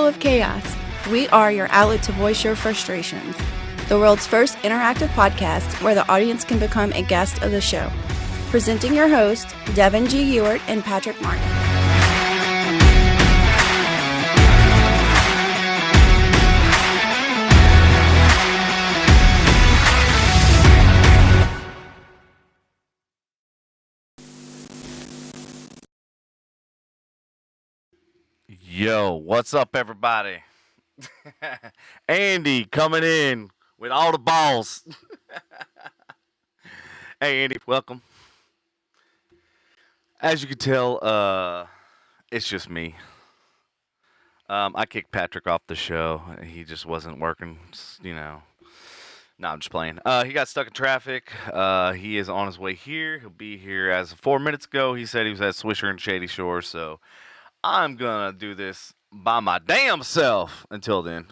full of chaos, we are your outlet to voice your frustrations. The world's first interactive podcast where the audience can become a guest of the show. Presenting your hosts, Devin G Ewart and Patrick Martin. Yo, what's up, everybody? Andy coming in with all the balls. Hey, Andy, welcome. As you can tell, it's just me. I kicked Patrick off the show. He just wasn't working, No, I'm just playing. He got stuck in traffic. He is on his way here. He'll be here as of 4 minutes ago. He said he was at Swisher and Shady Shore, so I'm gonna do this by my damn self until then.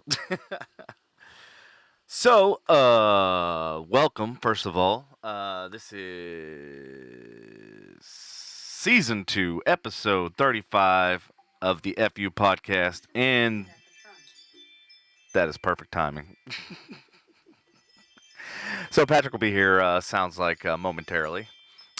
So, welcome, first of all. This is Season 2, Episode 35 of the FU Podcast, and that is perfect timing. So, Patrick will be here, sounds like, momentarily.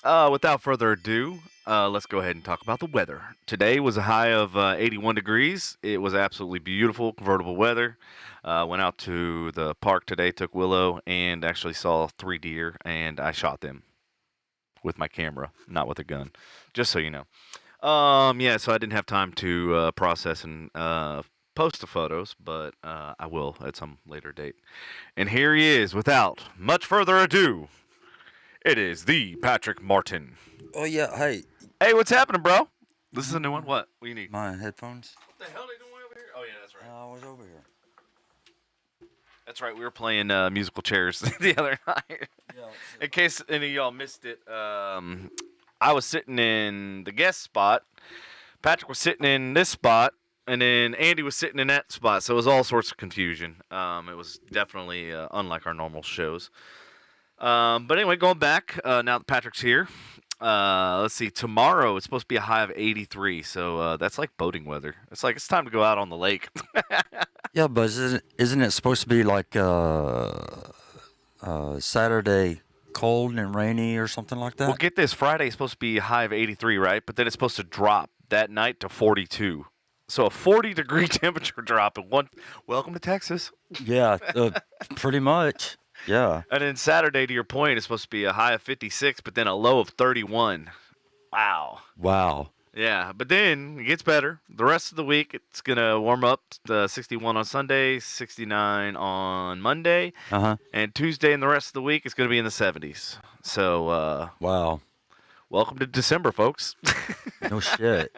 Without further ado, let's go ahead and talk about the weather. Today was a high of 81 degrees. It was absolutely beautiful, convertible weather. Went out to the park today, took Willow, and actually saw 3 deer, and I shot them with my camera, not with a gun, just so you know. Yeah, so I didn't have time to process and post the photos, but I will at some later date. And here he is, without much further ado. It is the Patrick Martin. Oh, yeah, hey. Hey, what's happening, bro? This is a new one. What do you need? My headphones. What the hell are they doing over here? Oh, yeah, that's right. I was over here. That's right. We were playing musical chairs the other night. Yeah, in case any of y'all missed it, I was sitting in the guest spot. Patrick was sitting in this spot. And then Andy was sitting in that spot. So it was all sorts of confusion. It was definitely unlike our normal shows. But anyway, going back, now that Patrick's here, let's see, tomorrow it's supposed to be a high of 83, so that's like boating weather. It's like it's time to go out on the lake. Yeah, but isn't it supposed to be like Saturday cold and rainy or something like that? Well, get this, Friday's supposed to be a high of 83, right? But then it's supposed to drop that night to 42. So a 40-degree temperature drop in one. Welcome to Texas. Yeah, pretty much. Yeah. And then Saturday, to your point, it's supposed to be a high of 56, but then a low of 31. Wow. Yeah, but then it gets better. The rest of the week, it's going to warm up to 61 on Sunday, 69 on Monday. Uh-huh. And Tuesday and the rest of the week, it's going to be in the 70s. So, wow. Welcome to December, folks. No shit.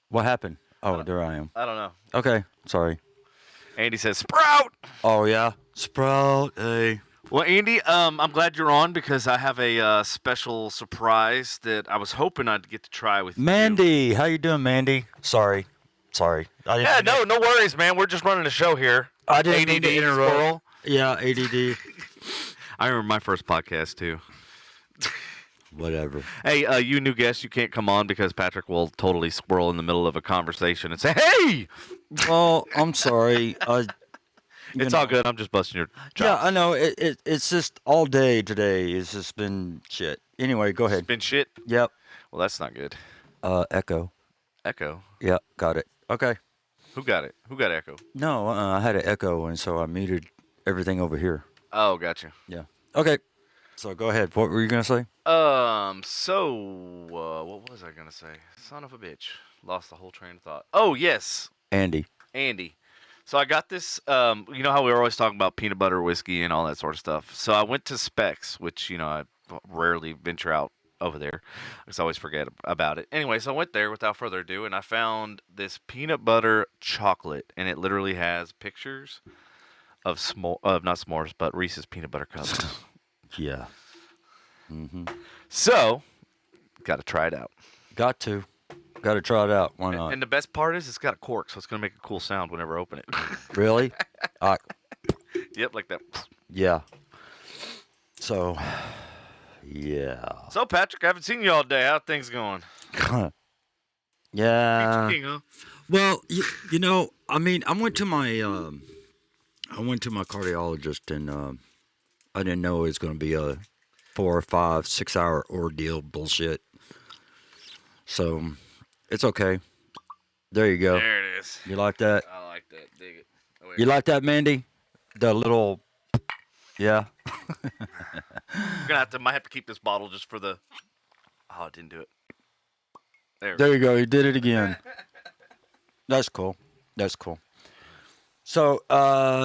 What happened? Oh, there I am. I don't know. Okay, sorry. Andy says, Sprout! Oh, yeah. Sprout, hey. Well, Andy, I'm glad you're on because I have a special surprise that I was hoping I'd get to try with Mandy, you. how you doing, Mandy? Sorry. Yeah, no worries, man. We're just running a show here. I didn't mean to interrupt. Squirrel. Yeah, ADD. I remember my first podcast, too. Whatever. Hey, you new guests, you can't come on because Patrick will totally squirrel in the middle of a conversation and say, hey! Well, I'm sorry. It's all good. I'm just busting your chops. Yeah, I know. It's just all day today. It's just been shit. Anyway, go ahead. It's been shit? Yep. Well, that's not good. Echo. Echo? Yep, got it. Okay. Who got it? Who got echo? No, I had an echo, and so I muted everything over here. Oh, gotcha. Yeah. Okay. So go ahead. What were you going to say? What was I going to say? Son of a bitch. Lost the whole train of thought. Oh, yes. Andy. So I got this, you know how we were always talking about peanut butter whiskey and all that sort of stuff. So I went to Specs, which, I rarely venture out over there. I just always forget about it. Anyway, so I went there without further ado, and I found this peanut butter chocolate, and it literally has pictures of not s'mores, but Reese's peanut butter cups. Yeah. Mm-hmm. So, got to try it out. Got to try it out. Why not? And the best part is it's got a cork, so it's going to make a cool sound whenever I open it. Really? Yep, like that. Yeah. So, yeah. So, Patrick, I haven't seen you all day. How are things going? Yeah. King, huh? Well, you know, I mean, I went to my cardiologist, and I didn't know it was going to be a 4 or 5, 6 hour ordeal bullshit. So it's okay. There you go. There it is. You like that? I like that. Dig it. Oh, wait. You like that, Mandy? The little, yeah. Might have to keep this bottle just for the. Oh, it didn't do it. There you go. You did it again. That's cool. That's cool. So,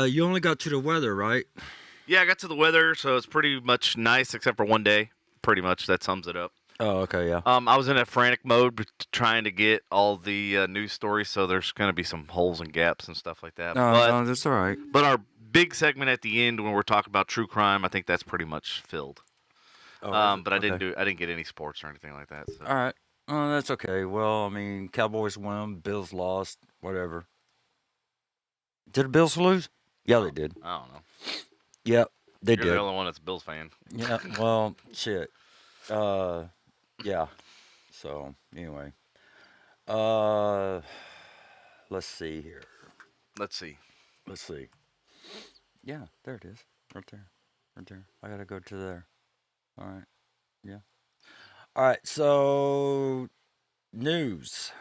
you only got to the weather, right? Yeah, I got to the weather, so it's pretty much nice, except for one day. Pretty much, that sums it up. Oh, okay, yeah. I was in a frantic mode trying to get all the news stories, so there's going to be some holes and gaps and stuff like that. No, that's all right. But our big segment at the end, when we're talking about true crime, I think that's pretty much filled. But I didn't get any sports or anything like that. So. All right. Oh, that's okay. Well, I mean, Cowboys won, Bills lost, whatever. Did the Bills lose? Yeah, they did. I don't know. Yep, they You're did. the only one that's a Bills fan. Yeah, well, shit. Yeah. So, anyway. Let's see here. Let's see. Yeah, there it is. Right there. I gotta go to there. All right. Yeah. All right. So, news.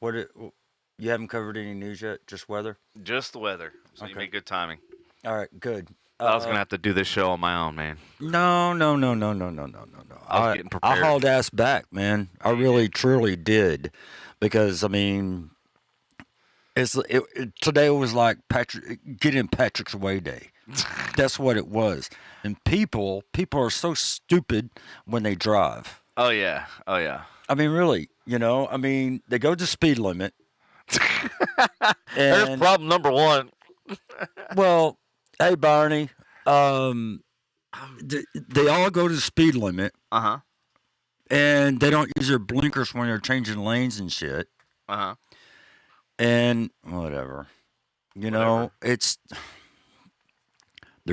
You haven't covered any news yet? Just weather? Just the weather. So you Okay. made good timing. All right. Good. I was going to have to do this show on my own, man. No. I was getting prepared. I hauled ass back, man. I really, truly did, because I mean, today was like getting Patrick's Way Day. That's what it was. And people are so stupid when they drive. Oh yeah. I mean, really, I mean, they go the speed limit. There's And, problem number one. well, hey Barney, they all go to the speed limit. And they don't use their blinkers when they're changing lanes and shit. And whatever. They're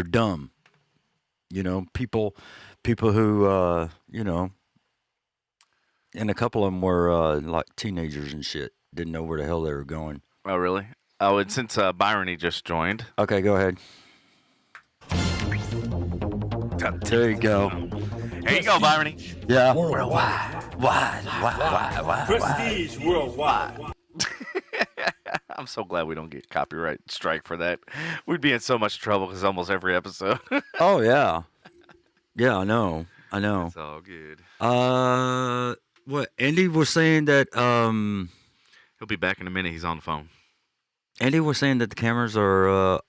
dumb. People who, and a couple of them were like teenagers and shit. Didn't know where the hell they were going. Oh, really? Oh, and since Byron, he just joined. Okay, go ahead. There you go. Here you go, Byron. Yeah. Worldwide. Prestige worldwide. I'm so glad we don't get copyright strike for that. We'd be in so much trouble because almost every episode. Oh, yeah. Yeah, I know. It's all good. What Andy was saying that He'll be back in a minute. He's on the phone. Andy was saying that the cameras are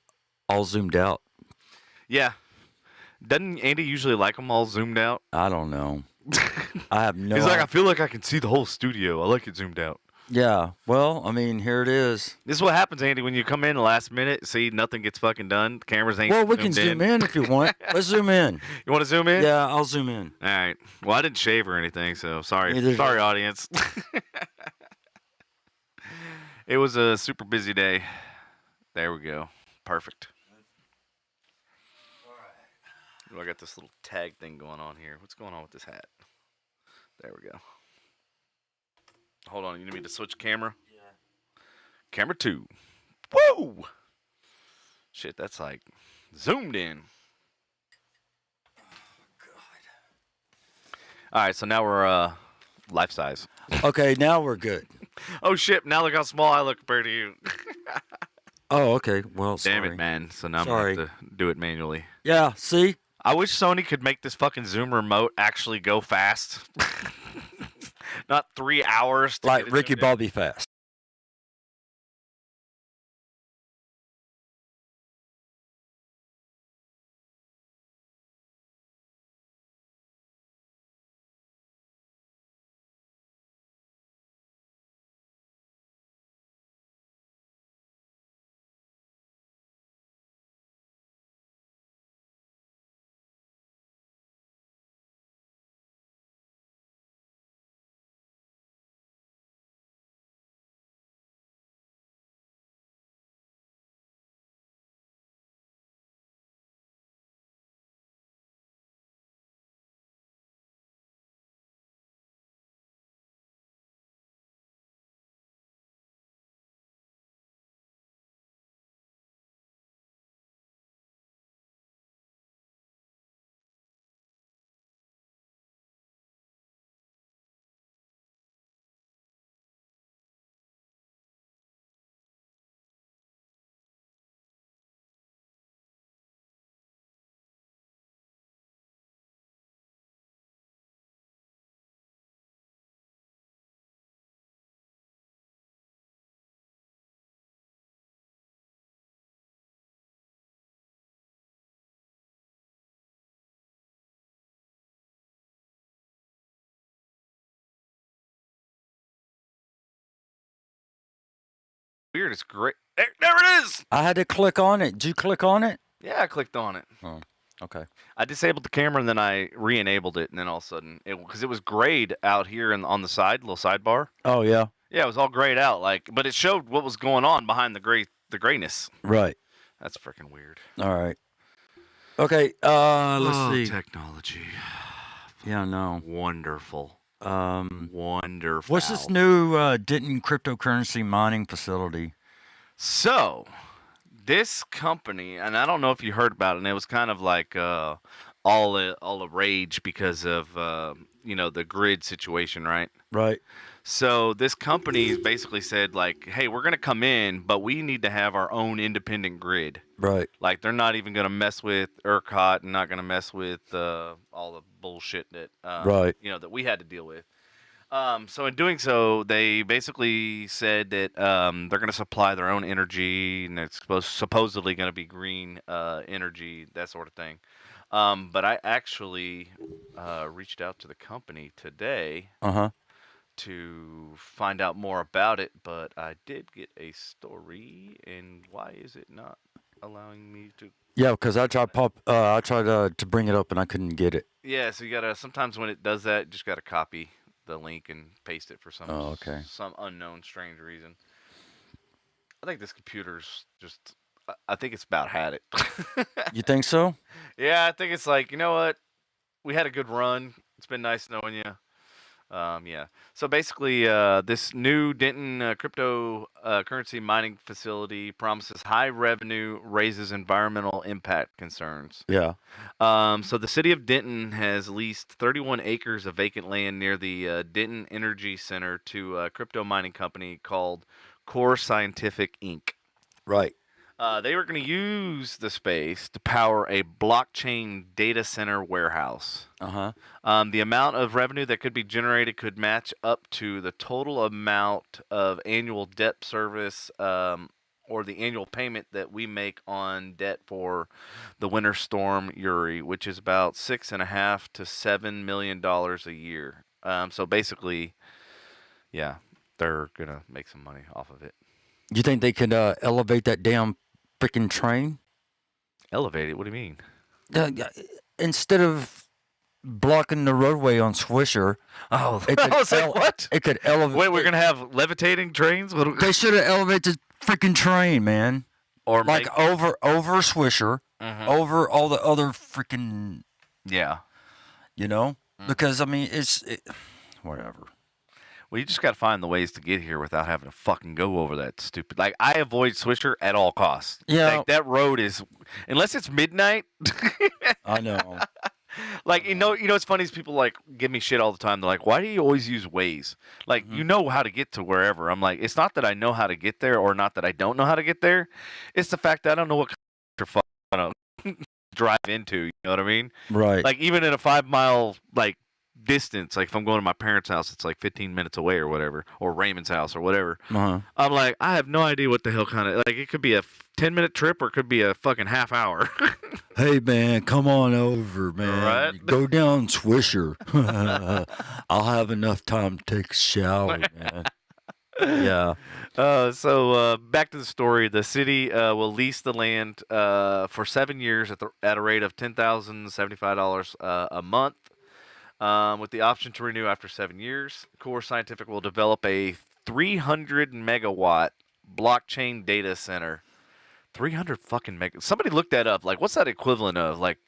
all zoomed out. Yeah. Doesn't Andy usually like them all zoomed out? I don't know. I have no. He's like, I feel like I can see the whole studio. I like it zoomed out. Yeah. Well, I mean, here it is. This is what happens, Andy, when you come in the last minute, see nothing gets fucking done. The cameras ain't. Well, we can zoom in if you want. Let's zoom in. You want to zoom in? Yeah, I'll zoom in. All right. Well, I didn't shave or anything, so sorry. Neither did Sorry, I. audience. It was a super busy day. There we go. Perfect. Oh, I got this little tag thing going on here. What's going on with this hat? There we go. Hold on. You need me to switch camera? Yeah. Camera 2. Woo! Shit, that's like zoomed in. All right, so now we're life size. Okay, now we're good. Oh shit! Now look how small I look compared to you. Oh, okay. Well, Damn sorry. it, man. So now Sorry. I'm gonna have to do it manually. Yeah. See. I wish Sony could make this fucking Zoom remote actually go fast. Not 3 hours. To Like get it Ricky zoomed in. Bobby fast. weird. It's great. There it is. I had to click on it. Did you click on it? Yeah, I clicked on it. Oh, okay. I disabled the camera and then I re-enabled it, and then all of a sudden, because it was grayed out here on the side, little sidebar. Oh yeah. Yeah, it was all grayed out, but it showed what was going on behind the grayness. Right. That's freaking weird. All right. Okay. Let's see. Technology. Yeah, no. Wonderful. Wonderful. What's this new Denton cryptocurrency mining facility? So, this company, and I don't know if you heard about it, and it was kind of like all a rage because of the grid situation, right? Right. So this company basically said, like, hey, we're going to come in, but we need to have our own independent grid. Right. Like, they're not even going to mess with ERCOT and not going to mess with all the bullshit that that we had to deal with. So in doing so, they basically said that they're going to supply their own energy, and it's supposedly going to be green energy, that sort of thing. But I actually reached out to the company today to find out more about it, but I did get a story, and why is it not allowing me to? Yeah, because I tried to bring it up and I couldn't get it. Yeah, so you gotta, sometimes when it does that, you just gotta copy the link and paste it for some unknown strange reason. I think this computer's just, I think it's about had it. You think so? Yeah, I think it's like, you know what? We had a good run. It's been nice knowing you. Yeah. So basically, this new Denton cryptocurrency mining facility promises high revenue, raises environmental impact concerns. Yeah. So the city of Denton has leased 31 acres of vacant land near the Denton Energy Center to a crypto mining company called Core Scientific Inc. Right. They were going to use the space to power a blockchain data center warehouse. The amount of revenue that could be generated could match up to the total amount of annual debt service or the annual payment that we make on debt for the winter storm Uri, which is about $6.5 to $7 million a year. So basically, yeah, they're going to make some money off of it. You think they could elevate that damn freaking train? Elevate it? What do you mean? Instead of blocking the roadway on Swisher. Oh, I was like, what? It could elevate. Wait, we're going to have levitating trains? They should have elevated the freaking train, man. Or like over Swisher, over all the other freaking... Yeah. You know? Because, I mean, whatever. Well, you just got to find the ways to get here without having to fucking go over that stupid... Like, I avoid Swisher at all costs. Yeah. Like, that road is... Unless it's midnight... I know. Like, you know what's funny is people, like, give me shit all the time. They're like, why do you always use Waze? Like, you know how to get to wherever. I'm like, it's not that I know how to get there or not that I don't know how to get there. It's the fact that I don't know what kind of drive into, you know what I mean? Right. Like, even in a 5-mile, like, distance, like if I'm going to my parents' house, it's like 15 minutes away or whatever, or Raymond's house or whatever. I'm like, I have no idea what the hell kind of, like, it could be a 10-minute trip or it could be a fucking half hour. Hey man, come on over, man. Right? Go down Swisher. I'll have enough time to take a shower, man. Yeah. So back to the story. The city will lease the land for 7 years at a rate of $10,075 a month. With the option to renew after 7 years. Core Scientific will develop a 300 megawatt blockchain data center. 300 fucking mega. Somebody looked that up. Like, what's that equivalent of? Like,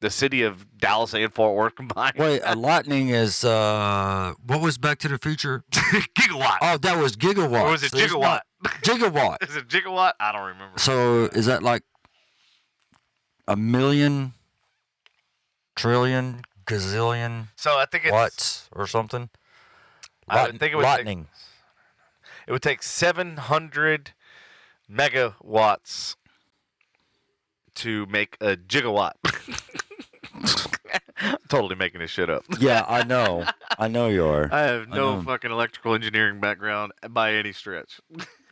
the city of Dallas and Fort Worth combined? Wait, lightning is, what was Back to the Future? Gigawatt. Oh, that was gigawatt. Or was it gigawatt? Gigawatt. Is it gigawatt? I don't remember. So, is that like a million, trillion, gazillion so I think it's watts or something? I think it would lightning. It would take 700 megawatts to make a gigawatt. I'm totally making this shit up. Yeah, I know. I know you are. I have no fucking electrical engineering background by any stretch.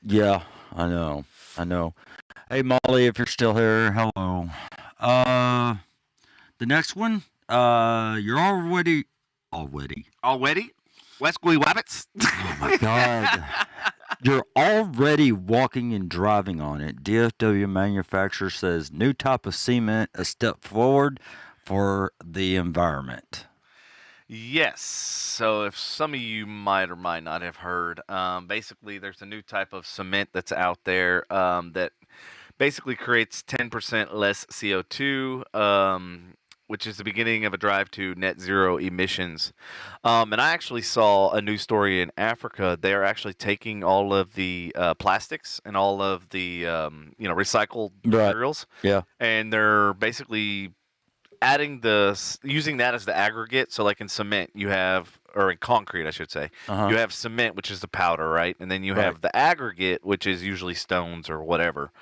Yeah, I know. Hey, Molly, if you're still here, hello. The next one, you're already? West Wabbits? Oh my God. You're already walking and driving on it. DFW manufacturer says new type of cement, a step forward for the environment. Yes. So if some of you might or might not have heard, basically there's a new type of cement that's out there that basically creates 10% less CO2, which is the beginning of a drive to net zero emissions. And I actually saw a news story in Africa. They are actually taking all of the plastics and all of the recycled materials, Yeah. and they're basically using that as the aggregate. So like in cement you have, or in concrete I should say, you have cement, which is the powder, right? And then you have the aggregate, which is usually stones or whatever.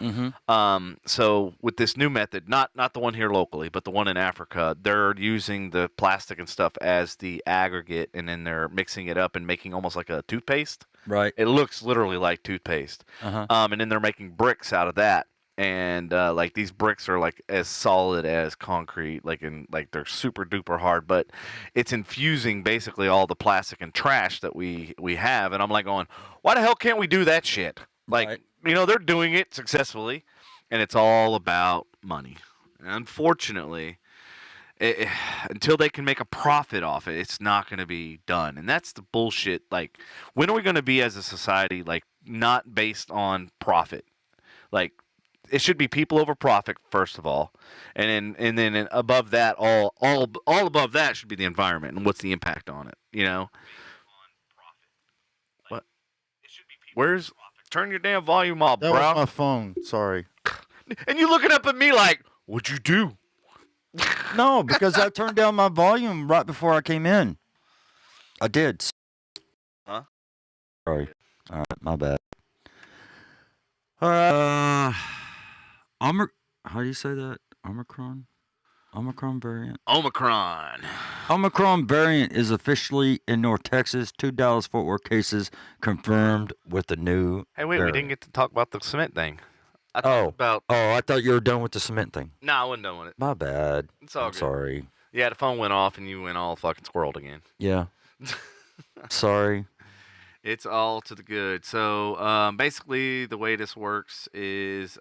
So with this new method, not the one here locally, but the one in Africa, they're using the plastic and stuff as the aggregate, and then they're mixing it up and making almost like a toothpaste. Right. It looks literally like toothpaste. And then they're making bricks out of that. And like these bricks are like as solid as concrete, like they're super duper hard, but it's infusing basically all the plastic and trash that we have. And I'm like going, why the hell can't we do that shit? Like, they're doing it successfully, and it's all about money. And unfortunately, until they can make a profit off it, it's not going to be done. And that's the bullshit. Like, when are we going to be as a society, like, not based on profit? Like, it should be people over profit, first of all, and then above that, all above that should be the environment and what's the impact on it. What? Where's? Turn your damn volume off, That bro. was my phone. Sorry. And you looking up at me like, what'd you do? No, because I turned down my volume right before I came in. I did. Huh? Sorry. All right, my bad. All right. How do you say that? Omicron? Omicron variant? Omicron. Omicron variant is officially in North Texas. 2 Dallas-Fort Worth cases confirmed with the new Hey, wait, variant. we didn't get to talk about the cement thing. I thought you were done with the cement thing. No, I wasn't done with it. My bad. It's all I'm good. sorry. Yeah, the phone went off and you went all fucking squirreled again. Yeah. Sorry. It's all to the good. So basically, the way this works is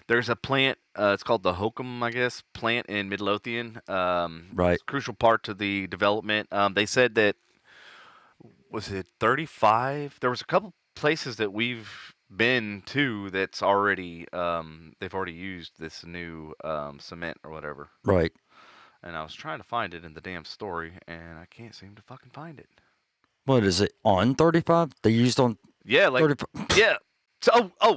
there's a plant. It's called the Hokum, I guess, plant in Midlothian. Right. It's a crucial part to the development. They said that, was it 35? There was a couple places that we've been to that's already they've already used this new cement or whatever. Right. And I was trying to find it in the damn story, and I can't seem to fucking find it. What is it? On 35? They used on Yeah, like 35? yeah.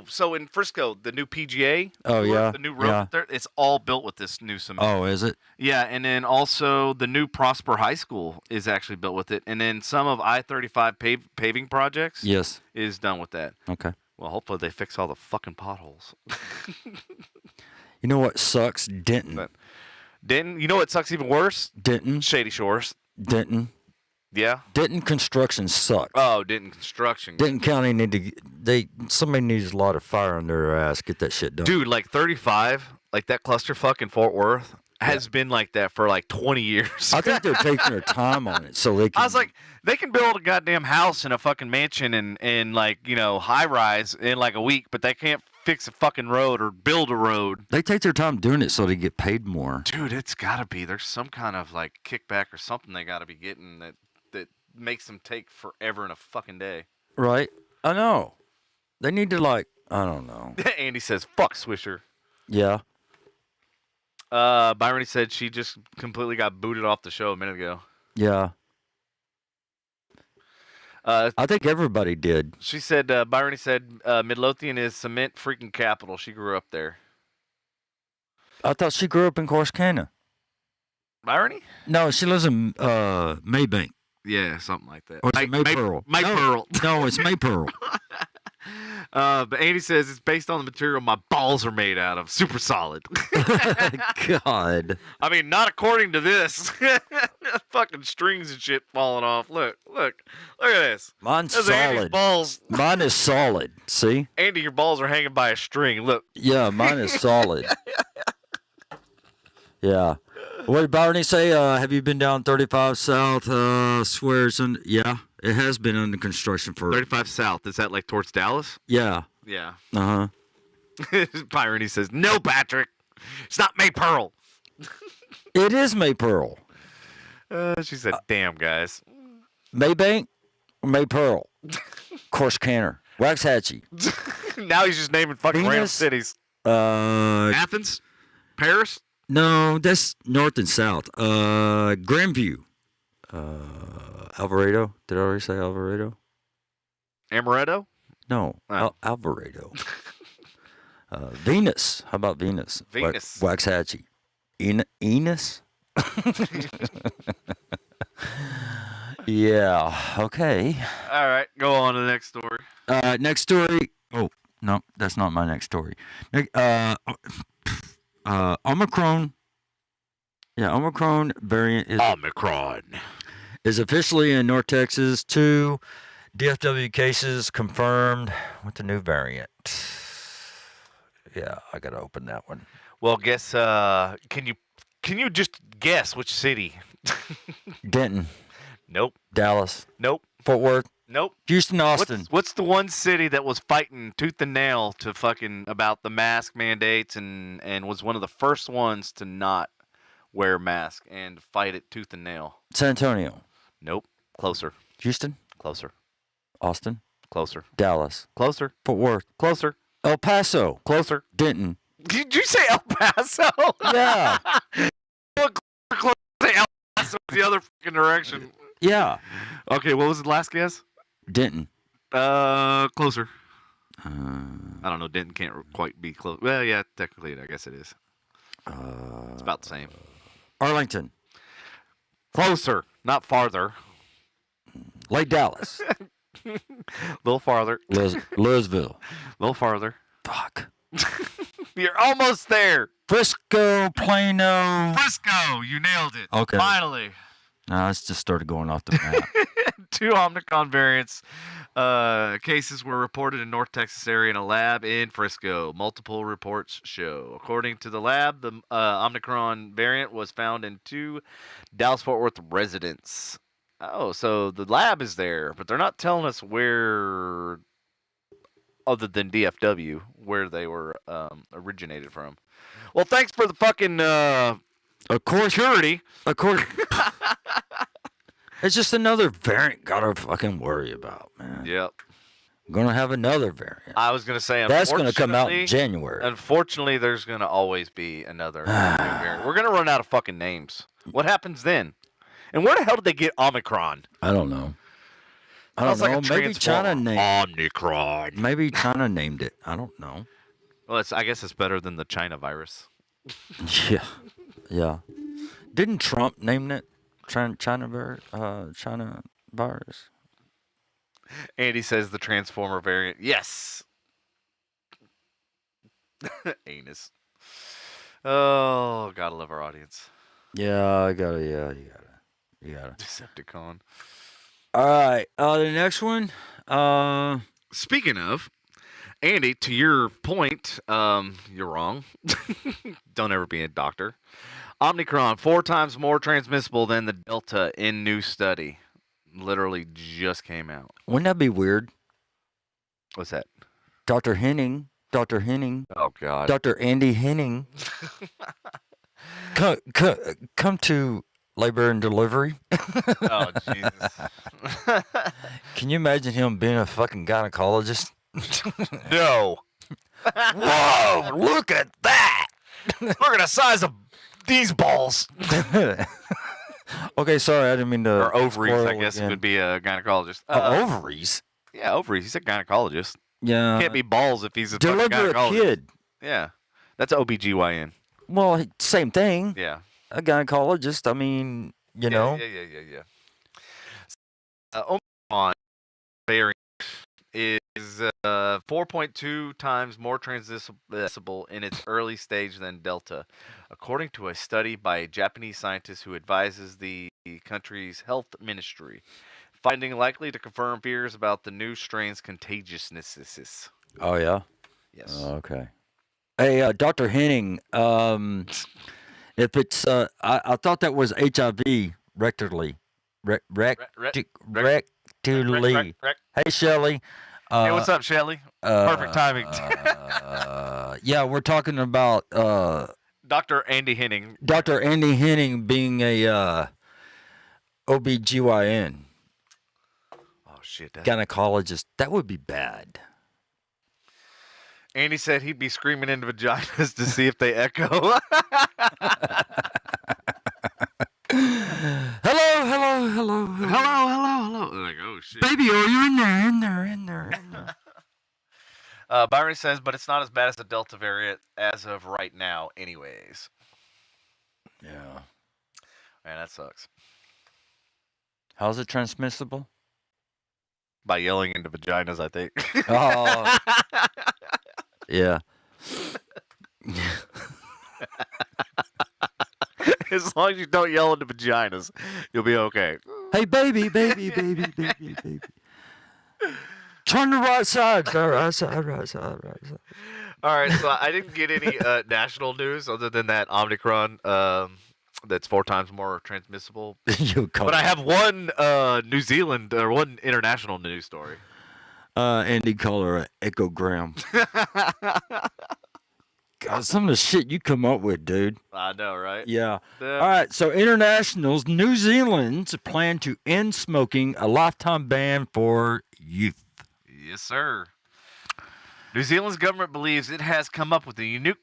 So in Frisco, the new PGA. Oh, yeah. The new road Yeah. there, it's all built with this new cement. Oh, is it? Yeah, and then also the new Prosper High School is actually built with it, and then some of I-35 paving projects Yes. is done with that. Okay. Well, hopefully they fix all the fucking potholes. You know what sucks? Denton. But Denton, you know what sucks even worse? Denton. Shady Shores. Denton. Yeah. Denton construction sucks. Oh, Denton construction. Denton County somebody needs a lot of fire on their ass. Get that shit done. Dude, like 35, like that clusterfuck in Fort Worth has been like that for like 20 years. I think they're taking their time on it so they can. I was like, they can build a goddamn house and a fucking mansion and like, high rise in like a week, but they can't fix a fucking road or build a road. They take their time doing it so they get paid more. Dude, it's gotta be. There's some kind of like kickback or something they gotta be getting that makes them take forever in a fucking day. Right? I know. They need to I don't know. Andy says, fuck Swisher. Yeah. Byron said she just completely got booted off the show a minute ago. Yeah. I think everybody did. She said, Byron said, Midlothian is cement freaking capital. She grew up there. I thought she grew up in Corsicana. Byron? No, she lives in Maybank. Yeah, something like that. Or is it Maypearl? Maypearl. No, it's Maypearl. But Andy says it's based on the material my balls are made out of. Super solid. God. I mean, not according to this. Fucking strings and shit falling off. Look at this. Mine's Those are Andy's solid. balls. Mine is solid. See? Andy, your balls are hanging by a string. Look. Yeah, mine is solid. Yeah. What did Barney say? Have you been down 35 South? Swears and yeah. It has been under construction for. 35 South. Is that like towards Dallas? Yeah. Yeah. Uh-huh. He says, no, Patrick. It's not May Pearl. It is Maypearl. She said, damn, guys. Maybank or Maypearl? Corsicana. Waxahachie. Now he's just naming fucking random Venus? cities. Uh, Athens? Paris? no, that's north and south. Grandview. Alvarado. Did I already say Alvarado? Amaretto? No, Oh. Alvarado. Venus. How about Venus? Venus. Waxahachie. Enos? Yeah. Okay. All right, go on to the next story. Next story. Oh, no, that's not my next story. Omicron. Yeah, Omicron variant is officially in North Texas. 2 DFW cases confirmed with the new variant. Yeah, I gotta open that one. Well, guess, can you just guess which city? Denton, Nope. Dallas, Nope. Fort Worth, Nope. Houston, Austin. What's the one city that was fighting tooth and nail to fucking about the mask mandates and was one of the first ones to not wear a mask and fight it tooth and nail? San Antonio, Nope. Closer. Houston, Closer. Austin, Closer. Dallas, Closer. Fort Worth, Closer. El Paso, Closer. Denton. Did you say El Paso? Yeah, Closer. Say El Paso the other fucking direction. yeah, Okay, what was the last guess? Denton. Closer. Uh, I don't know. Denton can't quite be close. Well, yeah, technically, I guess it is. It's about the same. Arlington, Closer, not farther. Lake Dallas, A little farther. Louisville. A little farther. Fuck. You're almost there. Frisco, Plano. Frisco, you nailed it. Okay. Finally. No, it's just started going off the map. 2 Omicron variants cases were reported in North Texas area in a lab in Frisco. Multiple reports show. According to the lab, the Omicron variant was found in 2 Dallas-Fort Worth residents. Oh, so the lab is there, but they're not telling us where, other than DFW, where they were originated from. Well, thanks for the fucking Of course, security. of course. It's just another variant. Gotta fucking worry about, man. Yep. Gonna have another variant. I was gonna say, That's gonna come out in unfortunately- January. Unfortunately, there's gonna always be another new variant. We're gonna run out of fucking names. What happens then? And where the hell did they get Omicron? I don't know. I don't Sounds like know. a Maybe China transformer. named. Omicron. Maybe China named it. I don't know. Well, I guess it's better than the China virus. Yeah, yeah. Didn't Trump name it China virus? Andy says the Transformer variant. Yes. Anus. Oh, gotta love our audience. Yeah, I gotta. Yeah, you gotta. Decepticon. All right. The next one. Speaking of, Andy, to your point, you're wrong. Don't ever be a doctor. Omicron, 4 times more transmissible than the Delta in new study. Literally just came out. Wouldn't that be weird? What's that? Dr. Henning, Oh, God. Dr. Andy Henning, come to labor and delivery. Oh, Jesus. Can you imagine him being a fucking gynecologist? No. Whoa, look at that. Look at the size of these balls. Okay, sorry, I didn't mean to. Or ovaries, I spoil guess, again. would be a gynecologist. Ovaries? Yeah, ovaries. He's a gynecologist. Yeah. Can't be balls if he's a fucking Deliver a gynecologist. kid. Yeah. That's OBGYN. Well, same thing. Yeah. A gynecologist, I mean, you know. Yeah. Omicron variant is 4.2 times more transmissible in its early stage than Delta, according to a study by a Japanese scientist who advises the country's health ministry. Finding likely to confirm fears about the new strain's contagiousness. Oh, yeah? Yes. Okay. Hey, Dr. Henning, if it's, I thought that was HIV rectally. Rectally. to Lee. Hey, Shelly. Hey, what's up, Shelly? Perfect timing. Yeah, we're talking about Dr. Andy Henning. Dr. Andy Henning being a OBGYN. Oh, shit. Gynecologist. That would be bad. Andy said he'd be screaming into vaginas to see if they echo. Hello. hello. Like, oh, shit. Baby, are you in there? Byron says, but it's not as bad as the Delta variant as of right now anyways. Yeah. Man, that sucks. How's it transmissible? By yelling into vaginas, I think. Oh. Yeah. As long as you don't yell into vaginas, you'll be okay. Hey, baby. Turn the right side. Right side. All right, so I didn't get any national news other than that Omicron that's 4 times more transmissible. But I have one New Zealand or one international news story. Andy called her an echogram. God, some of the shit you come up with, dude. I know, right? Yeah. All right, so internationals, New Zealand's plan to end smoking, a lifetime ban for youth. Yes, sir. New Zealand's government believes it has come up with a unique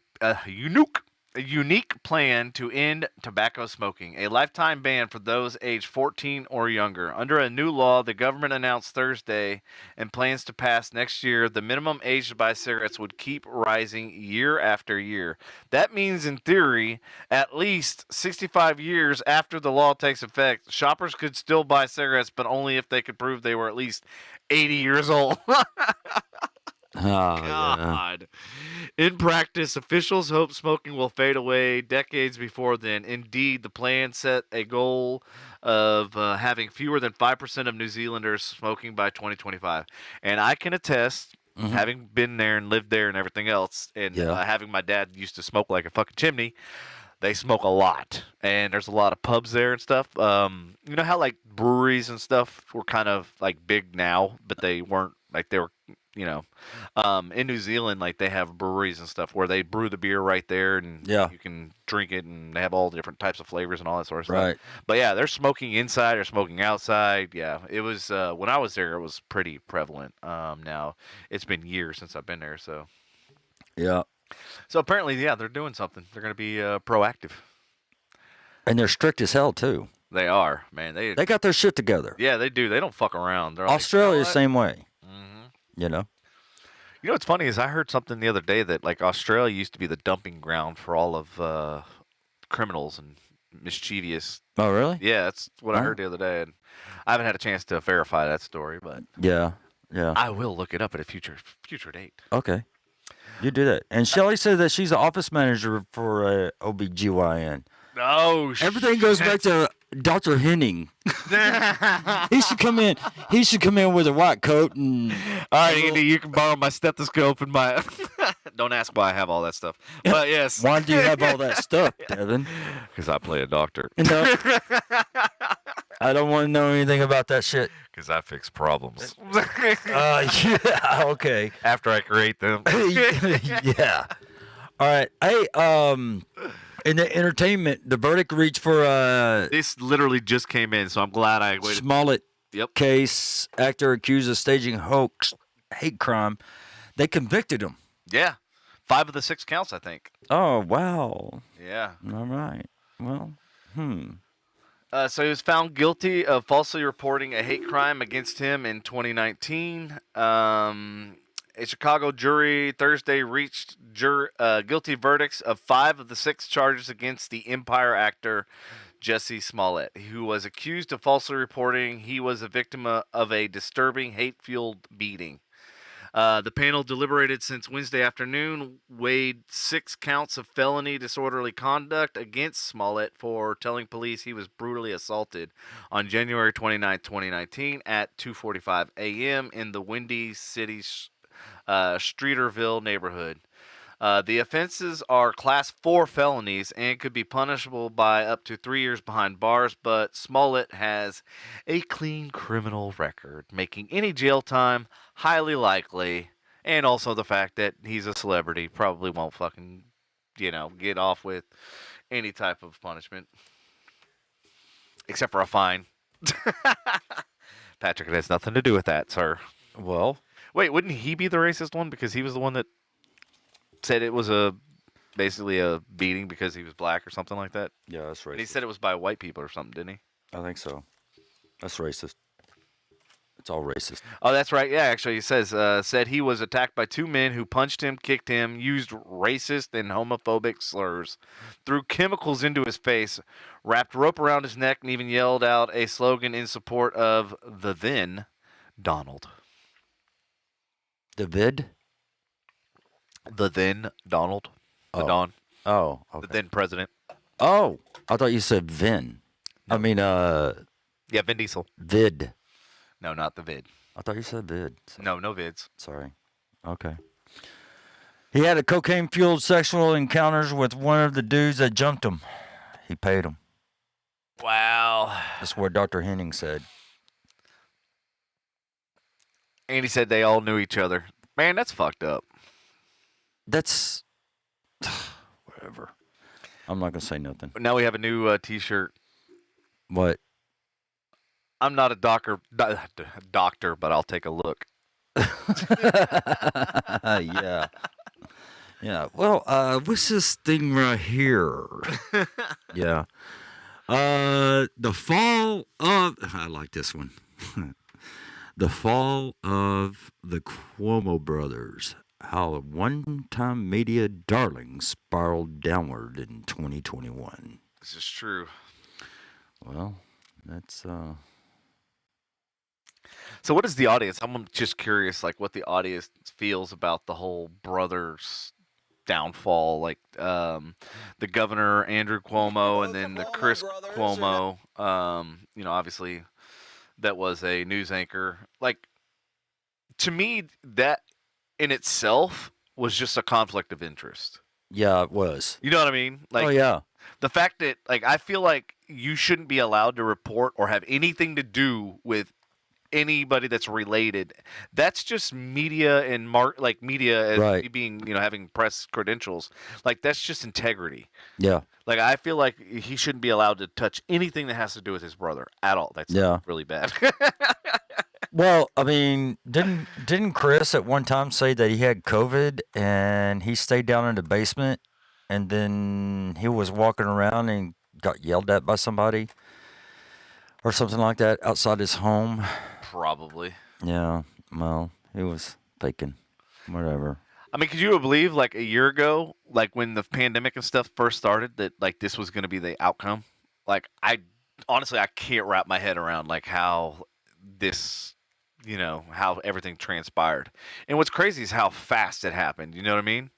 plan to end tobacco smoking, a lifetime ban for those aged 14 or younger. Under a new law the government announced Thursday and plans to pass next year, the minimum age to buy cigarettes would keep rising year after year. That means, in theory, at least 65 years after the law takes effect, shoppers could still buy cigarettes, but only if they could prove they were at least 80 years old. God. Yeah. In practice, officials hope smoking will fade away decades before then. Indeed, the plan set a goal of having fewer than 5% of New Zealanders smoking by 2025. And I can attest, having been there and lived there and everything else, and having my dad used to smoke like a fucking chimney, they smoke a lot. And there's a lot of pubs there and stuff. You know how like breweries and stuff were kind of like big now, but they weren't like they were. You know, in New Zealand, like they have breweries and stuff where they brew the beer right there, and you can drink it, and they have all the different types of flavors and all that sort of stuff. Right. But yeah, they're smoking inside or smoking outside. Yeah, it was when I was there, it was pretty prevalent. Now it's been years since I've been there, so yeah. So apparently, yeah, they're doing something. They're going to be proactive, and they're strict as hell too. They are, man. They got their shit together. Yeah, they do. They don't fuck around. They're Australia, like, same way. You know what's funny is I heard something the other day that like Australia used to be the dumping ground for all of criminals and mischievous. Oh, really? Yeah, that's what I heard the other day, and I haven't had a chance to verify that story, but yeah, I will look it up at a future date. Okay, you do that. And Shelly said that she's an office manager for OBGYN. Oh, everything goes back to Dr. Henning. He should come in. He should come in with a white coat and. All right, Andy, you can borrow my stethoscope and my. Don't ask why I have all that stuff. But yes. Why do you have all that stuff, Devin? Because I play a doctor. No. I don't want to know anything about that shit. Because I fix problems. Yeah. Okay. After I create them. Yeah. All right. Hey. In the entertainment, the verdict reached for this literally just came in, so I'm glad I waited. Smollett case, actor accused of staging hoax, hate crime. They convicted him. Yeah. 5 of the 6 counts, I think. Oh, wow. Yeah. All right. Well, So he was found guilty of falsely reporting a hate crime against him in 2019. A Chicago jury Thursday reached guilty verdicts of 5 of the 6 charges against the Empire actor Jussie Smollett, who was accused of falsely reporting he was a victim of a disturbing hate-fueled beating. The panel deliberated since Wednesday afternoon, weighed 6 counts of felony disorderly conduct against Smollett for telling police he was brutally assaulted on January 29, 2019 at 2:45 a.m. in the Windy City Streeterville neighborhood. The offenses are Class 4 felonies and could be punishable by up to 3 years behind bars, but Smollett has a clean criminal record, making any jail time highly likely, and also the fact that he's a celebrity probably won't fucking, get off with any type of punishment. Except for a fine. Patrick, it has nothing to do with that, sir. Well, Wait, wouldn't he be the racist one because he was the one that said it was basically a beating because he was black or something like that? yeah, that's And he racist. said it was by white people or something, didn't he? I think so. That's racist. It's all racist. Oh, that's right. Yeah, actually, he said he was attacked by two men who punched him, kicked him, used racist and homophobic slurs, threw chemicals into his face, wrapped rope around his neck, and even yelled out a slogan in support of the then Donald. The vid? The then Donald. The Oh. Don. Oh, The okay. then president. Oh, I thought you said Vin. I mean, Yeah, Vin Diesel. vid. No, not the vid. I thought you said vid. No vids. Sorry. Okay. He had a cocaine-fueled sexual encounters with one of the dudes that jumped him. He paid him. Wow. That's what Dr. Henning said. And he said they all knew each other. Man, that's fucked up. That's whatever. I'm not gonna say nothing. Now we have a new T-shirt. What? I'm not a doctor, but I'll take a look. Yeah. Yeah. Well, what's this thing right here? Yeah. The fall of I like this one. The fall of the Cuomo brothers. How a one-time media darling spiraled downward in 2021. This is true. Well, that's So what is the audience? I'm just curious, like, what the audience feels about the whole brothers downfall, like the governor Andrew Cuomo and then the Chris Cuomo. Obviously that was a news anchor. Like, to me, that in itself was just a conflict of interest. yeah, it was. You know what I mean? Like, Oh yeah. the fact that, like, I feel like you shouldn't be allowed to report or have anything to do with anybody that's related. That's just media and media as Right. being, having press credentials. Like, that's just integrity. Yeah. Like, I feel like he shouldn't be allowed to touch anything that has to do with his brother at all. That's Yeah. really bad. Well, I mean, didn't Chris at one time say that he had COVID and he stayed down in the basement and then he was walking around and got yelled at by somebody or something like that outside his home? Probably. Yeah, well, he was faking. Whatever. I mean, could you believe, like, a year ago, like, when the pandemic and stuff first started, that, like, this was going to be the outcome? Like, honestly, I can't wrap my head around, like, how this, how everything transpired. And what's crazy is how fast it happened. You know what I mean?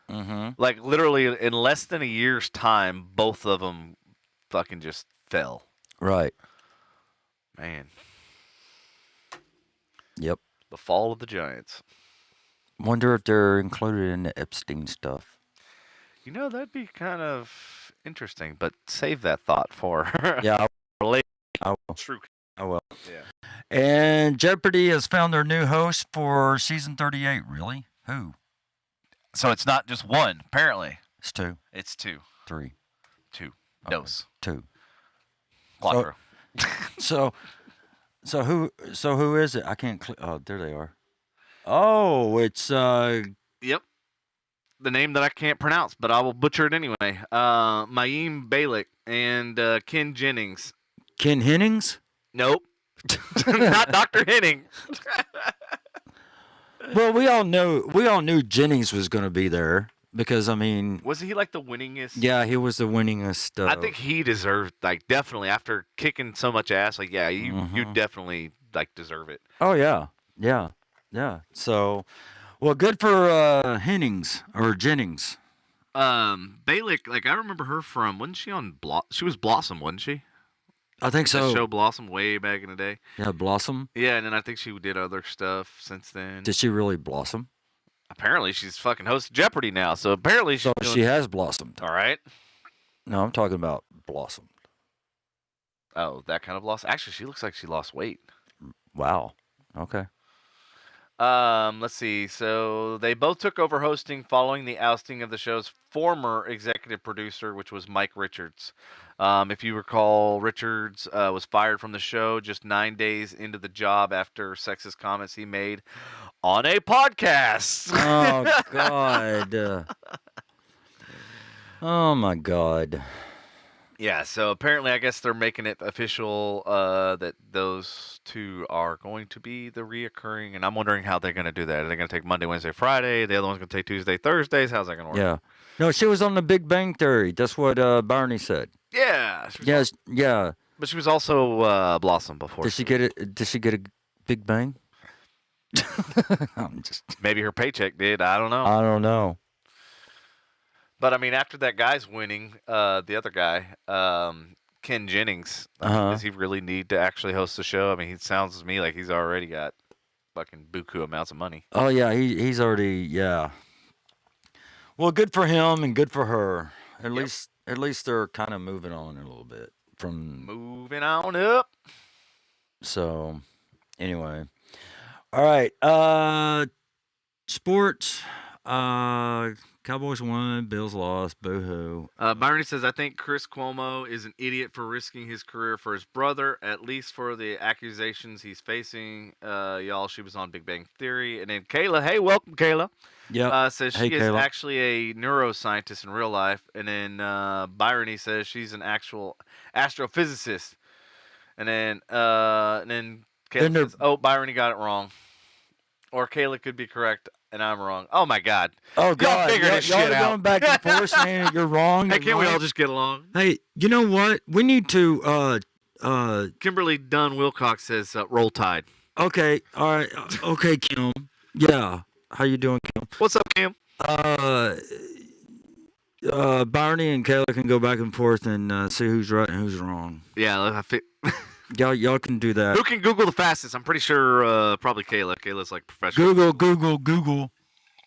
Mm-hmm. Like, literally, in less than a year's time, both of them fucking just fell. Right. Man, Yep. the fall of the giants. Wonder if they're included in the Epstein stuff. That'd be kind of interesting, but save that thought for Yeah, later. I will. True. I will. Yeah. And Jeopardy has found their new host for season 38. Really? Who? So it's not just one, apparently. It's two, It's two. 3, Two. Okay. Dos. 2. Quattro. So who is it? I can't click. Oh, there they are. Oh, it's Yep. The name that I can't pronounce, but I will butcher it anyway. Mayim Balik and Ken Jennings. Ken Hennings. Nope. Not Dr. Henning. Well, we all knew Jennings was going to be there because I mean, Was he like the winningest? yeah, he was the winningest. I think he deserved, like, definitely, after kicking so much ass, like, yeah, you Mhm. definitely, like, deserve it. Oh yeah. So, well, good for Hennings or Jennings. Balik, like, I remember her from, wasn't she on she was Blossom, wasn't she? I think The so. show Blossom way back in the day. Yeah, blossom. Yeah, and then I think she did other stuff since then. Did she really blossom? Apparently, she's fucking host of Jeopardy now. So apparently, she's So doing... she has blossomed. All right. No, I'm talking about blossomed. Oh, that kind of loss. Actually, she looks like she lost weight. Wow. Okay. Let's see. So they both took over hosting following the ousting of the show's former executive producer, which was Mike Richards. If you recall, Richards was fired from the show just 9 days into the job after sexist comments he made on a podcast. Oh, God. Oh, my God. Yeah, so apparently I guess they're making it official that those two are going to be the reoccurring, and I'm wondering how they're going to do that. Are they going to take Monday, Wednesday, Friday? The other one's going to take Tuesday, Thursdays? How's that going to work? Yeah. No, she was on the Big Bang Theory. That's what Barney said. Yeah. Yes. Yeah. But she was also Blossom before. Did she get it? Did she get a Big Bang? I'm just. Maybe her paycheck did. I don't know. I don't know. But, I mean, after that guy's winning, the other guy, Ken Jennings, does he really need to actually host the show? I mean, he sounds to me like he's already got fucking buku amounts of money. Oh yeah, he's already yeah. Well, good for him and good for her. At least they're kind of moving on a little bit from moving on up. So, anyway, all right. Sports. Cowboys won. Bills lost. Boo-hoo. Byron says, I think Chris Cuomo is an idiot for risking his career for his brother, at least for the accusations he's facing. Y'all, she was on Big Bang Theory. And then Kayla, hey, welcome, Kayla. Yeah. Says Hey, she is Kayla. actually a neuroscientist in real life. And then Byron, he says she's an actual astrophysicist. And then Kayla says, oh, Byron, he got it wrong. Or Kayla could be correct. And I'm wrong. Oh, my God. Oh, God. Y'all figure this shit Y'all are out. going back and forth saying you're wrong. Hey, can't we all just get along? Hey, you know what? We need to, Kimberly Dunn Wilcox says, roll tide. okay. All right. Okay, Kim. Yeah. How you doing, Kim? What's up, Kim? Barney and Kayla can go back and forth and see who's right and who's wrong. Yeah, Y'all can do that. who can Google the fastest? I'm pretty sure probably Kayla. Kayla's like professional. Google.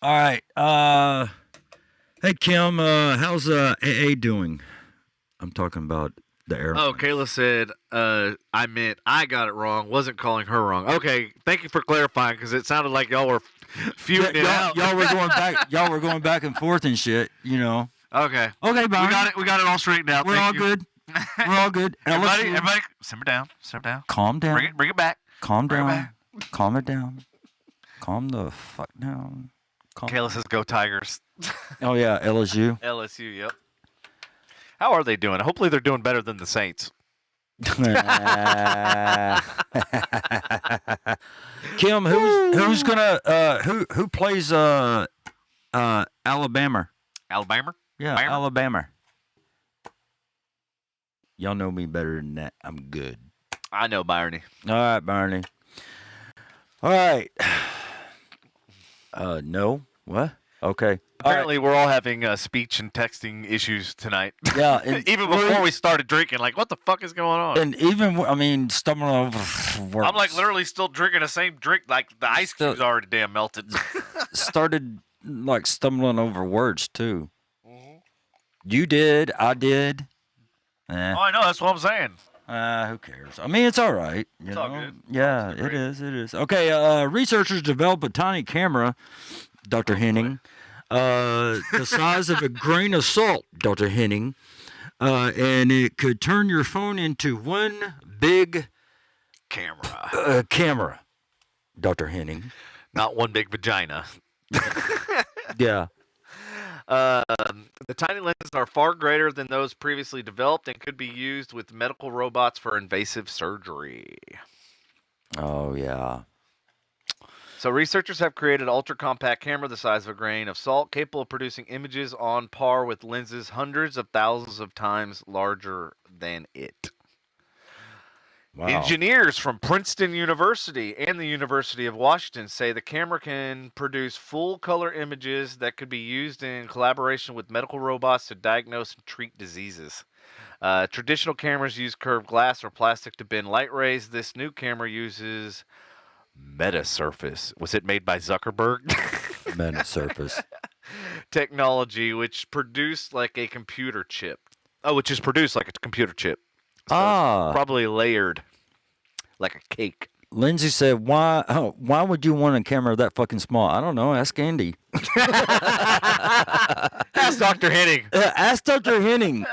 All right. Hey, Kim, how's AA doing? I'm talking about the airplane. Oh, Kayla said, I meant I got it wrong. Wasn't calling her wrong. Okay, thank you for clarifying because it sounded like y'all were feuding it out. Y'all were going back. Y'all were going back and forth and shit. You know. Okay. Okay, Barney. We got it all straightened out. We're all good. We're all good. Now, Everybody, simmer down. Calm down. Bring it back. Calm Bring it down. back. Calm it down. Calm the fuck down. Kayla says, go Tigers. Oh, yeah, LSU. LSU, yep. How are they doing? Hopefully they're doing better than the Saints. Kim, who's gonna who plays Alabama? Alabama? Yeah, Bama? Alabama. Y'all know me better than that. I'm good. I know Barney. All right, Barney. All right. No. What? Okay. Apparently, we're all having speech and texting issues tonight. Yeah, and even before we started drinking, like, what the fuck is going on? And even, stumbling over words. I'm like literally still drinking the same drink. Like the ice cube's already damn melted. Started like stumbling over words too. Mm-hmm. You did. I did. Oh, I know. That's what I'm saying. Who cares? I mean, it's all right. It's all good. Yeah, it is. It is. Okay. Researchers developed a tiny camera, Dr. Henning, the size of a grain of salt, Dr. Henning, and it could turn your phone into one big camera, Dr. Henning. Not one big vagina. Yeah. The tiny lenses are far greater than those previously developed and could be used with medical robots for invasive surgery. Oh, yeah. So researchers have created an ultra-compact camera the size of a grain of salt, capable of producing images on par with lenses hundreds of thousands of times larger than it. Wow. Engineers from Princeton University and the University of Washington say the camera can produce full-color images that could be used in collaboration with medical robots to diagnose and treat diseases. Traditional cameras use curved glass or plastic to bend light rays. This new camera uses Meta Surface. Was it made by Zuckerberg? Meta Surface. Technology, which produced like a computer chip. Oh, which is produced like a computer chip. So Ah. probably layered like a cake. Lindsay said, "Why? Oh, why would you want a camera that fucking small?" I don't know. Ask Andy. Ask Dr. Henning. Ask Dr. Henning.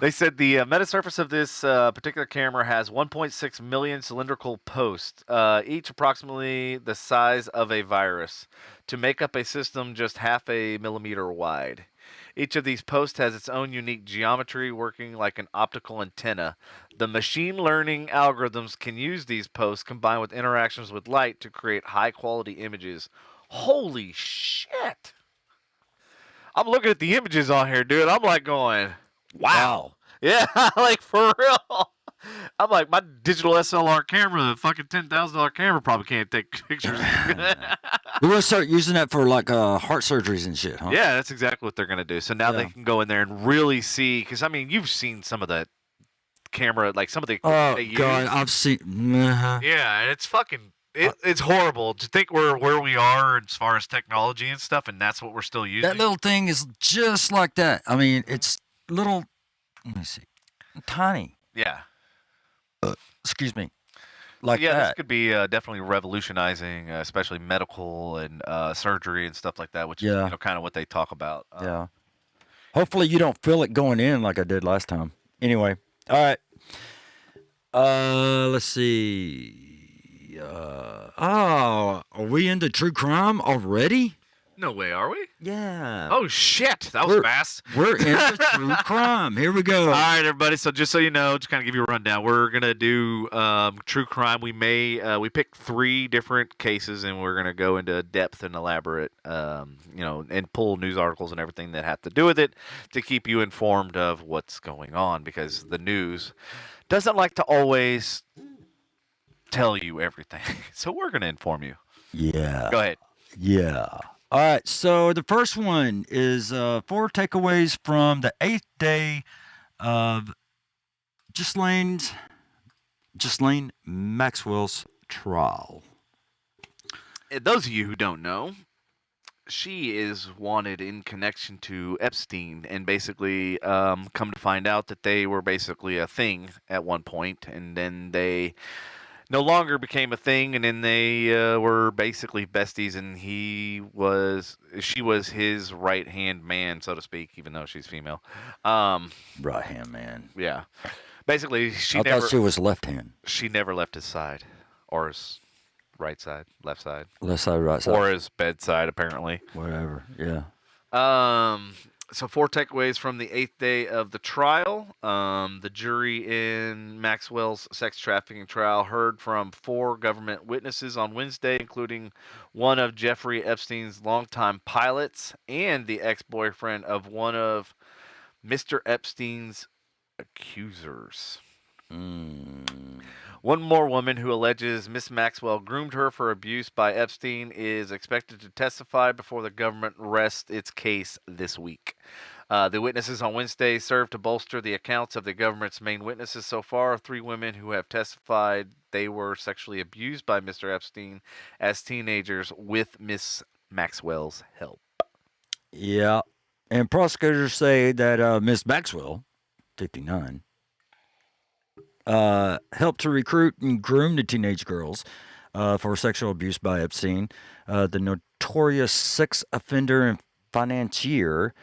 They said the metasurface of this particular camera has 1.6 million cylindrical posts, each approximately the size of a virus, to make up a system just half a millimeter wide. Each of these posts has its own unique geometry, working like an optical antenna. The machine learning algorithms can use these posts combined with interactions with light to create high-quality images. Holy shit! I'm looking at the images on here, dude. I'm like going, wow. Yeah, like for real. I'm like, my digital SLR camera, the fucking $10,000 camera, probably can't take pictures. We're gonna start using that for like heart surgeries and shit, huh? Yeah, that's exactly what they're going to do. So now they can go in there and really see, because I mean, you've seen some of the camera, like some of the Oh they use. God, I've seen. Yeah, and it's fucking, it's horrible to think where we are as far as technology and stuff, and that's what we're still using. That little thing is just like that. I mean, it's little. Let me see, tiny. Yeah. Excuse me. Like yeah, that. this could be definitely revolutionizing, especially medical and surgery and stuff like that, which is kind of what they talk about. Yeah. Hopefully you don't feel it going in like I did last time. Anyway, all right. Let's see. Are we into true crime already? No way, are we? Yeah. Oh, shit. That was fast. We're into true crime. Here we go. All right, everybody. So just so you know, just kind of give you a rundown. We're going to do true crime. We picked 3 different cases, and we're going to go into depth and elaborate, and pull news articles and everything that have to do with it to keep you informed of what's going on, because the news doesn't like to always tell you everything. So we're going to inform you. Yeah. Go ahead. Yeah. All right, so the first one is 4 takeaways from the 8th day of Ghislaine Maxwell's trial. Those of you who don't know, she is wanted in connection to Epstein, and basically come to find out that they were basically a thing at one point, and then they no longer became a thing, and then they were basically besties, and she was his right-hand man, so to speak, even though she's female. Right-hand man. Yeah. Basically, I thought she was left-hand. She never left his side, or his right side, left side. Left side, right side. Or his bedside, apparently. Whatever, yeah. So 4 takeaways from the 8th day of the trial. The jury in Maxwell's sex trafficking trial heard from 4 government witnesses on Wednesday, including one of Jeffrey Epstein's longtime pilots and the ex-boyfriend of one of Mr. Epstein's accusers. One more woman who alleges Miss Maxwell groomed her for abuse by Epstein is expected to testify before the government rests its case this week. The witnesses on Wednesday served to bolster the accounts of the government's main witnesses so far. 3 women who have testified they were sexually abused by Mr. Epstein as teenagers with Miss Maxwell's help. Yeah, and prosecutors say that Miss Maxwell, 59, helped to recruit and groom the teenage girls for sexual abuse by Epstein, the notorious sex offender and financier.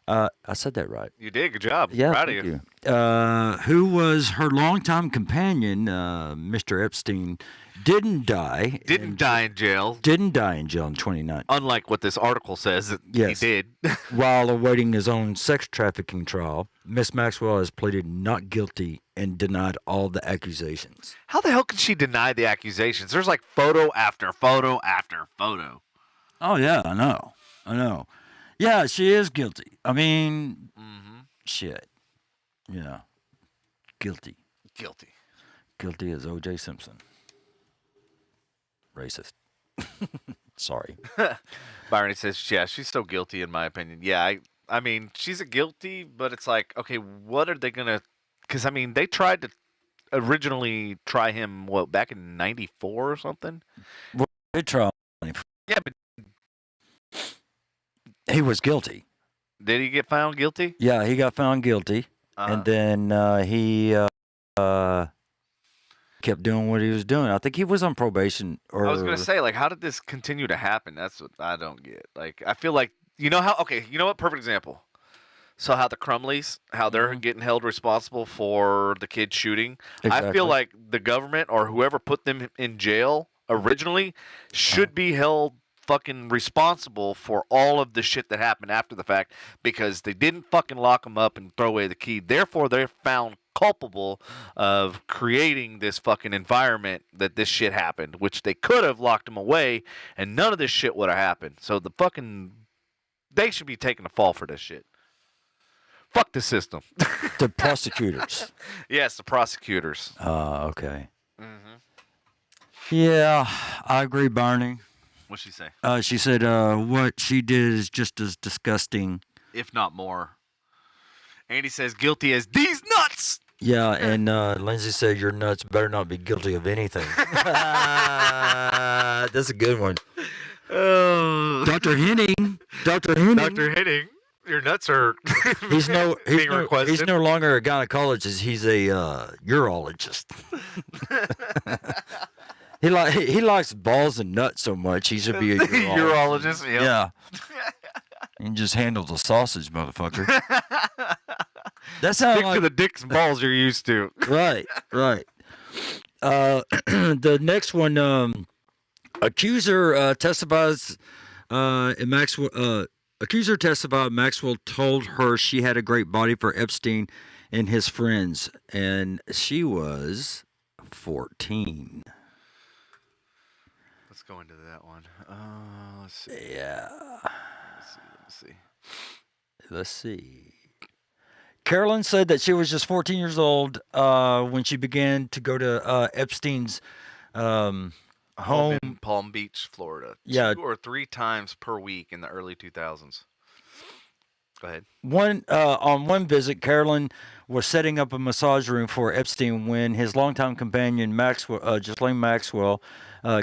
I said that right. You did. Good job. Yeah, Proud of thank you. Who was her longtime companion, Mr. Epstein, didn't die. Didn't die in jail. Didn't die in jail in 2019. Unlike what this article says that Yes. he did. While awaiting his own sex trafficking trial, Miss Maxwell has pleaded not guilty and denied all the accusations. How the hell can she deny the accusations? There's like photo after photo after photo. Oh, yeah, I know. Yeah, she is guilty. I mean, shit. Yeah. Guilty. Guilty as O.J. Simpson. Racist. Sorry. Byron says, yeah, she's still guilty in my opinion. Yeah, I mean, she's a guilty, but it's like, okay, what are they going to... Because, I mean, they tried to originally try him back in '94 or something? They trial. Yeah, but He was guilty. did he get found guilty? Yeah, he got found guilty, and then he kept doing what he was doing. I think he was on probation. Or I was gonna say, like, how did this continue to happen? That's what I don't get. Like, I feel like you know how? Okay, you know what? Perfect example. So how the Crumleys, how they're getting held responsible for the kid shooting. Exactly. I feel like the government or whoever put them in jail originally should be held fucking responsible for all of the shit that happened after the fact because they didn't fucking lock them up and throw away the key. Therefore, they're found culpable of creating this fucking environment that this shit happened, which they could have locked them away and none of this shit would have happened. So they should be taking the fall for this shit. Fuck the system. The prosecutors. Yes, the prosecutors. Okay. Yeah, I agree, Barney. What'd she say? She said what she did is just as disgusting. If not more. Andy says guilty as these nuts. Yeah, and Lindsay said your nuts better not be guilty of anything. That's a good one. Dr. Henning. Dr. Henning. Your nuts are he's no requested. longer a gynecologist. He's a urologist. he likes balls and nuts so much. He should be a urologist. Urologist. Yep. Yeah. You can just handle the sausage, motherfucker. That sounds Stick like to the dicks and balls you're used to. right. The next one, accuser testifies. Accuser testified Maxwell told her she had a great body for Epstein and his friends, and she was 14. Let's go into that one. Let's see. Yeah. Let's see. Carolyn said that she was just 14 years old when she began to go to Epstein's home in Palm Beach, Florida. Yeah. 2 or 3 times per week in the early 2000s. Go ahead. On one visit, Carolyn was setting up a massage room for Epstein when his longtime companion Ghislaine Maxwell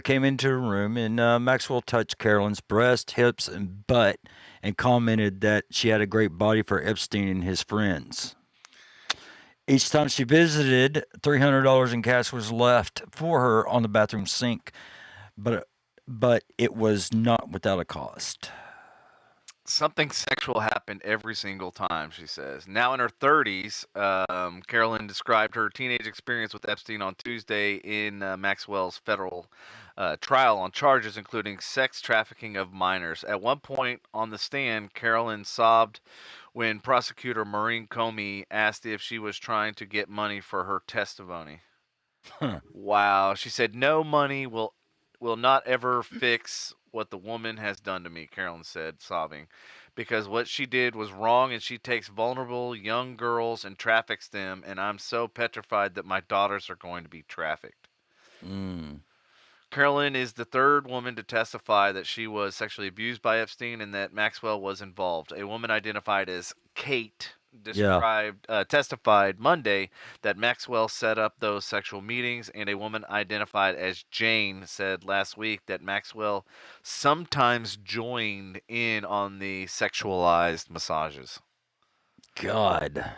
came into the room, and Maxwell touched Carolyn's breast, hips, and butt, and commented that she had a great body for Epstein and his friends. Each time she visited, $300 in cash was left for her on the bathroom sink, but it was not without a cost. Something sexual happened every single time, she says. Now in her 30s, Carolyn described her teenage experience with Epstein on Tuesday in Maxwell's federal trial on charges including sex trafficking of minors. At one point on the stand, Carolyn sobbed when prosecutor Maureen Comey asked if she was trying to get money for her testimony. Wow. She said, "No money will not ever fix what the woman has done to me," Carolyn said, sobbing, "because what she did was wrong and she takes vulnerable young girls and traffics them, and I'm so petrified that my daughters are going to be trafficked." Carolyn is the third woman to testify that she was sexually abused by Epstein and that Maxwell was involved. A woman identified as Kate testified Monday that Maxwell set up those sexual meetings, and a woman identified as Jane said last week that Maxwell sometimes joined in on the sexualized massages. God.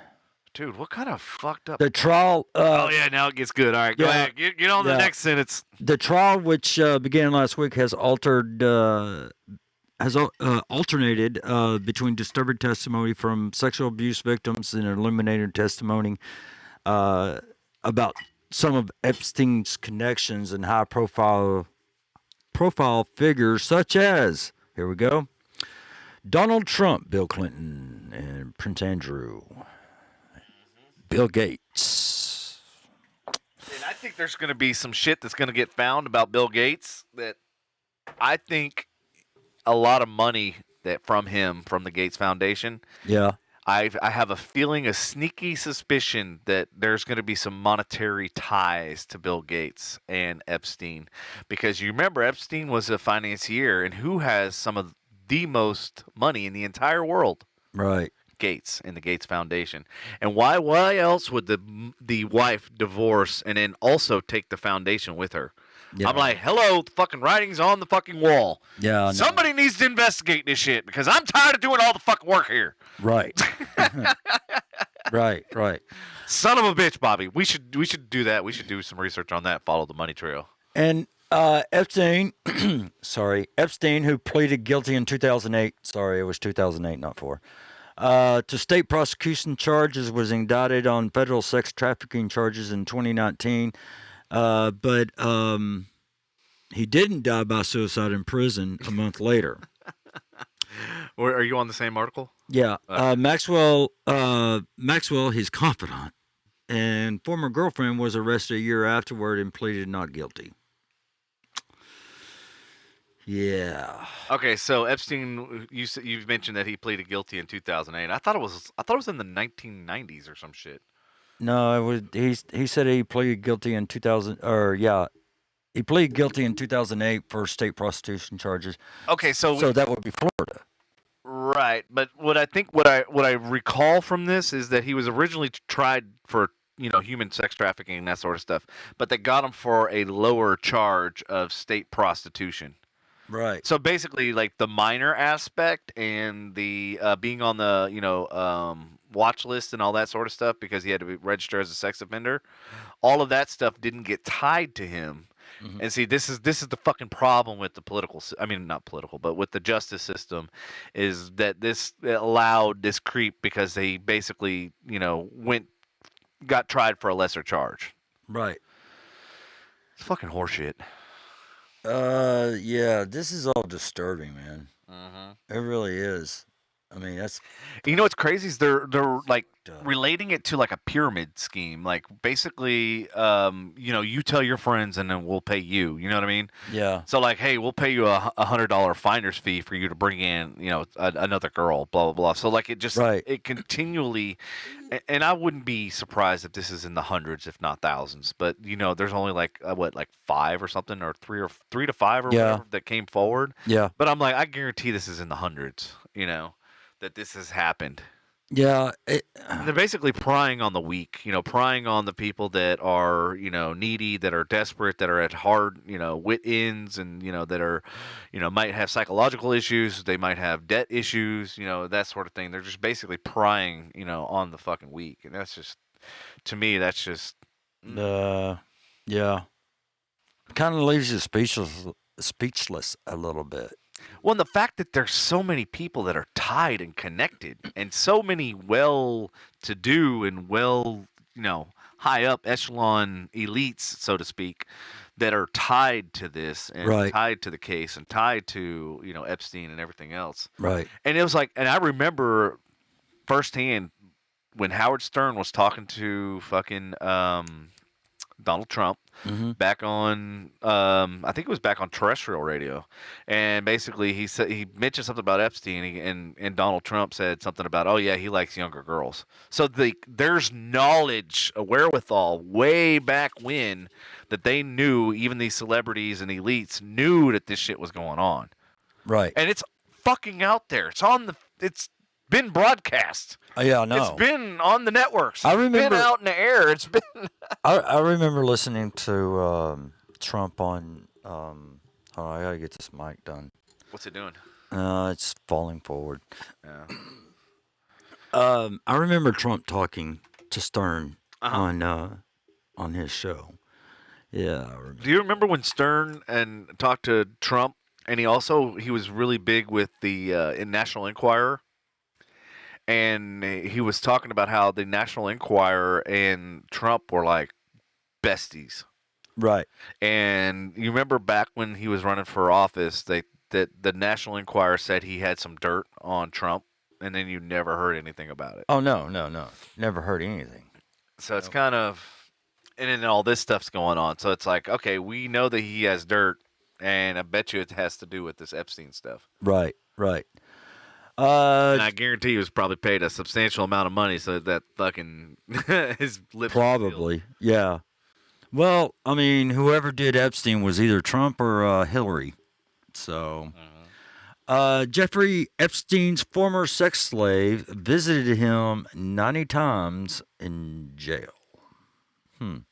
Dude, what kind of fucked up... The trial... oh, yeah, now it gets good. All right, go ahead. Get on the next sentence. The trial, which began last week, has alternated between disturbing testimony from sexual abuse victims and illuminating testimony about some of Epstein's connections and high-profile figures such as, here we go, Donald Trump, Bill Clinton, and Prince Andrew. Bill Gates. And I think there's going to be some shit that's going to get found about Bill Gates that I think a lot of money from the Gates Foundation. Yeah. I have a feeling, a sneaky suspicion that there's going to be some monetary ties to Bill Gates and Epstein. Because you remember Epstein was a financier, and who has some of the most money in the entire world? Right. Gates and the Gates Foundation. And why else would the wife divorce and then also take the foundation with her? Yeah. I'm like, hello, the fucking writing's on the fucking wall. Yeah. Somebody needs to investigate this shit because I'm tired of doing all the fucking work here. Right. Right. Son of a bitch, Bobby. We should do that. We should do some research on that. Follow the money trail. And Epstein, Epstein, who pleaded guilty in 2008. Sorry, it was 2008, not 4. To state prosecution charges, was indicted on federal sex trafficking charges in 2019. But he didn't die by suicide in prison a month later. Are you on the same article? Yeah. Maxwell, his confidant and former girlfriend, was arrested a year afterward and pleaded not guilty. Yeah. Okay, so Epstein, you've mentioned that he pleaded guilty in 2008. I thought it was in the 1990s or some shit. No, it was. He said he pleaded guilty in 2000. He pleaded guilty in 2008 for state prostitution charges. Okay, so that would be Florida. Right, but what I recall from this is that he was originally tried for human sex trafficking and that sort of stuff, but they got him for a lower charge of state prostitution. Right. So basically, like the minor aspect and the being on the watch list and all that sort of stuff because he had to be registered as a sex offender, all of that stuff didn't get tied to him. Mm-hmm. And see, this is the fucking problem with the not political, but with the justice system, is that this allowed this creep because they basically got tried for a lesser charge. Right. It's fucking horseshit. Yeah, this is all disturbing, man. It really is. I mean, that's. What's crazy is they're like relating it to like a pyramid scheme. Like basically, you tell your friends and then we'll pay you. You know what I mean? Yeah. So like, hey, we'll pay you a $100 finder's fee for you to bring in, another girl. Blah blah blah. So like it just it continually, and I wouldn't be surprised if this is in the hundreds, if not thousands. But there's only like 5 or something, or 3 to 5 or whatever that came forward. Yeah. But I'm like, I guarantee this is in the hundreds. That this has happened. Yeah. They're basically prying on the weak, prying on the people that are, needy, that are desperate, that are at hard, wit ends, and, that are, might have psychological issues. They might have debt issues, that sort of thing. They're just basically prying, on the fucking weak. And that's just, to me, that's just. Yeah. Kind of leaves you speechless a little bit. Well, and the fact that there's so many people that are tied and connected, and so many well-to-do and high up echelon elites, so to speak, that are tied to this and tied to the case and tied to Epstein and everything else. Right. And it was like, and I remember firsthand when Howard Stern was talking to fucking Donald Trump back on, I think it was back on terrestrial radio, and basically he said, he mentioned something about Epstein, and Donald Trump said something about, oh yeah, he likes younger girls. So there's knowledge, a wherewithal way back when that they knew, even these celebrities and elites knew that this shit was going on. Right. And it's fucking out there. It's been broadcast. Yeah, I know. It's been on the networks. I remember, it's been out in the air. It's been. I remember listening to Trump on. Hold on, I gotta get this mic done. What's it doing? It's falling forward. Yeah. I remember Trump talking to Stern on his show. Yeah. I remember. Do you remember when Stern talked to Trump, and he was really big with the National Enquirer? And he was talking about how the National Enquirer and Trump were like besties. Right. And you remember back when he was running for office, that the National Enquirer said he had some dirt on Trump, and then you never heard anything about it. Oh, no. Never heard anything. So it's kind of, and then all this stuff's going on. So it's like, okay, we know that he has dirt, and I bet you it has to do with this Epstein stuff. Right. And I guarantee he was probably paid a substantial amount of money so that fucking his lips. Probably, yeah. Well, I mean, whoever did Epstein was either Trump or Hillary. So, Jeffrey Epstein's former sex slave visited him 90 times in jail. One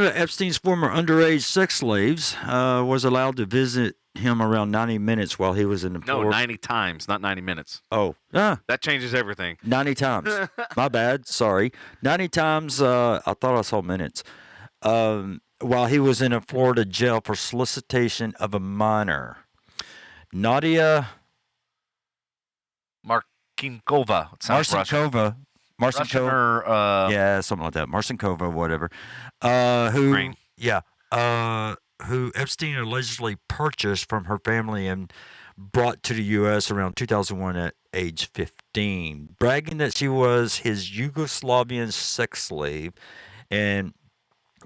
of Epstein's former underage sex slaves was allowed to visit him around 90 minutes while he was in the No, 90 times, not 90 minutes. Oh, That changes everything. 90 times. My bad. Sorry. 90 times. I thought I saw minutes. While he was in a Florida jail for solicitation of a minor. Nadia Marcinkova. It sounds Russian. Marcinkova. Russian or, yeah, something like that. Marcinkova, whatever. Who? Ukraine. Yeah. Who Epstein allegedly purchased from her family and brought to the U.S. around 2001 at age 15, bragging that she was his Yugoslavian sex slave and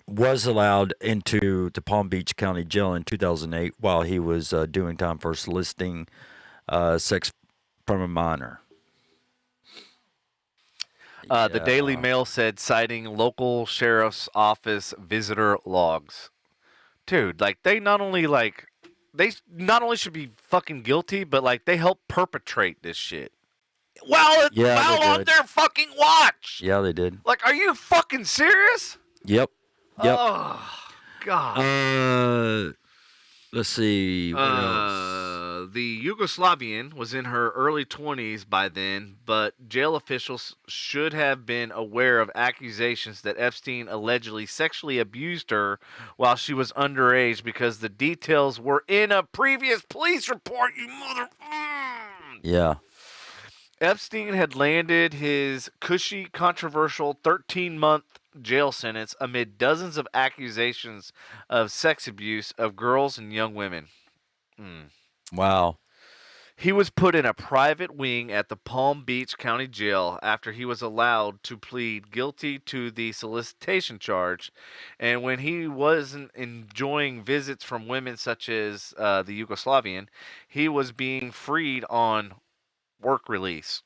was allowed into the Palm Beach County Jail in 2008 while he was doing time for soliciting sex from a minor. The Daily Mail said, citing local sheriff's office visitor logs. Dude, like they not only should be fucking guilty, but like they help perpetrate this shit. While on their fucking watch. Yeah, they did. Like, are you fucking serious? Yep. Oh, God. Let's see. What else? The Yugoslavian was in her early 20s by then, but jail officials should have been aware of accusations that Epstein allegedly sexually abused her while she was underage because the details were in a previous police report, you mother... Yeah. Epstein had landed his cushy, controversial 13-month jail sentence amid dozens of accusations of sex abuse of girls and young women. Wow. He was put in a private wing at the Palm Beach County Jail after he was allowed to plead guilty to the solicitation charge. And when he wasn't enjoying visits from women such as the Yugoslavian, he was being freed on work release,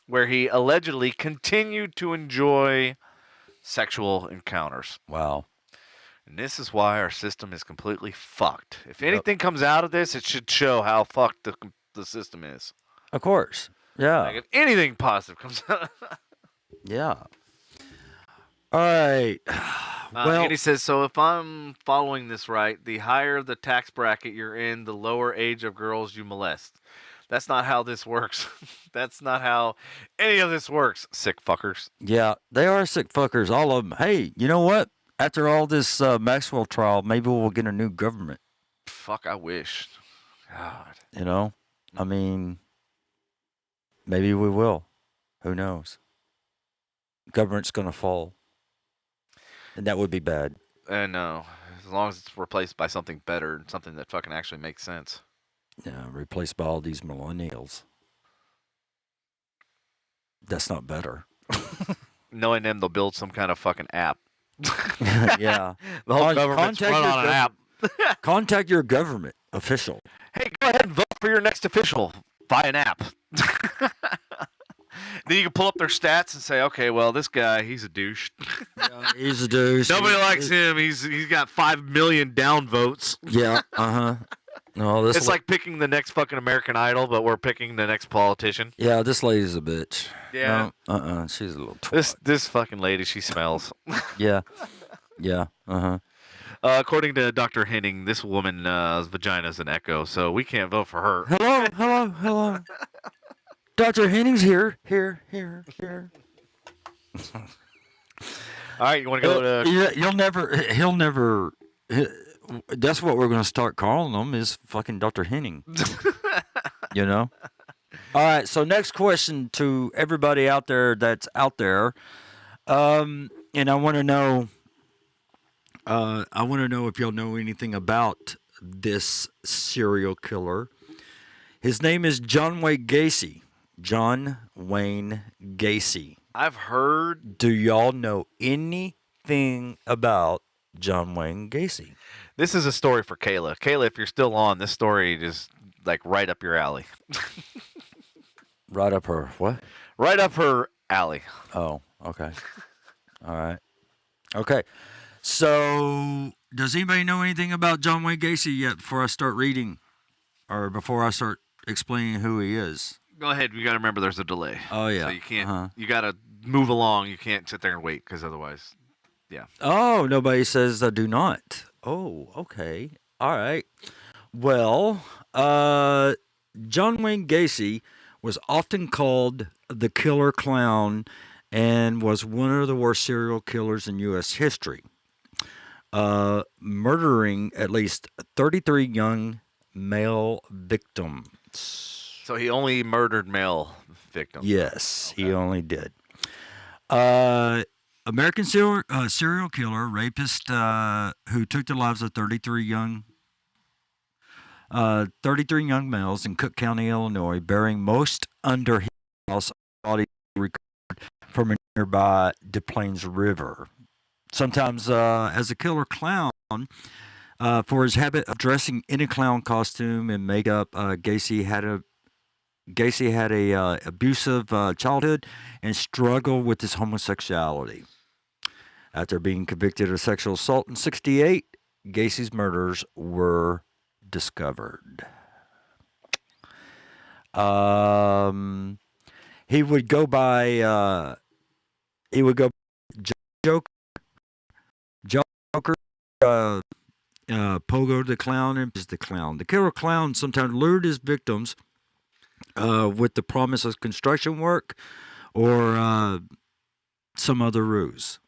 where he allegedly continued to enjoy sexual encounters. Wow. And this is why our system is completely fucked. If anything comes out of this, it should show how fucked the system is. Of course. Yeah. Like if anything positive comes out. Yeah. All right. Well, and he says, so if I'm following this right, the higher the tax bracket you're in, the lower age of girls you molest. That's not how this works. That's not how any of this works, sick fuckers. Yeah, they are sick fuckers, all of them. Hey, you know what? After all this Maxwell trial, maybe we'll get a new government. Fuck, I wish. God. You know? I mean, maybe we will. Who knows? Government's going to fall. And that would be bad. No. As long as it's replaced by something better, something that fucking actually makes sense. Yeah, replaced by all these millennials. That's not better. Knowing them, they'll build some kind of fucking app. Yeah. The whole government's run on an app. Contact your government official. Hey, go ahead and vote for your next official via an app. Then you can pull up their stats and say, okay, well, this guy, he's a douche. Yeah, he's a douche. Nobody likes him. He's got 5 million down votes. Yeah, No, it's like picking the next fucking American Idol, but we're picking the next politician. Yeah, this lady's a bitch. Yeah. No, she's a little twat. This fucking lady, she smells. Yeah. According to Dr. Henning, this woman's vagina is an echo, so we can't vote for her. Hello. Dr. Henning's here. All right, you want to go to... He'll never... That's what we're going to start calling him is fucking Dr. Henning. You know? All right, so next question to everybody out there that's out there. And I want to know... if y'all know anything about this serial killer. His name is John Wayne Gacy. John Wayne Gacy. I've heard... Do y'all know anything about John Wayne Gacy? This is a story for Kayla. Kayla, if you're still on, this story is like right up your alley. Right up her what? Right up her alley. Oh, okay. All right. Okay. So, does anybody know anything about John Wayne Gacy yet before I start reading? or before I start explaining who he is? Go ahead. You got to remember there's a delay. Oh yeah. So you can't. Uh-huh. You got to move along. You can't sit there and wait because otherwise, yeah. Oh, nobody says do not. Oh, okay. All right. Well, John Wayne Gacy was often called the killer clown and was one of the worst serial killers in U.S. history, murdering at least 33 young male victims. So he only murdered male victims. Yes, Okay. he only did. American serial killer, rapist, who took the lives of 33 young males in Cook County, Illinois, burying most under his house, bodies recovered from a nearby Des Plaines River. Sometimes as a killer clown, for his habit of dressing in a clown costume and makeup, Gacy had a abusive childhood and struggled with his homosexuality. After being convicted of sexual assault in '68, Gacy's murders were discovered. He would go by Joker, Pogo the Clown, and is the Clown. The killer clown sometimes lured his victims with the promise of construction work or some other ruse,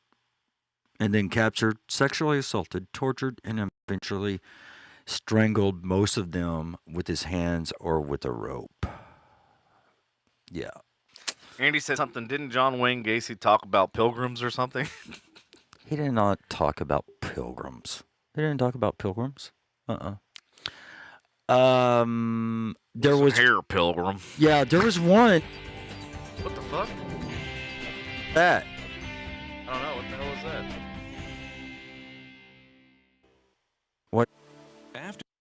and then captured, sexually assaulted, tortured, and eventually strangled most of them with his hands or with a rope. Yeah. Andy said something. Didn't John Wayne Gacy talk about pilgrims or something? He did not talk about pilgrims. He didn't talk about pilgrims. There was Hair pilgrim. Yeah, there was one What the fuck? that. I don't know. What the hell is that? What?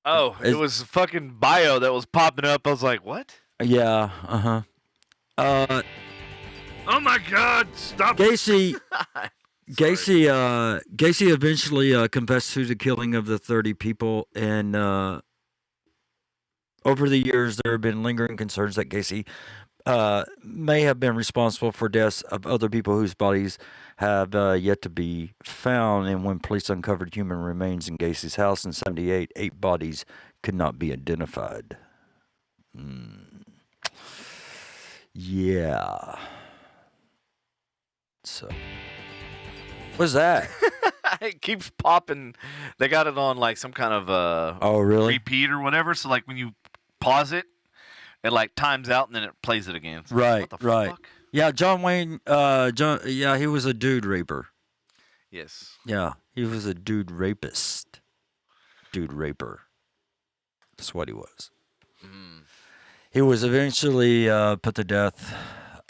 Oh, it was fucking bio that was popping up. I was like, what? Yeah, Oh my God! Stop. Gacy eventually confessed to the killing of the 30 people, and over the years there have been lingering concerns that Gacy may have been responsible for deaths of other people whose bodies have yet to be found. And when police uncovered human remains in Gacy's house in '78, 8 bodies could not be identified. Yeah. So, what's that? It keeps popping. They got it on like some kind of Oh, really? repeat or whatever. So like when you pause it, it like times out and then it plays it again. So Right, what the right. fuck? Yeah, John Wayne. Yeah, he was a dude raper. Yes. Yeah, he was a dude rapist. Dude raper. That's what he was. He was eventually put to death.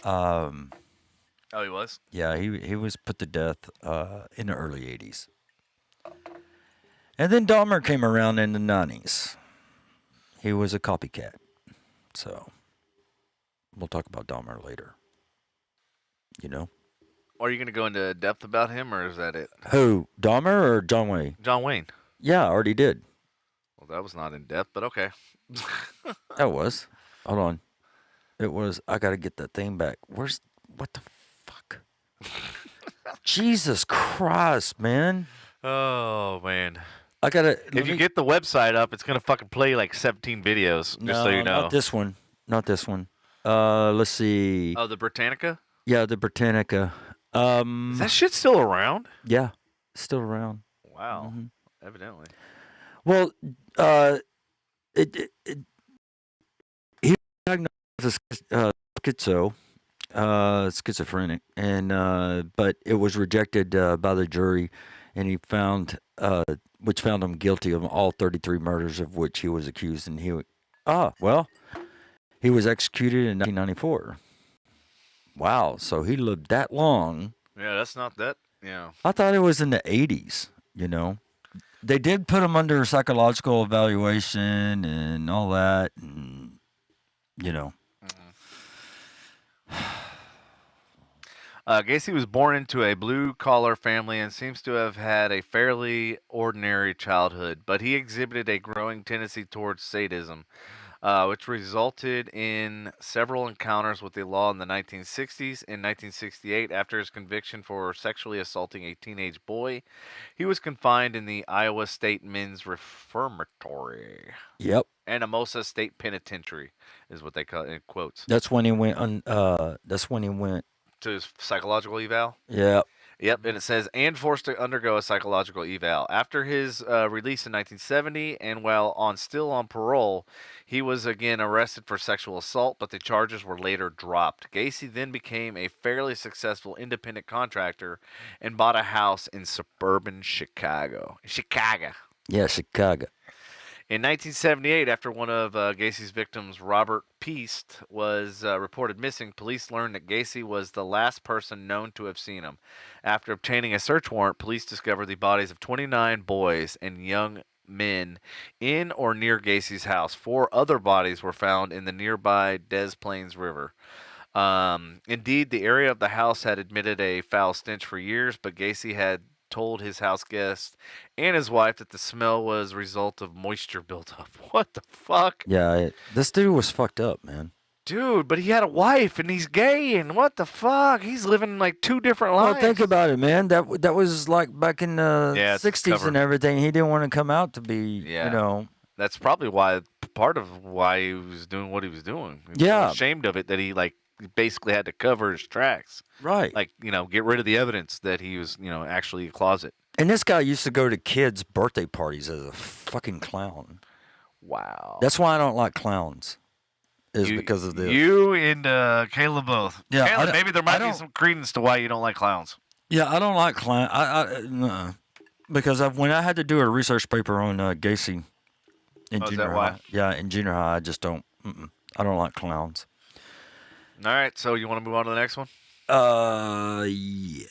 Oh, he was? Yeah, he was put to death in the early '80s. And then Dahmer came around in the '90s. He was a copycat. So, we'll talk about Dahmer later. You know? Are you going to go into depth about him or is that it? Who? Dahmer or John Wayne? John Wayne. Yeah, I already did. Well, that was not in depth, but okay. That was. Hold on. It was. I got to get that thing back. What the fuck? Jesus Christ, man. Oh, man. I got to. If you get the website up, it's going to fucking play like 17 videos, just so you know. Not this one. Not this one. Let's see. Oh, the Britannica? Yeah, the Britannica. Is that shit still around? Yeah, still around. Wow. Evidently. Well, he was diagnosed as schizophrenic, and but it was rejected by the jury, and he found which found him guilty of all 33 murders of which he was accused, and he was executed in 1994. Wow, so he lived that long. Yeah, that's not that. Yeah. I thought it was in the 80s, you know. They did put him under psychological evaluation and all that, and, you know. Gacy was born into a blue-collar family and seems to have had a fairly ordinary childhood, but he exhibited a growing tendency towards sadism. which resulted in several encounters with the law in the 1960s. In 1968, after his conviction for sexually assaulting a teenage boy, he was confined in the Iowa State Men's Reformatory. Yep. Anamosa State Penitentiary is what they call it in quotes. That's when he went that's when he went. To his psychological eval? Yep. Yep, and it says, and forced to undergo a psychological eval. After his release in 1970, and while still on parole, he was again arrested for sexual assault, but the charges were later dropped. Gacy then became a fairly successful independent contractor and bought a house in suburban Chicago. Yeah, Chicago. In 1978, after one of Gacy's victims, Robert Peast, was reported missing, police learned that Gacy was the last person known to have seen him. After obtaining a search warrant, police discovered the bodies of 29 boys and young men in or near Gacy's house. 4 other bodies were found in the nearby Des Plaines River. Indeed, the area of the house had admitted a foul stench for years, but Gacy had told his house guests and his wife that the smell was a result of moisture buildup. What the fuck? Yeah, this dude was fucked up, man. Dude, but he had a wife and he's gay and what the fuck? He's living like 2 different lives. Well, think about it, man. That was like back in the Yeah, it's 60s covered. and everything. He didn't want to come out to be, Yeah. you know. That's probably part of why he was doing what he was doing. He was Yeah. so ashamed of it that he basically had to cover his tracks. Right. Get rid of the evidence that he was, actually a closet. And this guy used to go to kids' birthday parties as a fucking clown. Wow. That's why I don't like clowns. Because of this. You and Caleb both. Yeah, Caleb, maybe there might be some credence to why you don't like clowns. Yeah, I don't like clowns. Because when I had to do a research paper on Gacy in junior high. Why? Yeah, in junior high, I just don't. I don't like clowns. All right, so you want to move on to the next one? Yeah.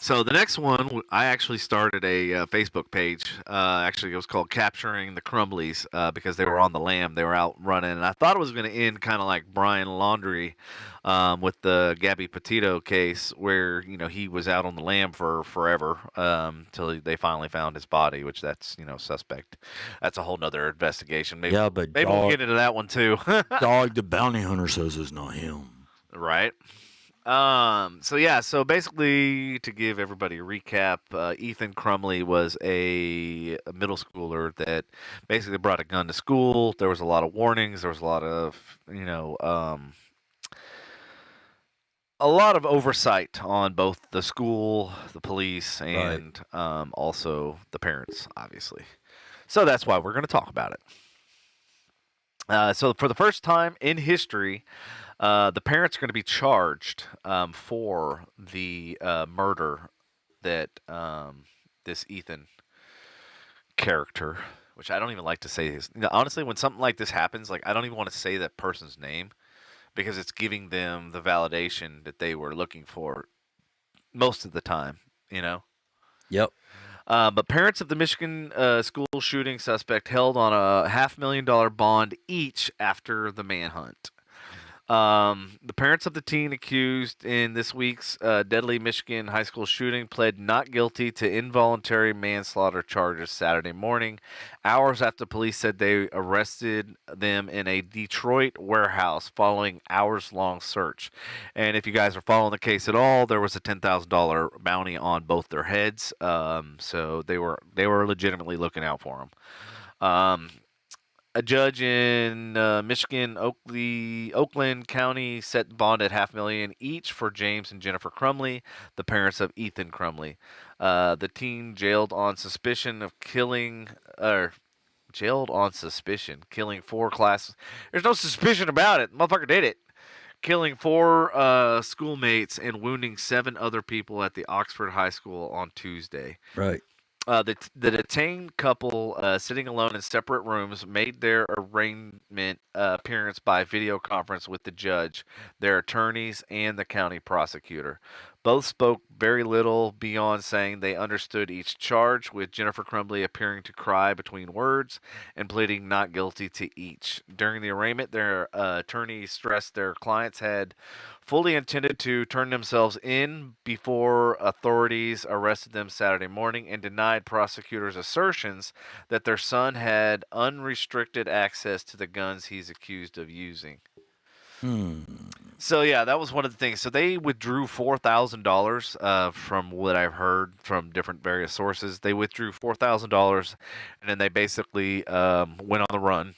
So the next one, I actually started a Facebook page. Actually, it was called Capturing the Crumbleys because they were on the lam. They were out running. And I thought it was going to end kind of like Brian Laundrie with the Gabby Petito case where, he was out on the lam for forever until they finally found his body, which that's, suspect. That's a whole nother investigation. Maybe, Yeah, but maybe we'll get into that one too. Dog the bounty hunter says it's not him. Right. So basically, to give everybody a recap, Ethan Crumley was a middle schooler that basically brought a gun to school. There was a lot of warnings. There was a lot of, a lot of oversight on both the school, the police, and also the parents, obviously. So that's why we're going to talk about it. So for the first time in history, the parents are going to be charged for the murder that this Ethan character, which I don't even like to say his. Honestly, when something like this happens, I don't even want to say that person's name because it's giving them the validation that they were looking for most of the time, Yep. But parents of the Michigan school shooting suspect held on a $500,000 bond each after the manhunt. The parents of the teen accused in this week's deadly Michigan high school shooting pled not guilty to involuntary manslaughter charges Saturday morning, hours after police said they arrested them in a Detroit warehouse following hours-long search. And if you guys are following the case at all, there was a $10,000 bounty on both their heads, so they were legitimately looking out for them. A judge in Michigan, Oakland County, set the bond at $500,000 each for James and Jennifer Crumley, the parents of Ethan Crumley. The teen jailed on suspicion killing 4 classes. There's no suspicion about it. Motherfucker did it. Killing 4 schoolmates and wounding 7 other people at the Oxford High School on Tuesday. Right. The detained couple, sitting alone in separate rooms, made their arraignment appearance by video conference with the judge, their attorneys, and the county prosecutor. Both spoke very little beyond saying they understood each charge, with Jennifer Crumbley appearing to cry between words and pleading not guilty to each. During the arraignment, their attorneys stressed their clients had fully intended to turn themselves in before authorities arrested them Saturday morning, and denied prosecutors' assertions that their son had unrestricted access to the guns he's accused of using. So yeah, that was one of the things. So they withdrew $4,000 from what I've heard from different various sources. They withdrew $4,000, and then they basically went on the run.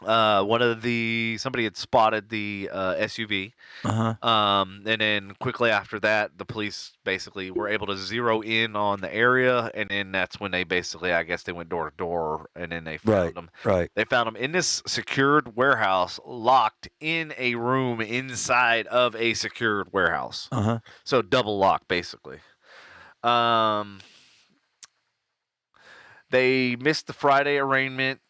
Somebody had spotted the SUV, and then quickly after that, the police basically were able to zero in on the area, and then that's when they basically, I guess, they went door to door, and then they found them. Right. They found them in this secured warehouse, locked in a room inside of a secured warehouse. So double lock, basically. They missed the Friday arraignment,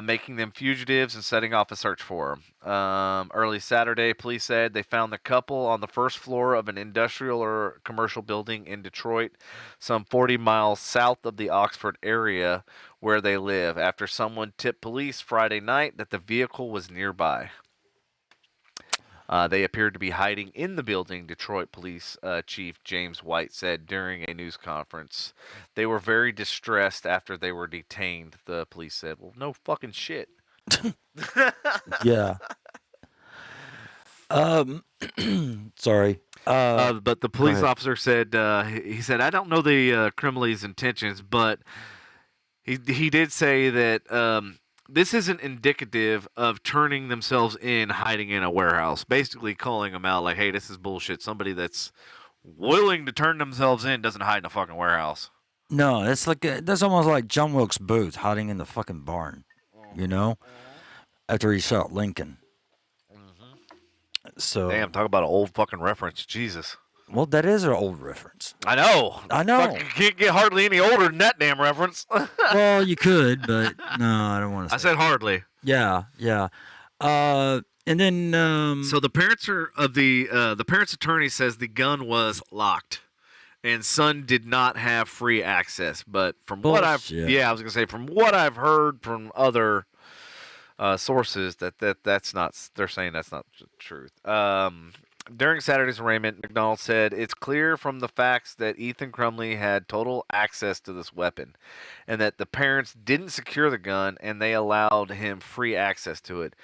making them fugitives and setting off a search for them. Early Saturday, police said they found the couple on the first floor of an industrial or commercial building in Detroit, some 40 miles south of the Oxford area where they live, after someone tipped police Friday night that the vehicle was nearby. They appeared to be hiding in the building, Detroit Police Chief James White said during a news conference. They were very distressed after they were detained, the police said. Well, no fucking shit. Yeah. Sorry. But the police officer said, he said, I don't know the criminal's intentions, but he did say that this isn't indicative of turning themselves in, hiding in a warehouse, basically calling them out like, hey, this is bullshit. Somebody that's willing to turn themselves in doesn't hide in a fucking warehouse. No, it's like that's almost like John Wilkes Booth hiding in the fucking barn, you know, after he shot Lincoln. So damn, talk about an old fucking reference. Jesus. Well, that is an old reference. I know. Know. You can't get hardly any older than that damn reference. Well, you could, but no, I don't want to. I said hardly. Yeah. And then so the parents the parents' attorney says the gun was locked, and son did not have free access. But from what I've from what I've heard from other sources, that's not. They're saying that's not the truth. During Saturday's arraignment, McDonald said, it's clear from the facts that Ethan Crumbley had total access to this weapon, and that the parents didn't secure the gun, and they allowed him free access to it.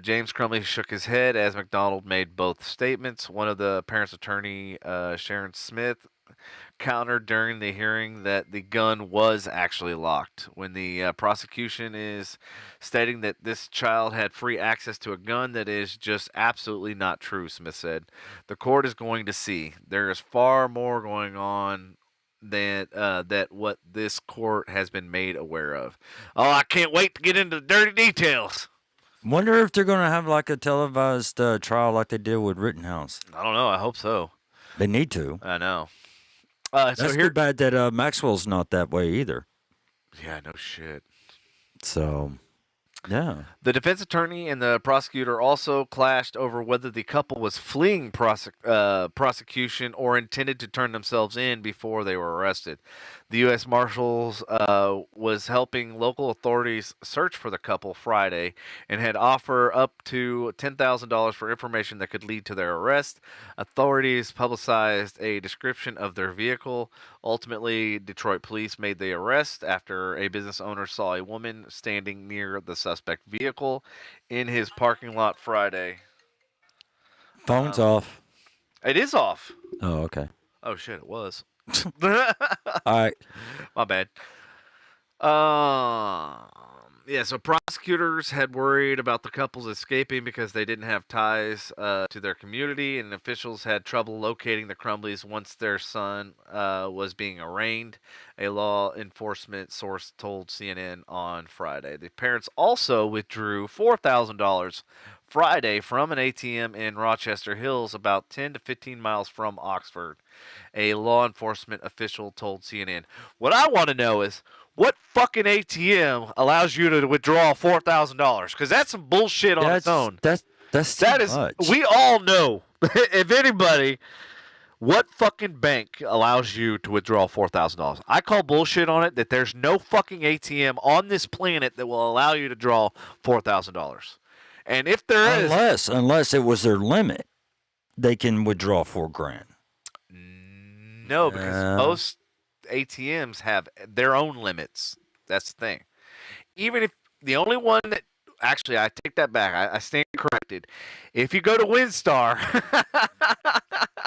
James Crumbley shook his head as McDonald made both statements. One of the parents' attorney, Sharon Smith, countered during the hearing that the gun was actually locked. When the prosecution is stating that this child had free access to a gun, that is just absolutely not true, Smith said. The court is going to see. There is far more going on than that what this court has been made aware of. Oh, I can't wait to get into the dirty details. Wonder if they're going to have like a televised trial like they did with Rittenhouse. I don't know. I hope so. They need to. I know. That's too bad that Maxwell's not that way either. Yeah, no shit. So, yeah. The defense attorney and the prosecutor also clashed over whether the couple was fleeing prosecution or intended to turn themselves in before they were arrested. The U.S. Marshals was helping local authorities search for the couple Friday and had offered up to $10,000 for information that could lead to their arrest. Authorities publicized a description of their vehicle. Ultimately, Detroit police made the arrest after a business owner saw a woman standing near the suspect vehicle in his parking lot Friday. Phone's off. It is off. Oh, okay. Oh, shit, it was. All right. My bad. Yeah, so prosecutors had worried about the couples escaping because they didn't have ties to their community, and officials had trouble locating the Crumbleys once their son was being arraigned, a law enforcement source told CNN on Friday. The parents also withdrew $4,000 Friday from an ATM in Rochester Hills, about 10 to 15 miles from Oxford, a law enforcement official told CNN. What I want to know is, what fucking ATM allows you to withdraw $4,000? Because that's some bullshit on its own. That is. We all know, if anybody, What fucking bank allows you to withdraw $4,000? I call bullshit on it that there's no fucking ATM on this planet that will allow you to draw $4,000. And if there is, unless it was their limit, they can withdraw $4,000. no, because most ATMs have their own limits. That's the thing. Even if the only one that actually, I take that back. I stand corrected. If you go to WinStar,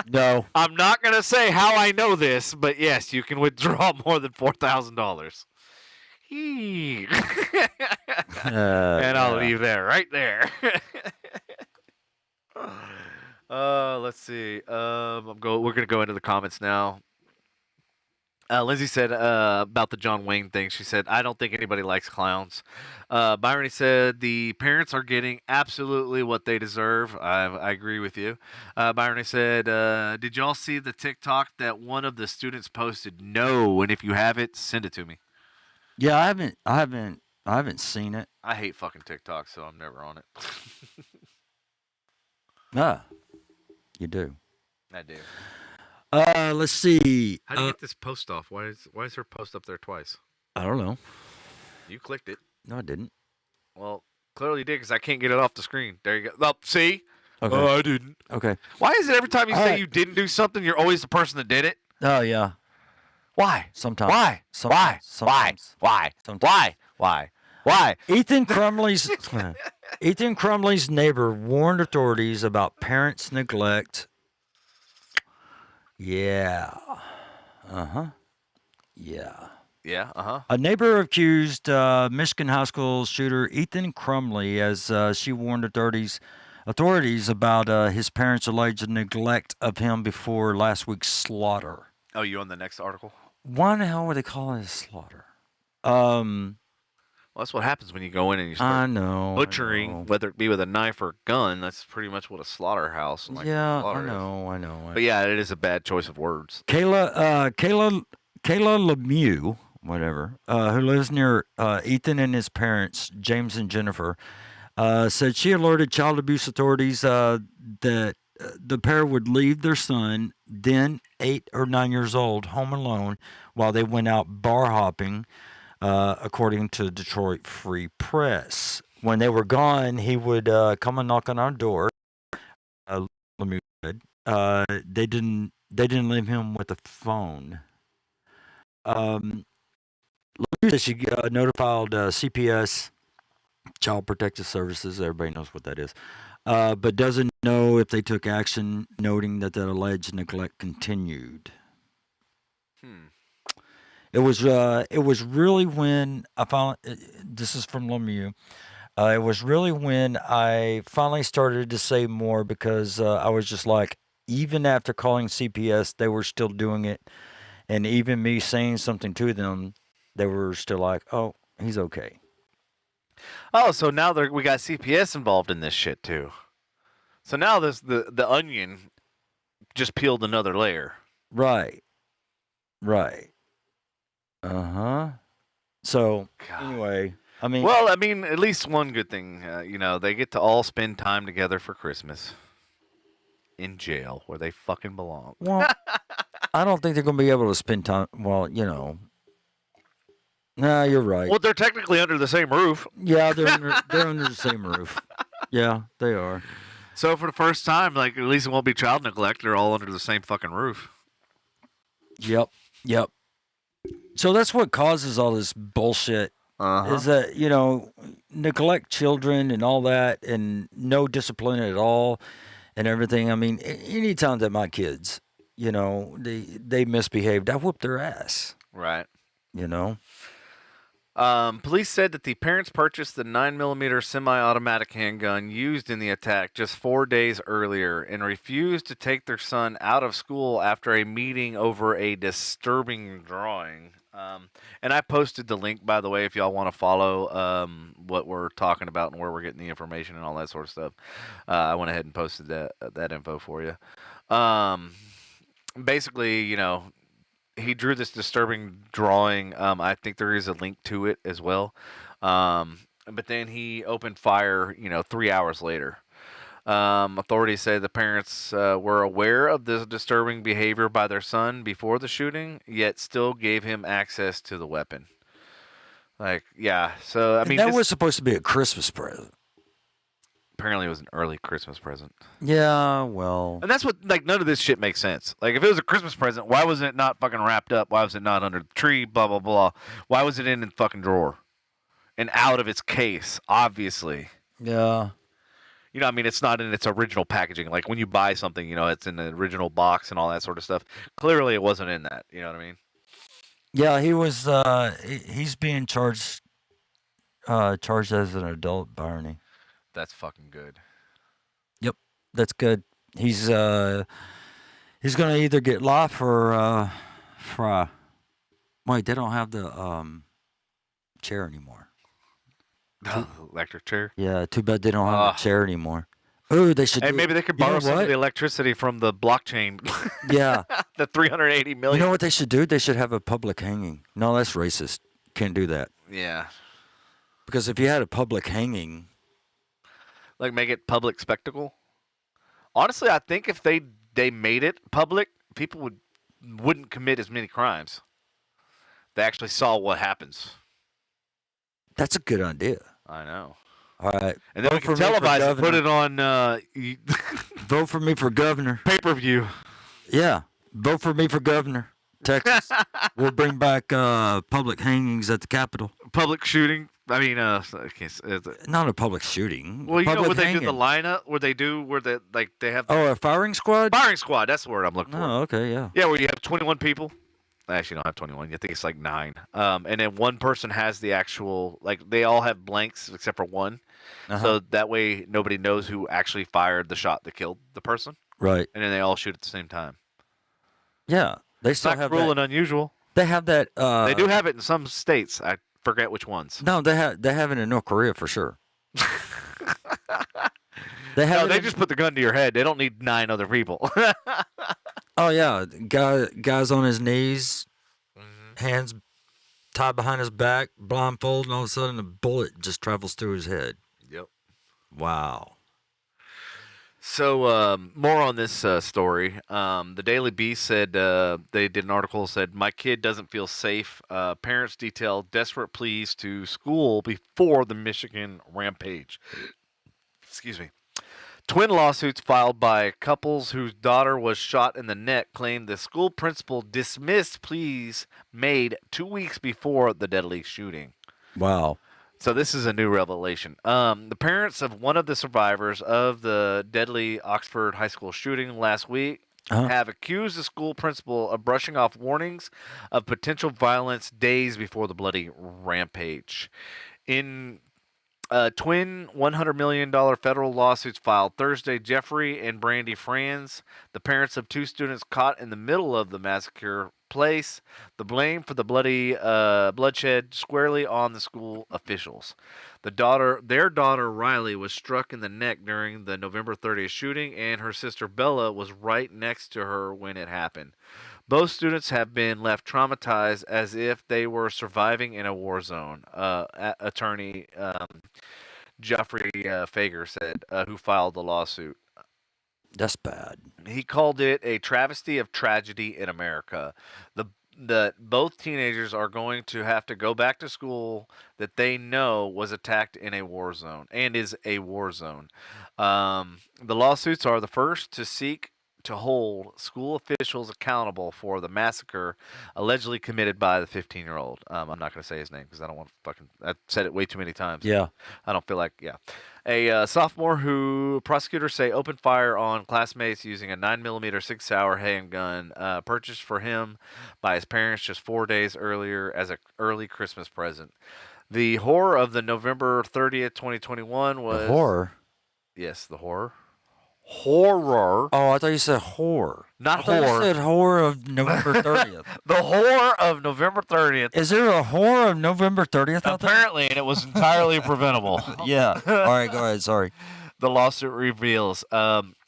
no, I'm not gonna say how I know this, but yes, you can withdraw more than $4,000. And I'll leave there, right there. Let's see. We're gonna go into the comments now. Lindsay said about the John Wayne thing. She said, I don't think anybody likes clowns. Byron said, the parents are getting absolutely what they deserve. I agree with you. Byron said, did y'all see the TikTok that one of the students posted? No, and if you have it, send it to me. Yeah, I haven't seen it. I hate fucking TikTok, so I'm never on it. You do. I do. Let's see. How do you get this post off? Why is her post up there twice? I don't know. You clicked it. No, I didn't. Well, clearly you did because I can't get it off the screen. There you go. Oh, see? Okay. Oh, I didn't. Okay. Why is it every time you All say right. you didn't do something, you're always the person that did it? Oh yeah. Why? Sometimes. Why? Sometimes. Why? Sometimes. Why? Ethan Crumley's neighbor warned authorities about parents' neglect. Yeah. Yeah. Yeah, A neighbor accused Michigan high school shooter Ethan Crumley as she warned authorities about his parents' alleged neglect of him before last week's slaughter. Oh, you on the next article? Why the hell would they call it a slaughter? Well, that's what happens when you go in and you I start know. butchering, whether it be with a knife or a gun. That's pretty much what a slaughterhouse. Yeah, slaughter I is. know. But yeah, it is a bad choice of words. Kayla Lemieux, whatever, who lives near Ethan and his parents, James and Jennifer, said she alerted child abuse authorities that the pair would leave their son, then 8 or 9 years old, home alone while they went out bar hopping, according to Detroit Free Press. When they were gone, he would come and knock on our door. Lemieux said. They didn't leave him with a phone. Lemieux said she notified CPS, Child Protective Services. Everybody knows what that is. But doesn't know if they took action, noting that the alleged neglect continued. It was really when I found this is from Lemieux. It was really when I finally started to say more because I was just like, even after calling CPS, they were still doing it, and even me saying something to them, they were still like, "Oh, he's okay." Oh, so now we got CPS involved in this shit too. So now the onion just peeled another layer. Right. So anyway, I mean, well, I mean, at least one good thing, they get to all spend time together for Christmas in jail where they fucking belong. Well, I don't think they're going to be able to spend time. Well, nah, you're right. Well, they're technically under the same roof. Yeah, they're under the same roof. Yeah, they are. So for the first time, like, at least it won't be child neglect. They're all under the same fucking roof. Yep. So that's what causes all this bullshit. Is that, neglect children and all that and no discipline at all and everything. I mean, anytime that my kids, they misbehaved, I whooped their ass. Right. Police said that the parents purchased the 9mm semi-automatic handgun used in the attack just 4 days earlier and refused to take their son out of school after a meeting over a disturbing drawing. And I posted the link, by the way, if y'all want to follow what we're talking about and where we're getting the information and all that sort of stuff. I went ahead and posted that info for you. Basically, he drew this disturbing drawing. I think there is a link to it as well. But then he opened fire, 3 hours later. Authorities say the parents were aware of this disturbing behavior by their son before the shooting, yet still gave him access to the weapon. Like, yeah. So, I mean, that was supposed to be a Christmas present. Apparently it was an early Christmas present. Yeah, well. And that's what, like, none of this shit makes sense. Like, if it was a Christmas present, why wasn't it not fucking wrapped up? Why was it not under the tree? Blah, blah, blah. Why was it in the fucking drawer? And out of its case, obviously. Yeah. You know, I mean, it's not in its original packaging. Like, when you buy something, you know, it's in the original box and all that sort of stuff. Clearly, it wasn't in that. You know what I mean? Yeah, he was, he's being charged as an adult, Barney. That's fucking good. Yep, that's good. He's gonna either get life or fry. Wait, they don't have the chair anymore. Electric chair? Yeah, too bad they don't have the chair anymore. Ooh, they should. Hey, maybe they could borrow some of the electricity from the blockchain. Yeah. The 380 million. You know what they should do? They should have a public hanging. No, that's racist. Can't do that. Yeah. Because if you had a public hanging, like make it public spectacle. Honestly, I think if they made it public, people wouldn't commit as many crimes. They actually saw what happens. That's a good idea. I know. All right. And then we can televise it, put it on vote for me for governor. Pay-per-view. Yeah. Vote for me for governor. Texas. We'll bring back public hangings at the Capitol. Public shooting. I mean, not a public shooting. Well, you public know where hanging. they do the lineup, where they have. Oh, a firing squad. Firing squad. That's the word I'm looking for. Oh, okay, yeah. Yeah, where you have 21 people. I actually don't have 21. I think it's like 9. And then one person has the actual, like, they all have blanks except for one. So that way nobody knows who actually fired the shot that killed the person. Right. And then they all shoot at the same time. Yeah. They still not have cruel that. and unusual. They have that. They do have it in some states. I forget which ones. No, they have it in North Korea for sure. They just put the gun to your head. They don't need 9 other people. Oh yeah, guys on his knees, hands tied behind his back, blindfolded, and all of a sudden a bullet just travels through his head. Yep. Wow. So more on this story. The Daily Beast said they did an article said my kid doesn't feel safe. Parents detail desperate pleas to school before the Michigan rampage. Excuse me. Twin lawsuits filed by couples whose daughter was shot in the neck claim the school principal dismissed pleas made 2 weeks before the deadly shooting. Wow. So this is a new revelation. The parents of one of the survivors of the deadly Oxford High School shooting last week have accused the school principal of brushing off warnings of potential violence days before the bloody rampage. In twin $100 million federal lawsuits filed Thursday, Jeffrey and Brandy Franz, the parents of 2 students caught in the middle of the massacre, place the blame for the bloody bloodshed squarely on the school officials. Their daughter Riley was struck in the neck during the November 30th shooting, and her sister Bella was right next to her when it happened. Both students have been left traumatized as if they were surviving in a war zone, attorney Jeffrey Fager said, who filed the lawsuit. That's bad. He called it a travesty of tragedy in America. Both teenagers are going to have to go back to school that they know was attacked in a war zone and is a war zone. The lawsuits are the first to seek to hold school officials accountable for the massacre allegedly committed by the 15-year-old. I'm not going to say his name because I don't want to fucking... I've said it way too many times. Yeah. I don't feel like... Yeah. A sophomore who prosecutors say opened fire on classmates using a 9mm 6-hour handgun purchased for him by his parents just 4 days earlier as an early Christmas present. The horror of the November 30th, 2021 was... The horror? Yes, the horror. Horror. Oh, I thought you said horror. Not I thought horror. You said horror of November 30th. The horror of November 30th. Is there a horror of November 30th out there? Apparently, and it was entirely preventable. Yeah. All right, go ahead. Sorry. The lawsuit reveals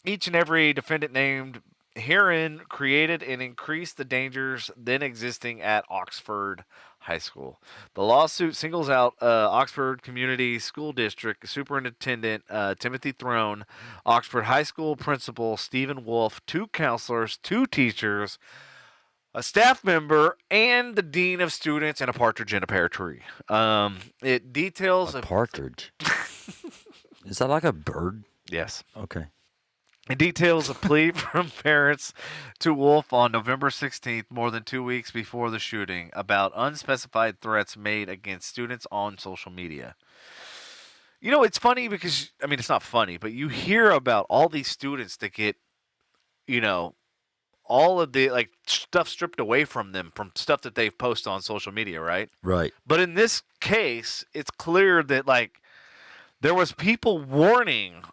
each and every defendant named herein created and increased the dangers then existing at Oxford High School. The lawsuit singles out Oxford Community School District Superintendent Timothy Throne, Oxford High School Principal Stephen Wolf, 2 counselors, 2 teachers, a staff member, and the dean of students, and a partridge in a pear tree. It details A partridge. Is that like a bird? Yes. Okay. It details a plea from parents to Wolf on November 16th, more than 2 weeks before the shooting, about unspecified threats made against students on social media. You know, it's funny because, I mean, it's not funny, but you hear about all these students that get, you know, all of the, like, stuff stripped away from them from stuff that they've posted on social media, right? Right. But in this case, it's clear that, like, there was people warning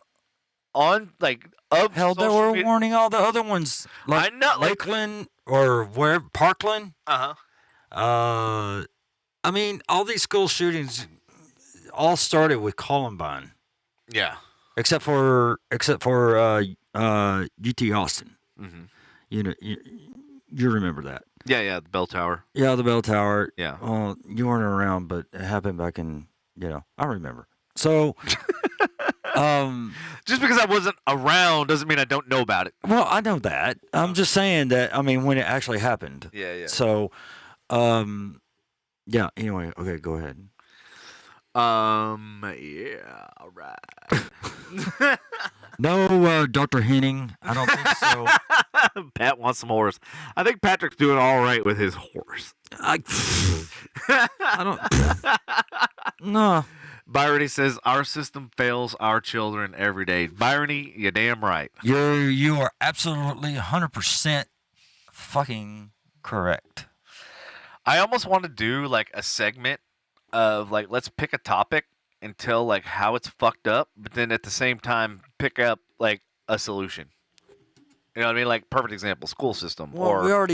on, like, of Hell, they social were media. warning all the other ones. Like I know, like- Lakeland or where Parkland. Uh-huh. I mean, all these school shootings all started with Columbine, Yeah. except for UT Austin. Mm-hmm. You remember that? Yeah, the bell tower. Yeah, the bell tower. Yeah. Well, you weren't around, but it happened back in. I remember. So, Just because I wasn't around doesn't mean I don't know about it. well, I know that. I'm just saying that. I mean, when it actually happened. Yeah. So, yeah. Anyway, okay, go ahead. Yeah, all right. No, Dr. Henning. I don't think so. Pat wants some horse. I think Patrick's doing all right with his horse. I don't. No. Byrony says, our system fails our children every day. Byrony, you're damn right. You are absolutely 100% fucking correct. I almost want to do, like, a segment of, like, let's pick a topic and tell, like, how it's fucked up, but then at the same time pick up, like, a solution. You know what I mean? Like, perfect example, school system, or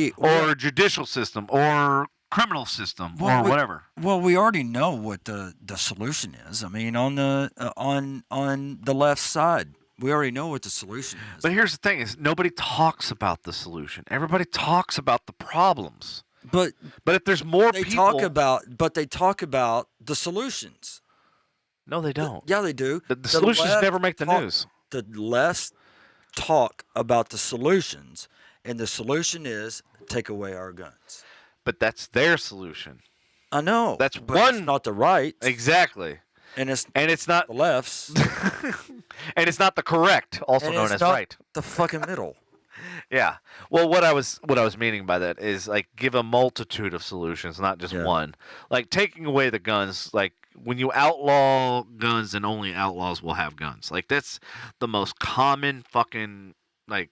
judicial system, or criminal system, or whatever. Well, we already know what the solution is. I mean, on the left side, we already know what the solution is. But here's the thing: is nobody talks about the solution. Everybody talks about the problems. But if there's more they people, they talk about the solutions. No, they don't. Yeah, they do. The solutions never make the news. The left talk about the solutions, and the solution is take away our guns. But that's their solution. I know. That's but one. It's not the right. Exactly. And it's not the lefts. And it's not the correct, also and known it's as not right. The fucking middle. Yeah. Well, what I was meaning by that is, like, give a multitude of solutions, not just one. Like, taking away the guns, like, when you outlaw guns, then only outlaws will have guns. Like, that's the most common fucking, like,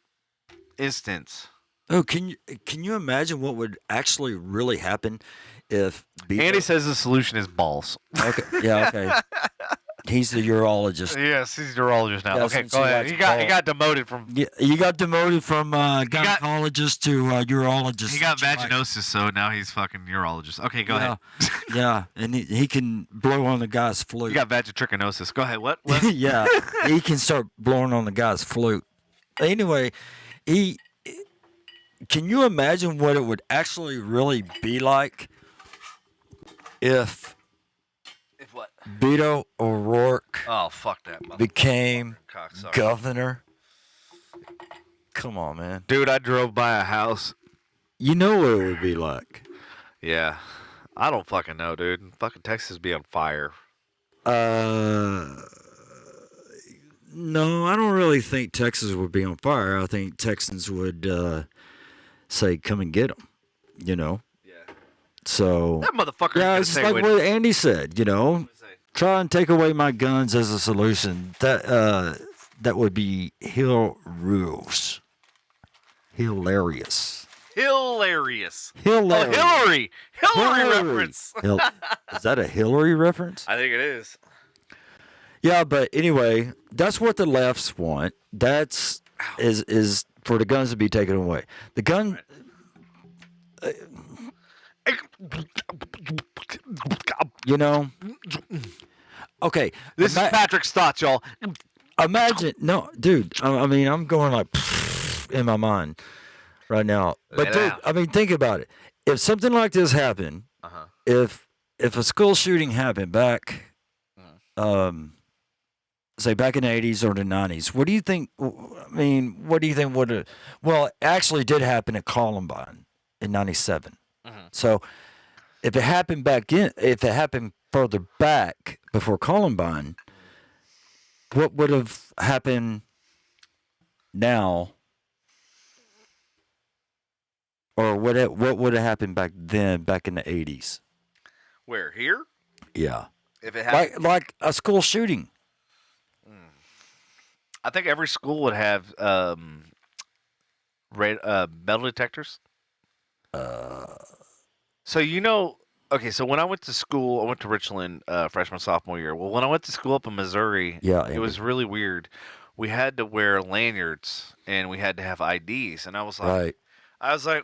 instance. Oh, can you imagine what would actually really happen if Andy says the solution is balls. Okay. Yeah, okay. He's the urologist. Yes, he's a urologist now. Yeah, okay, since go he ahead. likes He got demoted from. Yeah, you got demoted from gynecologist to urologist. He got vaginosis, so now he's fucking urologist. Okay, go ahead. Yeah, and he can blow on the guy's flute. You got vagitrichinosis. Go ahead. What? Yeah, he can start blowing on the guy's flute. Anyway, can you imagine what it would actually really be like if what? Beto O'Rourke Fuck that. became Cocksucker. governor? Come on, man. Dude, I drove by a house. You know what it would be like. Yeah. I don't fucking know, dude. Fucking Texas be on fire. No, I don't really think Texas would be on fire. I think Texans would say, come and get them, Yeah. So. That motherfucker. Yeah, it's just like what Andy said, Try and take away my guns as a solution. That would be hilarious. Hilarious. Hilarious. Oh, Hillary reference. Is that a Hillary reference? I think it is. Yeah, but anyway, that's what the lefts want. That's is for the guns to be taken away. The gun. Okay. This is Patrick's thoughts, y'all. Imagine, no, dude. I mean, I'm going like, in my mind right now. Lay But it dude, out. I mean, think about it. If something like this happened, if a school shooting happened back, say back in the 80s or the 90s, what do you think? I mean, what do you think would have? Well, it actually did happen at Columbine in '97. So if it happened if it happened further back before Columbine, what would have happened now? Or what would have happened back then, back in the 80s? Where, here? Yeah. If it happened, Like a school shooting. I think every school would have metal detectors. So okay. So when I went to school, I went to Richland freshman sophomore year. Well, when I went to school up in Missouri, it was really weird. We had to wear lanyards and we had to have IDs, and I was like,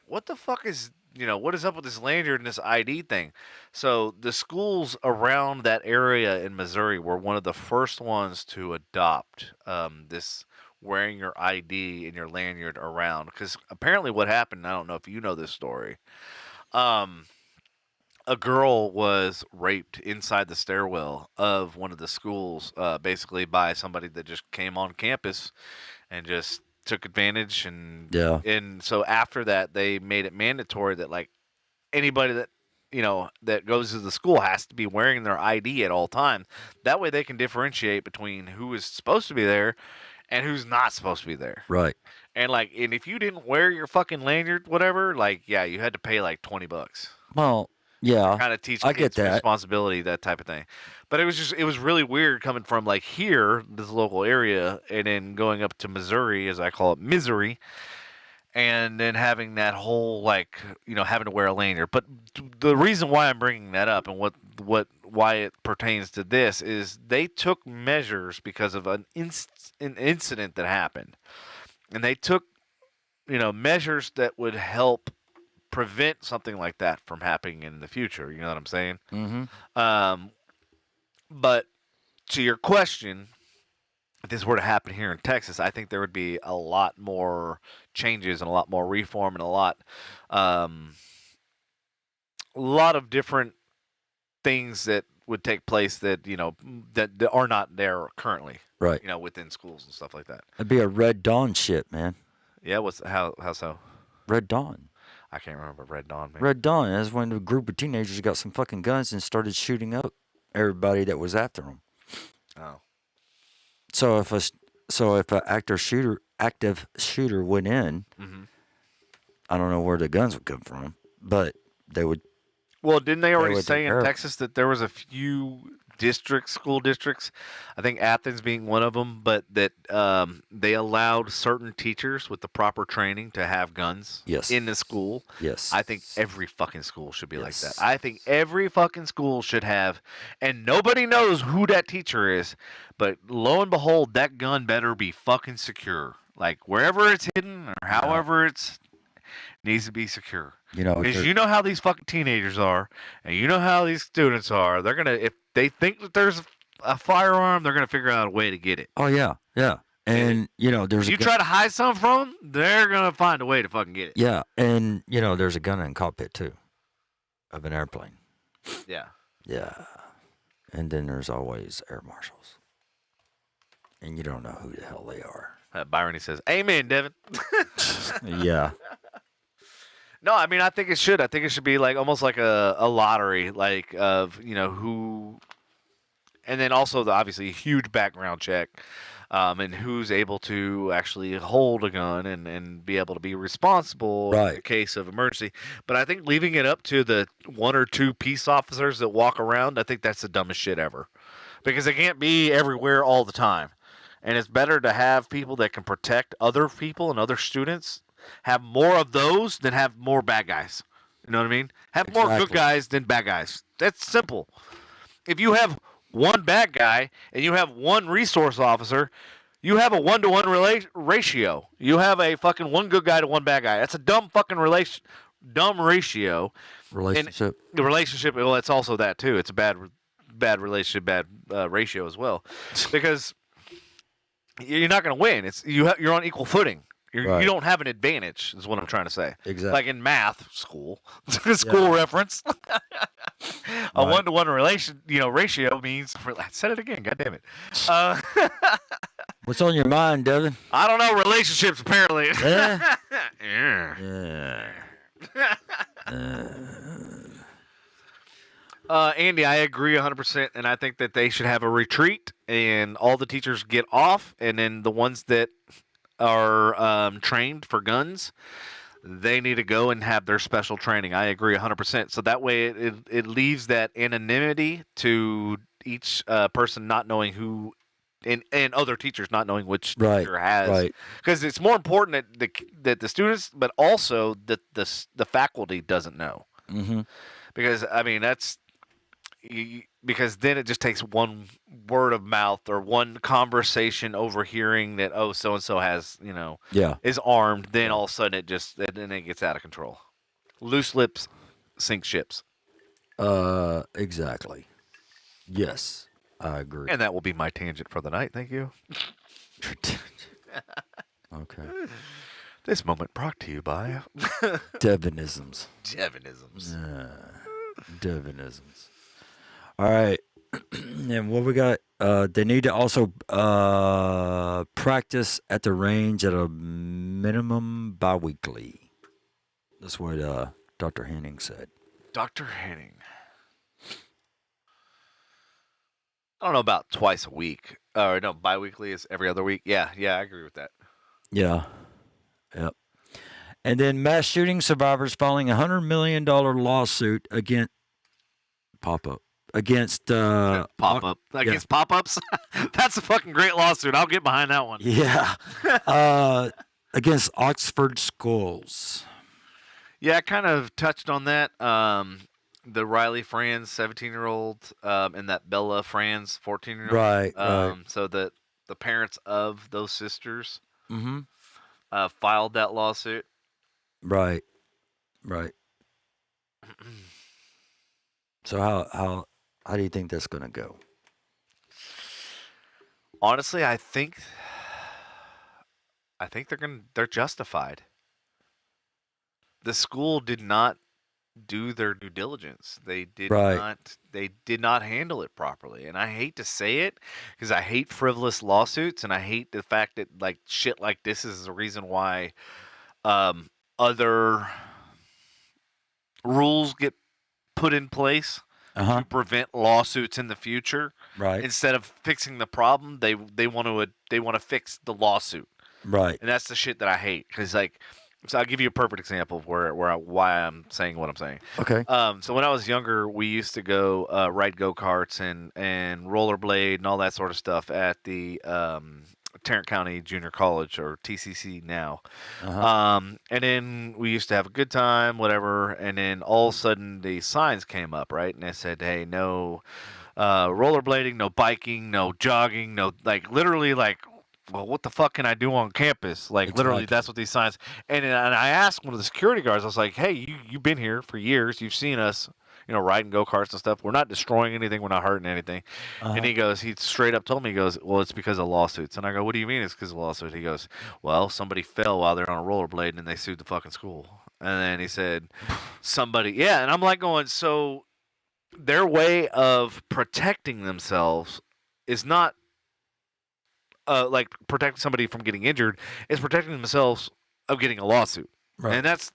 what the fuck is what is up with this lanyard and this ID thing? So the schools around that area in Missouri were one of the first ones to adopt this wearing your ID and your lanyard around. Because apparently what happened, I don't know if you know this story, a girl was raped inside the stairwell of one of the schools, basically by somebody that just came on campus and just took advantage. And so after that, they made it mandatory that like anybody that that goes to the school has to be wearing their ID at all times. That way they can differentiate between who is supposed to be there and who's not supposed to be there. Right. And if you didn't wear your fucking lanyard, whatever, you had to pay like $20. Well, yeah. Kind of teach I kids get that. responsibility, that type of thing. But it was really weird coming from like here, this local area, and then going up to Missouri, as I call it, misery, and then having that whole having to wear a lanyard. But the reason why I'm bringing that up and why it pertains to this is they took measures because of an incident that happened, and they took measures that would help prevent something like that from happening in the future. You know what I'm saying? Mm-hmm. But to your question, if this were to happen here in Texas, I think there would be a lot more changes and a lot more reform and a lot of different things that would take place that that are not there currently. Right. Within schools and stuff like that. It'd be a Red Dawn shit, man. Yeah. How so? Red Dawn. I can't remember Red Dawn. Maybe. Red Dawn is when a group of teenagers got some fucking guns and started shooting up everybody that was after them. Oh. So if an active shooter went in, I don't know where the guns would come from, but they would. Well, didn't they already would say in prepare. Texas that there was a few school districts, I think Athens being one of them, but that they allowed certain teachers with the proper training to have guns in the school. Yes. I think every fucking school should be like Yes. that. I think every fucking school should have, and nobody knows who that teacher is, but lo and behold, that gun better be fucking secure. Like wherever it's hidden or however it's needs to be secure. Because you know how these fucking teenagers are, and you know how these students are. They're gonna, if they think that there's a firearm, they're gonna figure out a way to get it. Oh yeah, yeah. And there's if you try to hide something from them, they're gonna find a way to fucking get it. Yeah, and there's a gun in the cockpit too, of an airplane. Yeah. Yeah, and then there's always air marshals, and you don't know who the hell they are. Byron, he says, "Amen, Devin." Yeah. No, I mean, I think it should. I think it should be like almost like a lottery, like of who, and then also obviously a huge background check, and who's able to actually hold a gun and be able to be responsible in case of emergency. But I think leaving it up to the one or two peace officers that walk around, I think that's the dumbest shit ever, because they can't be everywhere all the time, and it's better to have people that can protect other people and other students. Have more of those than have more bad guys. You know what I mean? Have more good guys than bad guys. That's simple. If you have one bad guy and you have one resource officer, you have a 1-to-1 ratio. You have a fucking one good guy to one bad guy. That's a dumb fucking dumb ratio. Relationship. And the relationship, well, it's also that too. It's a bad relationship, bad ratio as well. Because you're not going to win. You're on equal footing. Right. You don't have an advantage, is what I'm trying to say. Exactly. Like in math school, school reference, a 1-to-1 ratio means. I said it again. God damn it. What's on your mind, Devin? I don't know, relationships apparently. Yeah. Andy, I agree 100%, and I think that they should have a retreat, and all the teachers get off, and then the ones that are trained for guns, they need to go and have their special training. I agree 100%. So that way it leaves that anonymity to each person not knowing who, and other teachers not knowing which teacher has. Right. Because it's more important that the students, but also that the faculty doesn't know. Mm-hmm. Because, I mean, because then it just takes one word of mouth or one conversation overhearing that, oh, so-and-so has, is armed. Then all of a sudden then it gets out of control. Loose lips sink ships. Exactly. Yes, I agree. And that will be my tangent for the night. Thank you. Okay. This moment brought to you by Devinisms. Devinisms. All right. And what we got? They need to also practice at the range at a minimum bi-weekly. That's what Dr. Henning said. Dr. Henning. I don't know about twice a week. Or no, bi-weekly is every other week. Yeah, I agree with that. Yeah. Yep. And then mass shooting survivors filing a $100 million lawsuit against pop-up. Against pop-up. Against pop-ups? That's a fucking great lawsuit. I'll get behind that one. Yeah. Against Oxford schools. Yeah, I kind of touched on that. The Riley Franz, 17-year-old, and that Bella Franz, 14-year-old. Right, right. So the parents of those sisters Mm-hmm. Filed that lawsuit. Right. So how do you think that's going to go? Honestly, I think they're justified. The school did not do their due diligence. They did not handle it properly. And I hate to say it because I hate frivolous lawsuits, and I hate the fact that like shit like this is the reason why other rules get put in place to prevent lawsuits in the future. Right. Instead of fixing the problem, they want to fix the lawsuit. Right. And that's the shit that I hate because so I'll give you a perfect example of why I'm saying what I'm saying. Okay. So when I was younger, we used to go ride go-karts and rollerblade and all that sort of stuff at the Tarrant County Junior College, or TCC now. And then we used to have a good time, whatever. And then all of a sudden the signs came up, right? And they said, hey, no rollerblading, no biking, no jogging, no, like literally like, well, what the fuck can I do on campus? Like, exactly. Literally, that's what these signs. And I asked one of the security guards, I was like, hey, you've been here for years. You've seen us, riding go-karts and stuff. We're not destroying anything. We're not hurting anything. And he straight up told me, he goes, well, it's because of lawsuits. And I go, what do you mean it's because of lawsuits? He goes, well, somebody fell while they're on a rollerblade and they sued the fucking school. And then he said, yeah. And I'm like going, so their way of protecting themselves is not like protecting somebody from getting injured, is protecting themselves of getting a lawsuit. Right. And that's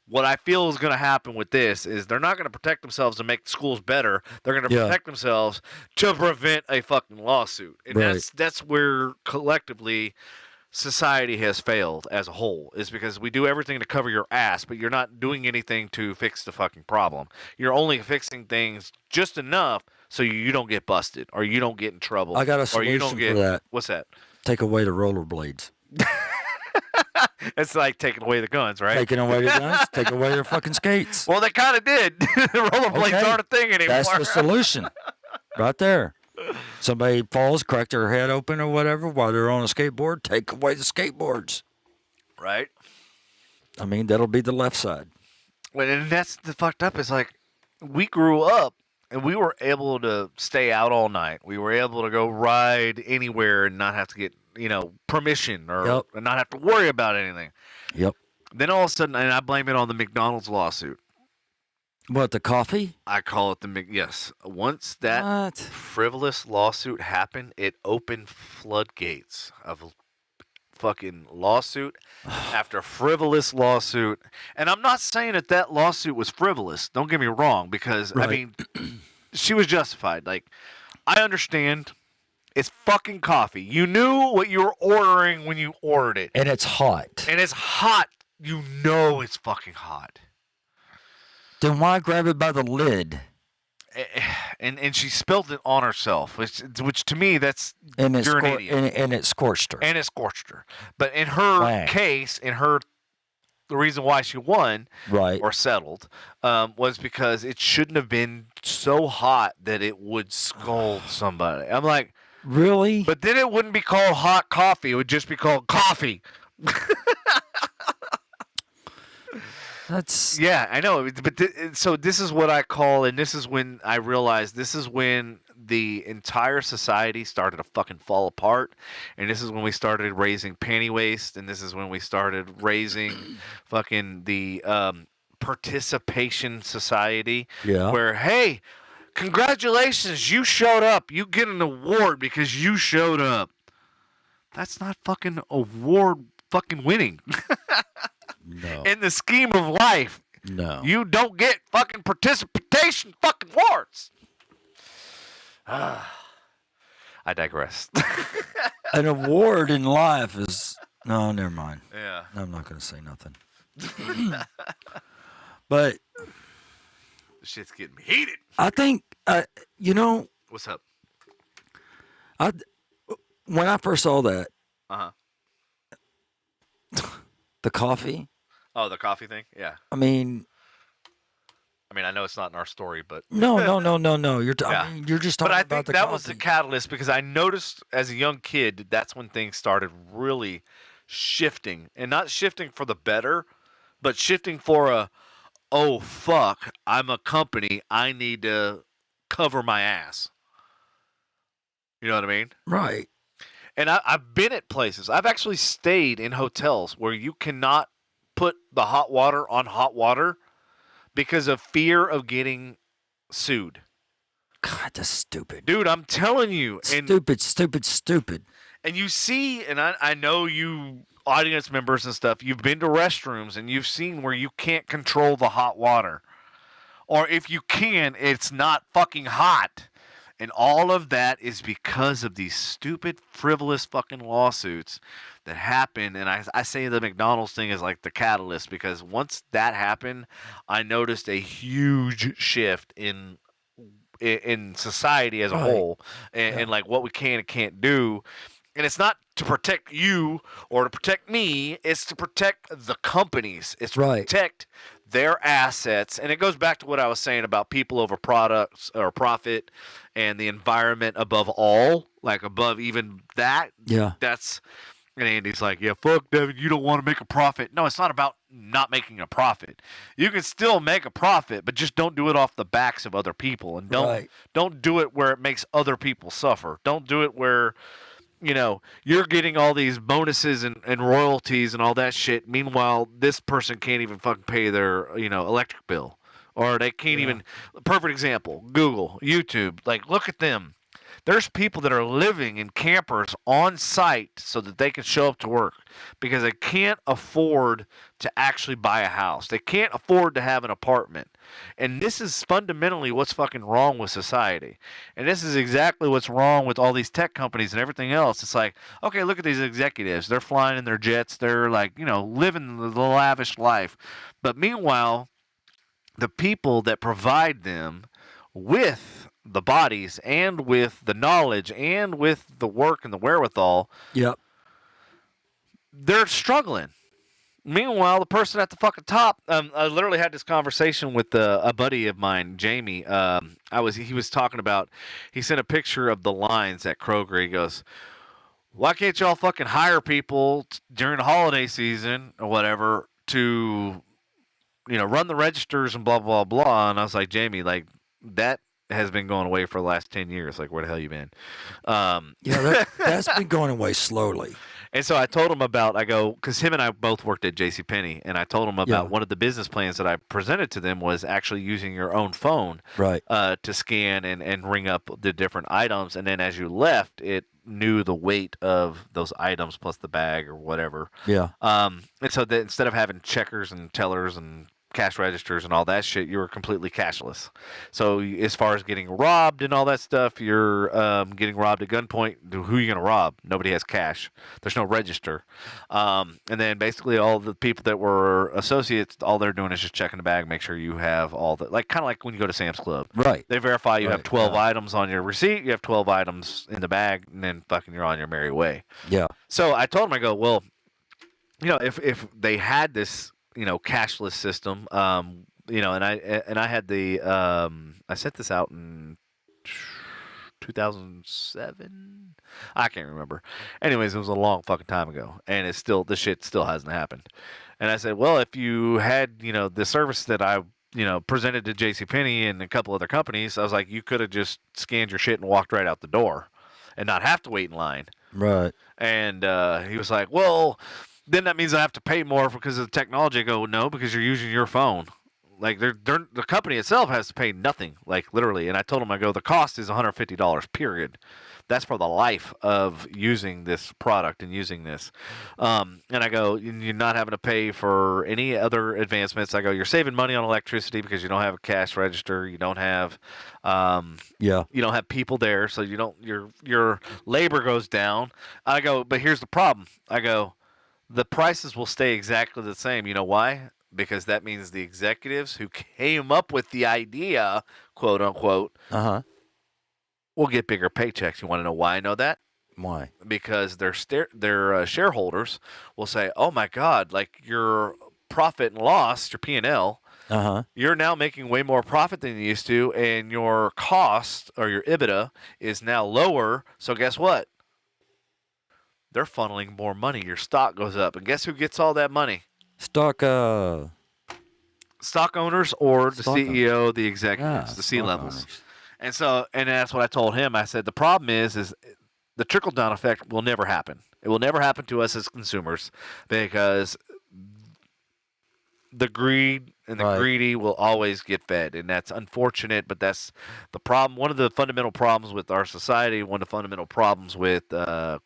what I feel is going to happen with this is they're not going to protect themselves to make the schools better. They're going to protect themselves to prevent a fucking lawsuit. And that's where collectively society has failed as a whole, is because we do everything to cover your ass, but you're not doing anything to fix the fucking problem. You're only fixing things just enough so you don't get busted or you don't get in trouble. I got a solution for that. What's that? Take away the rollerblades. It's like taking away the guns, right? Taking away the guns, take away their fucking skates. Well, they kind of did. The rollerblades aren't a thing anymore. That's the solution right there. Somebody falls, crack their head open or whatever while they're on a skateboard, take away the skateboards. Right. I mean, that'll be the left side. Well, and that's the fucked up is like we grew up and we were able to stay out all night. We were able to go ride anywhere and not have to get permission or Yep. not have to worry about anything. Yep. Then all of a sudden, and I blame it on the McDonald's lawsuit. What, the coffee? I call it yes. Once that What? frivolous lawsuit happened, it opened floodgates of fucking lawsuit after frivolous lawsuit. And I'm not saying that lawsuit was frivolous. Don't get me wrong, because I Right. mean, she was justified. Like, I understand. It's fucking coffee. You knew what you were ordering when you ordered it. And it's hot. And it's hot. You know it's fucking hot. Then why grab it by the lid? And she spilled it on herself, which to me, that's And it, you're an idiot. and it scorched her. And it scorched her. But in her Wang. case, the reason why she won Right. or settled was because it shouldn't have been so hot that it would scald somebody. I'm like, Really? but then it wouldn't be called hot coffee. It would just be called coffee. That's Yeah, I know. But so this is what I call, and this is when I realized this is when the entire society started to fucking fall apart. And this is when we started raising panty waste. And this is when we started raising fucking the participation society. Yeah. Where, hey, congratulations, you showed up. You get an award because you showed up. That's not fucking award fucking winning. no. In the scheme of life, No. you don't get fucking participation fucking awards. I digress. An award in life is no, never mind. Yeah. I'm not going to say nothing. But Shit's getting me heated. I think What's up? when I first saw that, Uh-huh. the coffee, Oh, the coffee thing? Yeah. I mean, I know it's not in our story, but no. You're Yeah. I mean, you're just but talking I about think the that coffee. was the catalyst because I noticed as a young kid that's when things started really shifting, and not shifting for the better, but shifting for oh fuck, I'm a company, I need to cover my ass. You know what I mean? Right. And I've been at places. I've actually stayed in hotels where you cannot put the hot water on hot water because of fear of getting sued. God, that's stupid. Dude, I'm telling you. And Stupid. And you see, and I know you audience members and stuff, you've been to restrooms and you've seen where you can't control the hot water. Or if you can, it's not fucking hot. And all of that is because of these stupid, frivolous fucking lawsuits that happen. And I say the McDonald's thing is like the catalyst because once that happened, I noticed a huge shift in society as a Right. whole and like what we can and can't do. And it's not to protect you or to protect me. It's to protect the companies. It's to Right. protect their assets. And it goes back to what I was saying about people over products or profit and the environment above all, like above even that. Yeah. That's, and Andy's like, yeah, fuck, Devin, you don't want to make a profit. No, it's not about not making a profit. You can still make a profit, but just don't do it off the backs of other people. And Right. don't do it where it makes other people suffer. Don't do it where you're getting all these bonuses and royalties and all that shit. Meanwhile, this person can't even fucking pay their, electric bill. Or they can't even, perfect example, Google, YouTube. Like, look at them. There's people that are living in campers on site so that they can show up to work because they can't afford to actually buy a house. They can't afford to have an apartment. And this is fundamentally what's fucking wrong with society. And this is exactly what's wrong with all these tech companies and everything else. It's like, okay, look at these executives. They're flying in their jets. They're like, living the lavish life. But meanwhile, the people that provide them with the bodies and with the knowledge and with the work and the wherewithal, Yep. they're struggling. Meanwhile, the person at the fucking top, I literally had this conversation with a buddy of mine, Jamie. He was talking about, he sent a picture of the lines at Kroger. He goes, why can't y'all fucking hire people during the holiday season or whatever to, run the registers and blah, blah, blah. And I was like, Jamie, like that has been going away for the last 10 years. Like, where the hell you been? That's been going away slowly. And so I told him about, I go, because him and I both worked at JCPenney, and I told him about one of the business plans that I presented to them was actually using your own phone Right. To scan and ring up the different items. And then as you left, it knew the weight of those items plus the bag or whatever. Yeah. And so that instead of having checkers and tellers and cash registers and all that shit, you were completely cashless. So as far as getting robbed and all that stuff, you're getting robbed at gunpoint. Who are you going to rob? Nobody has cash. There's no register. And then basically all the people that were associates, all they're doing is just checking the bag, make sure you have all the, like kind of like when you go to Sam's Club. Right. They verify you have 12 items on your receipt, you have 12 items in the bag, and then fucking you're on your merry way. Yeah. So I told him, I go, well, you know, if they had this, you know, cashless system, you know, and I had the I sent this out in 2007. I can't remember. Anyways, it was a long fucking time ago, and it's still, this shit still hasn't happened. And I said, well, if you had, you know, the service that I, you know, presented to JCPenney and a couple other companies, I was like, you could have just scanned your shit and walked right out the door, and not have to wait in line. Right. And he was like, well, then that means I have to pay more because of the technology. I go, no, because you're using your phone. Like, the company itself has to pay nothing, like, literally. And I told him, I go, the cost is $150, period. That's for the life of using this product and using this. And I go, you're not having to pay for any other advancements. I go, you're saving money on electricity because you don't have a cash register. You don't have, you don't have people there, so you don't, your labor goes down. I go, but here's the problem. I go, the prices will stay exactly the same. You know why? Because that means the executives who came up with the idea, quote unquote, will get bigger paychecks. You want to know why I know that? Why? Because their shareholders will say, "Oh my God, like your profit and loss, your P&L, you're now making way more profit than you used to, and your cost or your EBITDA is now lower. So guess what? They're funneling more money. Your stock goes up, and guess who gets all that money? Stock owners or the CEO, the executives, the C-levels." And so, and that's what I told him. I said, the problem is the trickle-down effect will never happen. It will never happen to us as consumers because the greed and the greedy will always get fed, and that's unfortunate, but that's the problem. One of the fundamental problems with our society, one of the fundamental problems with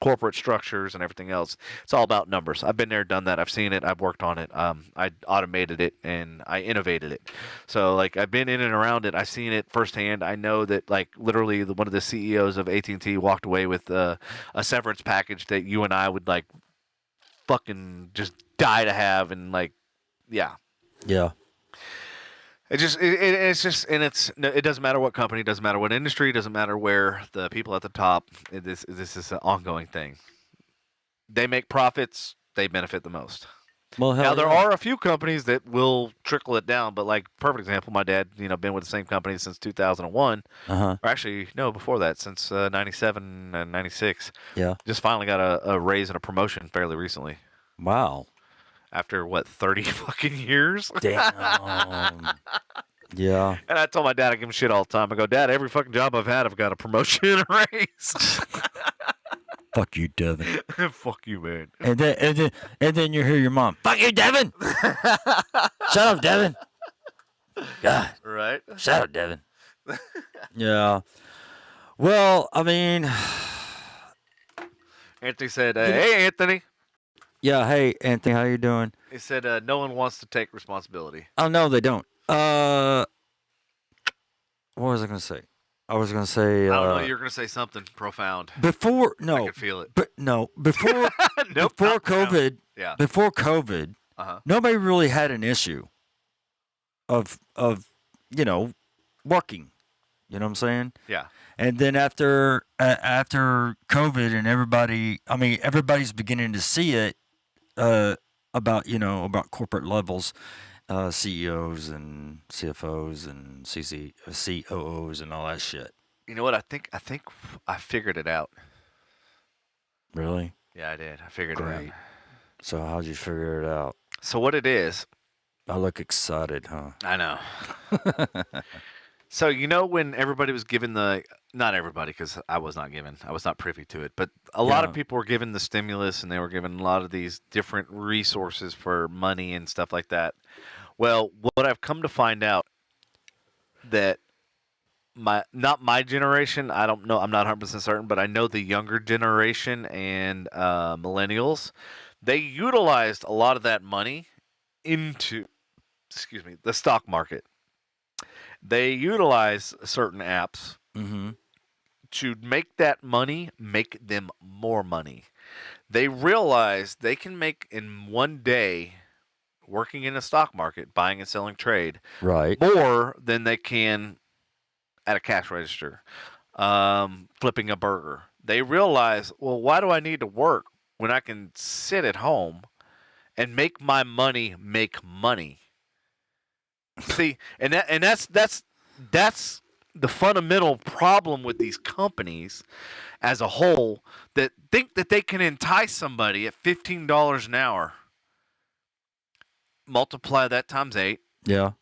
corporate structures and everything else, it's all about numbers. I've been there, done that. I've seen it. I've worked on it. I automated it, and I innovated it. So, like, I've been in and around it. I've seen it firsthand. I know that, like, literally one of the CEOs of AT&T walked away with a severance package that you and I would, like, fucking just die to have, and, like, yeah. It doesn't matter what company, it doesn't matter what industry, it doesn't matter where the people at the top. This is an ongoing thing. They make profits, they benefit the most. Well, now there are a few companies that will trickle it down, but like perfect example, my dad, you know, been with the same company since 2001, or actually no, before that, since 97 and 96. Yeah, just finally got a raise and a promotion fairly recently. Wow. After, what, 30 fucking years? Damn. Yeah. And I told my dad, I give him shit all the time. I go, Dad, every fucking job I've had, I've got a promotion and a raise. Fuck you, Devin. Fuck you, man. And then you hear your mom, fuck you, Devin. Shut up, Devin. God. Right? Shut up, Devin. Yeah. Well, I mean. Anthony said, hey, Anthony. Yeah, hey, Anthony, how you doing? He said, no one wants to take responsibility. Oh, no, they don't. What was I going to say? I was going to say... I don't know, you were going to say something profound. Before, I no. could feel it. Before nope, before COVID, before COVID, nobody really had an issue of you know, working. You know what I'm saying? Yeah. And then after COVID and everybody's beginning to see it, about corporate levels, CEOs and CFOs and COOs and all that shit. You know what? I think I figured it out. Really? Yeah, I did. I figured it out. So how'd you figure it out? So what it is? I look excited, huh? I know. So when everybody was given not everybody, because I was not privy to it, but a lot of Yeah. people were given the stimulus and they were given a lot of these different resources for money and stuff like that. Well, what I've come to find out that not my generation, I don't know, I'm not 100% certain, but I know the younger generation and millennials, they utilized a lot of that money into, excuse me, the stock market. They utilize certain apps Mm-hmm. to make that money make them more money. They realize they can make in one day working in a stock market, buying and selling trade, Right. more than they can at a cash register, flipping a burger. They realize, well, why do I need to work when I can sit at home and make my money make money? See, that's the fundamental problem with these companies as a whole, that think that they can entice somebody at $15 an hour. Multiply that times 8. Yeah.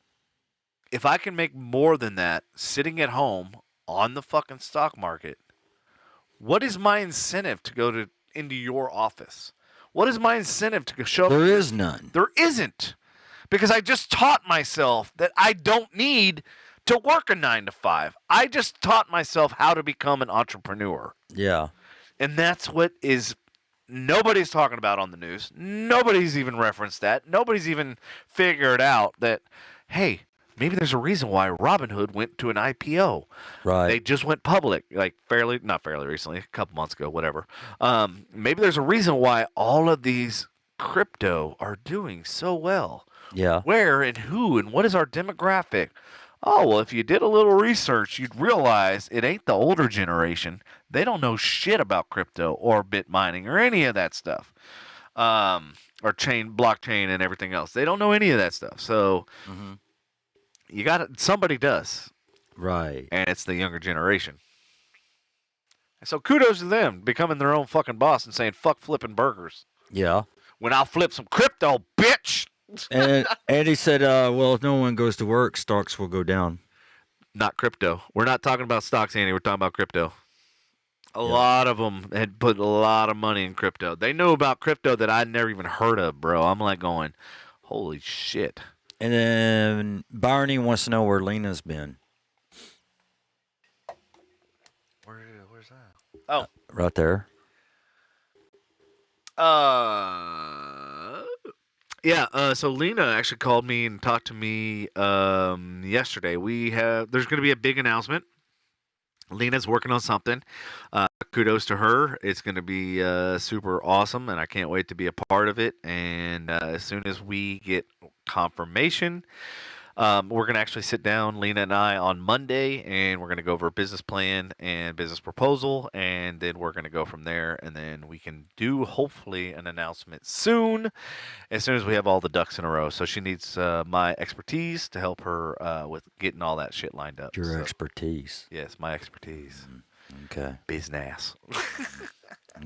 If I can make more than that sitting at home on the fucking stock market, what is my incentive to go into your office? What is my incentive to go show up? There is none. There isn't. Because I just taught myself that I don't need to work a 9 to 5. I just taught myself how to become an entrepreneur. Yeah. And that's what is nobody's talking about on the news. Nobody's even referenced that. Nobody's even figured out that, hey, maybe there's a reason why Robinhood went to an IPO. Right. They just went public, like not fairly recently, a couple months ago, whatever. Maybe there's a reason why all of these crypto are doing so well. Yeah. Where and who and what is our demographic? Oh, well, if you did a little research, you'd realize it ain't the older generation. They don't know shit about crypto or bit mining or any of that stuff. Or blockchain and everything else. They don't know any of that stuff. So somebody does. Right. And it's the younger generation. So kudos to them becoming their own fucking boss and saying, fuck flipping burgers. Yeah. When I'll flip some crypto, bitch. And Andy said, well, if no one goes to work, stocks will go down. Not crypto. We're not talking about stocks, Andy. We're talking about crypto. A lot of them had put a lot of money in crypto. They know about crypto that I'd never even heard of, bro. I'm like going, holy shit. And then Barney wants to know where Lena's been. Where's that? Oh. Right there. Yeah, so Lena actually called me and talked to me yesterday. There's going to be a big announcement. Lena's working on something. Kudos to her. It's going to be super awesome, and I can't wait to be a part of it. And as soon as we get confirmation, we're going to actually sit down, Lena and I, on Monday, and we're going to go over a business plan and business proposal, and then we're going to go from there, and then we can do, hopefully, an announcement soon, as soon as we have all the ducks in a row. So she needs my expertise to help her with getting all that shit lined up. Your expertise. Yes, my expertise. Okay. Business.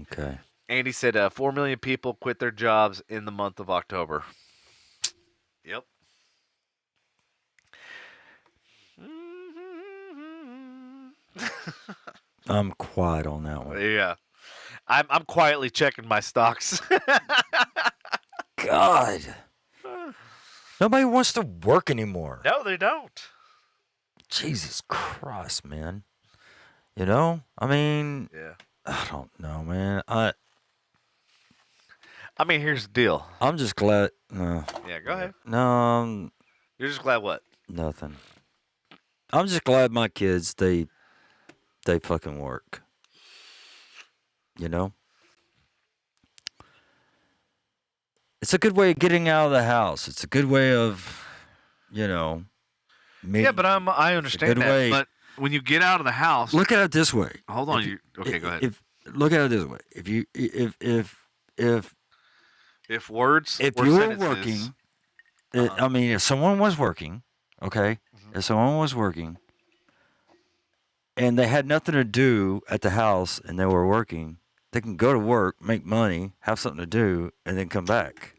Okay. Andy said 4 million people quit their jobs in the month of October. Yep. I'm quiet on that one. Yeah. I'm quietly checking my stocks. God. Nobody wants to work anymore. No, they don't. Jesus Christ, man. You know? I mean, Yeah. I don't know, man. I mean, here's the deal. I'm just glad. No. Yeah, go ahead. No, You're just glad what? nothing. I'm just glad my kids, they fucking work. You know? It's a good way of getting out of the house. It's a good way of, Yeah, but I understand good that. way. But when you get out of the house, look at it this way. hold on. Okay, go ahead. Look at it this way. If words, If were you were sentences, working, I mean, if someone was working, okay, if someone was working, and they had nothing to do at the house, and they were working, they can go to work, make money, have something to do, and then come back.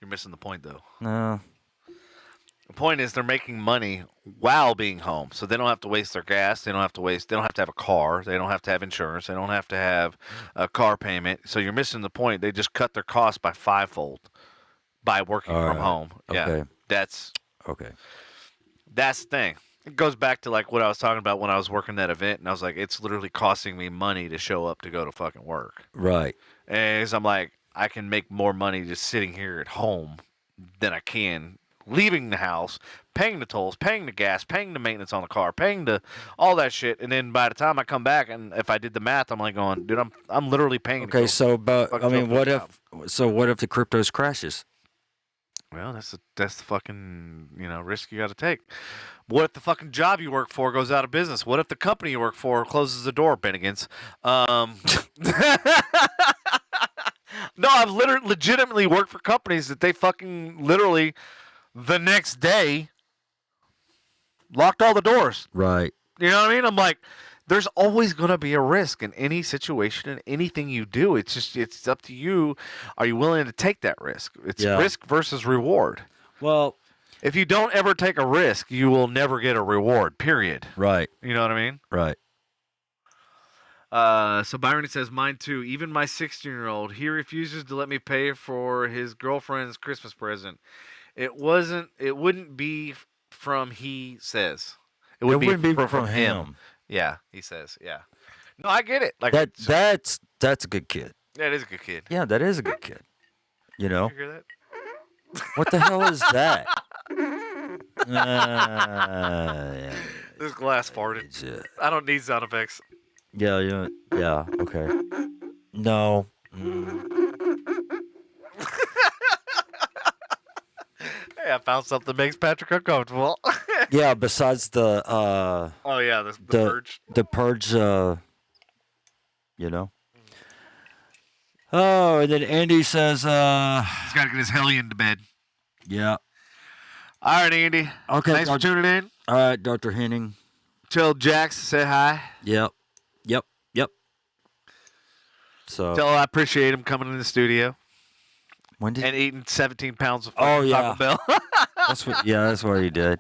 you're missing the point, though. No. The point is they're making money while being home, so they don't have to waste their gas. They don't have to have a car. They don't have to have insurance. They don't have to have a car payment. So you're missing the point. They just cut their costs by fivefold by working All from right. home. Yeah, Okay. that's Okay. the thing. It goes back to like what I was talking about when I was working that event, and I was like, it's literally costing me money to show up to go to fucking work. Right. And I'm like, I can make more money just sitting here at home than I can leaving the house, paying the tolls, paying the gas, paying the maintenance on the car, paying the all that shit. And then by the time I come back, and if I did the math, I'm like going, dude, I'm literally paying. Okay. So, but fuck I mean, myself to what a if? So what if the cryptos crashes? Well, that's the fucking risk you got to take. What if the fucking job you work for goes out of business? What if the company you work for closes the door, Bennigan's? No, I've legitimately worked for companies that they fucking literally the next day locked all the doors. Right. You know what I mean? I'm like, there's always going to be a risk in any situation and anything you do. It's up to you. Are you willing to take that risk? It's risk versus reward. Well. If you don't ever take a risk, you will never get a reward, period. Right. You know what I mean? Right. So Byron says, mine too. Even my 16-year-old, he refuses to let me pay for his girlfriend's Christmas present. It wouldn't be from he says. It wouldn't be from him. Yeah, he says. Yeah. No, I get it. Like that's a good kid. That is a good kid. Yeah, that is a good kid. You know? You hear that? What the hell is that? Yeah. This glass farted. I don't need sound effects. Yeah, okay. No. Hey, I found something that makes Patrick uncomfortable. Yeah, besides the oh yeah, the purge. The purge, you know. Oh, and then Andy says, he's got to get his hellion to bed. Yeah. All right, Andy. Okay. Thanks for tuning in. All right, Dr. Henning. Tell Jax to say hi. Yep. So. Tell I appreciate him coming in the studio. When did? And eating 17 pounds of Taco Bell. That's what he did.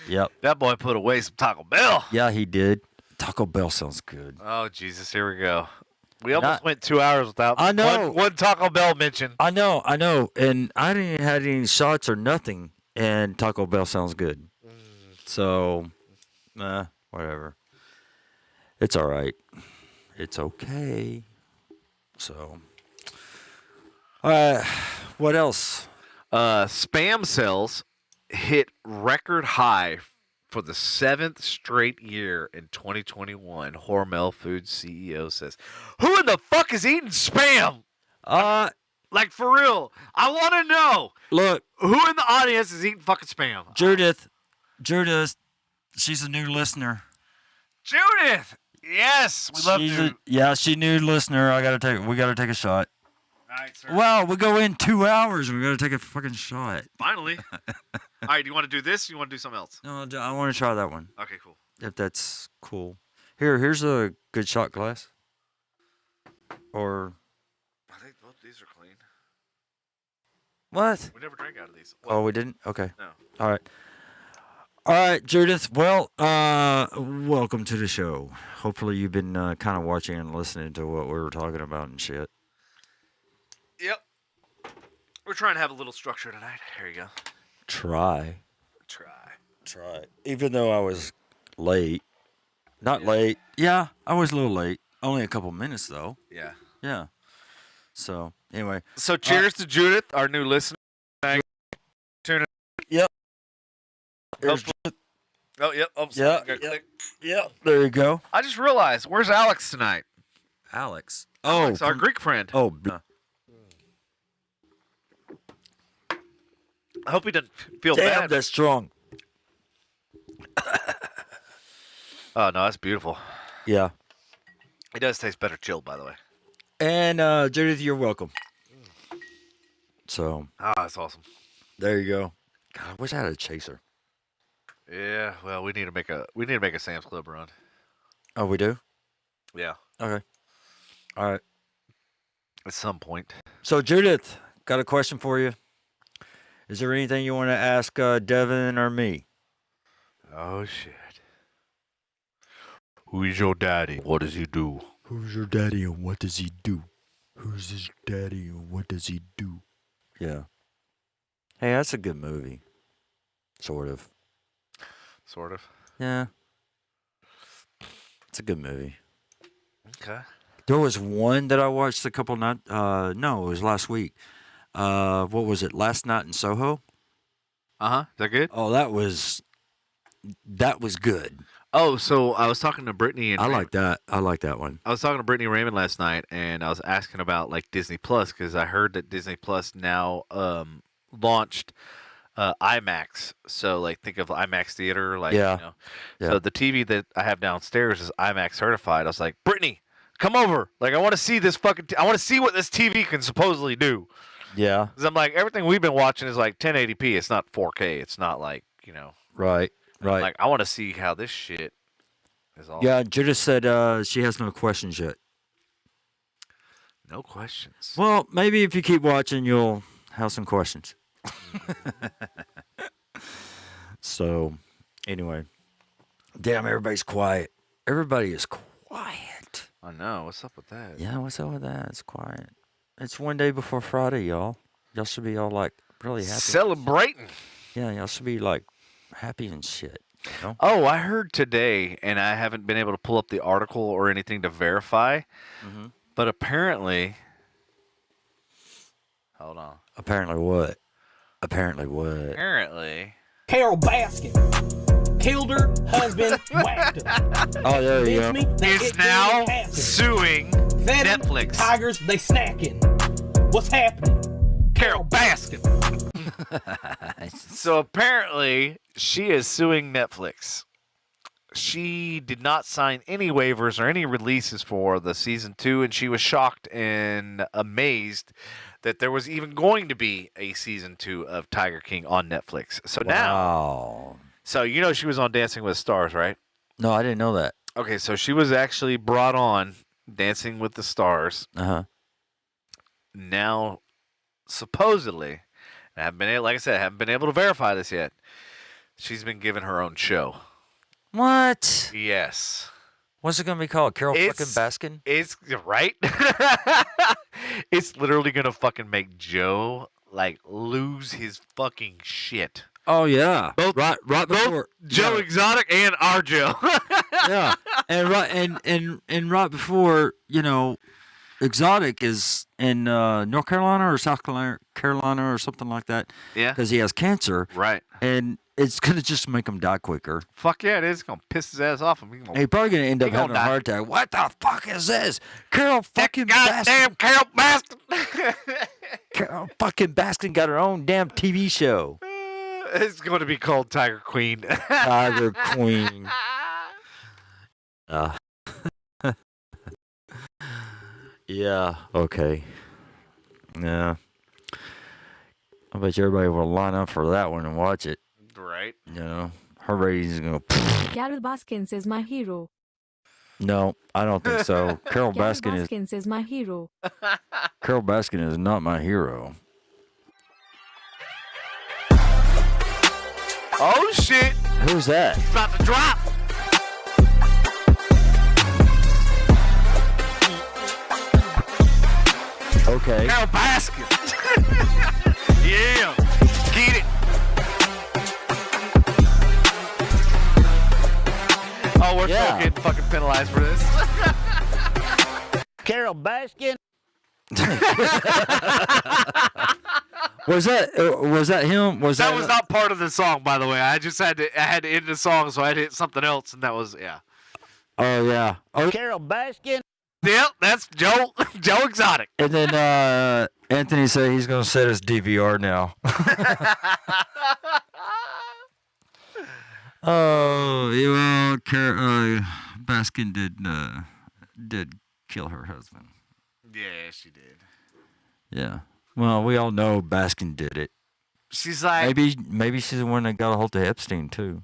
Yep. That boy put away some Taco Bell. Yeah, he did. Taco Bell sounds good. Oh, Jesus. Here we go. We almost went 2 hours without one Taco Bell mention. I know. And I didn't have any shots or nothing, and Taco Bell sounds good. So, whatever. It's all right. It's okay. So, all right. What else? Spam sales hit record high for the 7th straight year in 2021. Hormel Foods CEO says, "Who in the fuck is eating spam? Like for real? I want to know. Look, who in the audience is eating fucking spam? Judith, she's a new listener. Judith, yes, we love you. She's a new listener. We gotta take a shot. All right, sir. Wow, we go in 2 hours and we gotta take a fucking shot. Finally. All right, do you want to do this? Or you want to do something else? No, I want to try that one. Okay, cool. If that's cool. Here's a good shot glass. Or I think both these are clean. what? We never drank out of these. Oh, we didn't? Okay. No. All right, Judith. Well, welcome to the show. Hopefully you've been kind of watching and listening to what we were talking about and shit. Yep. We're trying to have a little structure tonight. Here you go. Try. Try. Even though I was late. Not late. Yeah, I was a little late. Only a couple minutes, though. Yeah. Yeah. So, anyway. So, cheers to Judith, our new listener. Tune in. Yep. Oh, yep. Oh, yeah. Yep. There you go. I just realized, where's Alex tonight? Alex, our Greek friend. Oh. I hope he didn't feel Damn, bad. that's strong. Oh, no, that's beautiful. Yeah. It does taste better chilled, by the way. And, Judith, you're welcome. So. That's awesome. There you go. God, I wish I had a chaser. Yeah, well, we need to make a Sam's Club run. Oh, we do? Yeah. Okay. All right. At some point. So, Judith, got a question for you. Is there anything you want to ask Devin or me? Oh shit. Who is your daddy? What does he do? Who's your daddy and what does he do? Who's his daddy and what does he do? Yeah. Hey, that's a good movie. Sort of. Sort of. Yeah. It's a good movie. Okay. There was one that I watched a couple nights. No, it was last week. What was it? Last Night in Soho. Is that good? Oh, that was good. Oh, so I was talking to Brittany and I like that. I like that one. I was talking to Brittany Raymond last night, and I was asking about like Disney Plus because I heard that Disney Plus now launched IMAX. So like think of IMAX theater, like Yeah. you know. Yeah. So the TV that I have downstairs is IMAX certified. I was like, Brittany, come over. Like I want to see this fucking. I want to see what this TV can supposedly do. Yeah. Because I'm like everything we've been watching is like 1080p. It's not 4K. It's not like Right. Right. Like I want to see how this shit is all. Yeah. Judith said she has no questions yet. No questions. Well, maybe if you keep watching, you'll have some questions. So, anyway. Damn, everybody's quiet. Everybody is quiet. I know. What's up with that? Yeah, what's up with that? It's quiet. It's one day before Friday, y'all. Y'all should be all like really happy. Celebrating. Yeah, y'all should be like happy and shit. You know? Oh, I heard today, and I haven't been able to pull up the article or anything to verify, but apparently, hold on. Apparently what? Apparently what? Apparently, Carol Baskin killed her husband, whacked her. Oh, there you Miss go. me? That is it now really happened. suing Fed 'em Netflix. Tigers, they snacking. What's happening? Carol Baskin. So apparently, she is suing Netflix. She did not sign any waivers or any releases for the season 2, and she was shocked and amazed that there was even going to be a season 2 of Tiger King on Netflix. So now, Wow. so she was on Dancing with the Stars, right? No, I didn't know that. Okay, so she was actually brought on Dancing with the Stars. Now, supposedly, I haven't been able, like I said, I haven't been able to verify this yet. She's been given her own show. What? Yes. What's it gonna be called? Carol fucking Baskin? It's right. It's literally gonna fucking make Joe like lose his fucking shit. Oh yeah. Both right before Joe Exotic and our Joe. Yeah. And right before, Exotic is in North Carolina or South Carolina or something like that. Yeah. Because he has cancer. Right. And it's gonna just make him die quicker. Fuck yeah, it is. It's gonna piss his ass off. He's probably gonna end up having a heart attack. What the fuck is this? Carol fucking Baskin. Goddamn Carol Baskin. Carol fucking Baskin got her own damn TV show. It's going to be called Tiger Queen. Tiger Queen. Yeah. Okay. Yeah. I bet you everybody will line up for that one and watch it. Right. Her ratings is gonna. Carol Baskin is my hero. No, I don't think so. Carol Baskin is my hero. Carol Baskin is not my hero. Oh shit! Who's that? It's about to drop. Okay. Carol Baskin. Yeah. Get it. Oh, we're still getting fucking penalized for this. Carol Baskin. Was that him? That was not part of the song, by the way. I just had to end the song, so I had to hit something else, and that was Oh yeah. Oh. Carol Baskin. Yep, that's Joe Exotic. And then Anthony said he's gonna set his DVR now. Oh, well, Baskin did kill her husband. Yeah, she did. Yeah. Well, we all know Baskin did it. She's like maybe she's the one that got a hold of Epstein too.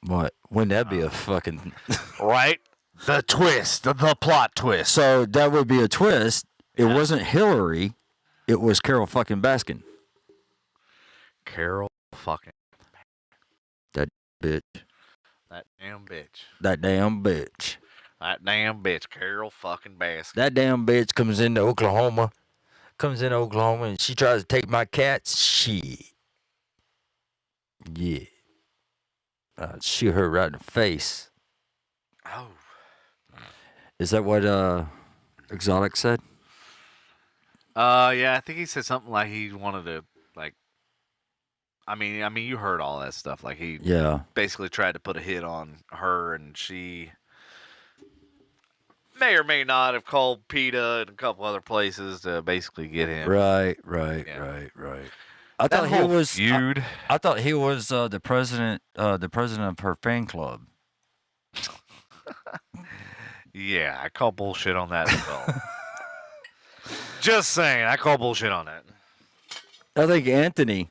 What? Wouldn't that be a fucking right? The twist, the plot twist. So that would be a twist It wasn't Hillary. It was Carol fucking Baskin. Carol fucking Bitch. that damn bitch. That damn bitch. That damn bitch, Carol fucking Baskin. That damn bitch comes into Oklahoma. And she tries to take my cats. Shit. Yeah. Shoot her right in the face. Oh. Is that what Exotic said? Yeah, I think he said something like he wanted to, like. I mean, you heard all that stuff. Like he basically tried to put a hit on her, and she may or may not have called PETA and a couple other places to basically get him. Right. Yeah. I thought he was feud. I thought he was the president of her fan club. Yeah, I call bullshit on that as well. Just saying, I call bullshit on that. I think Anthony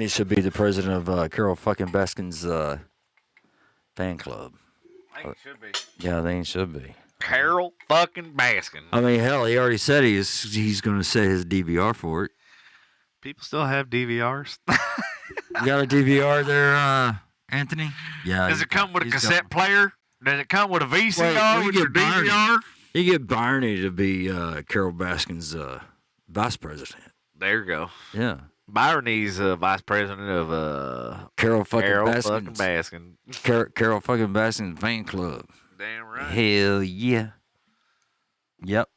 should be the president of Carol fucking Baskin's fan club. I think it should be. Yeah, I think he should be. Carol fucking Baskin. I mean, hell, he already said he's going to set his DVR for it. People still have DVRs. You got a DVR there, Anthony? Yeah. Does it come with a cassette player? Does it come with a VCR with your DVR? You get Barney to be Carol Baskin's vice president. There you go. Yeah. Byron's vice president of Carol fucking Baskin. Carol fucking Baskin fan club. Damn right. Hell yeah. Yep.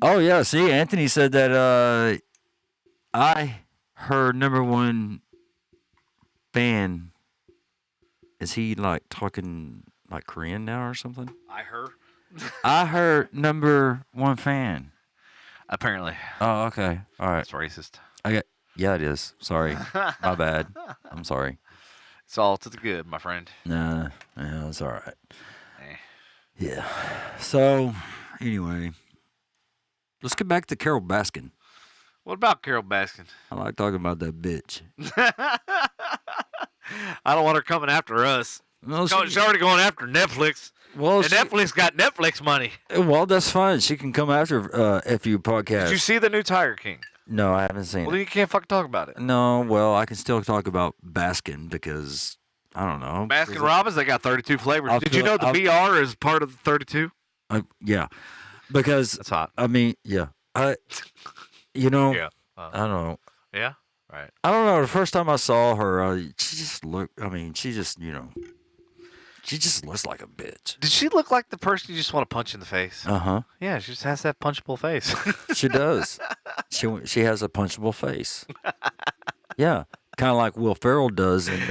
Oh yeah. See, Anthony said that her number one fan. Is he like talking like Korean now or something? I heard number one fan. Apparently. Oh, okay. All right. It's racist. Yeah, it is. Sorry. My bad. I'm sorry. It's all to the good, my friend. Nah, yeah, it's all right. Eh. Yeah. So, anyway, let's get back to Carol Baskin. What about Carol Baskin? I like talking about that bitch. I don't want her coming after us. No, She's already going after Netflix. Well, and Netflix got Netflix money. Well, that's fine. She can come after FU podcast. Did you see the new Tiger King? No, I haven't seen Well, it. you can't fucking talk about it. No, well, I can still talk about Baskin because, I don't know. Baskin Robbins, they got 32 flavors. Did you know the BR is part of the 32? Yeah. Because, that's hot. I mean, yeah. You know, Yeah. I don't know. Yeah? Right. I don't know. The first time I saw her, she just looked, she just looks like a bitch. Did she look like the person you just want to punch in the face? Uh-huh. Yeah, she just has that punchable face. She does. She has a punchable face. Yeah. Kind of like Will Ferrell does in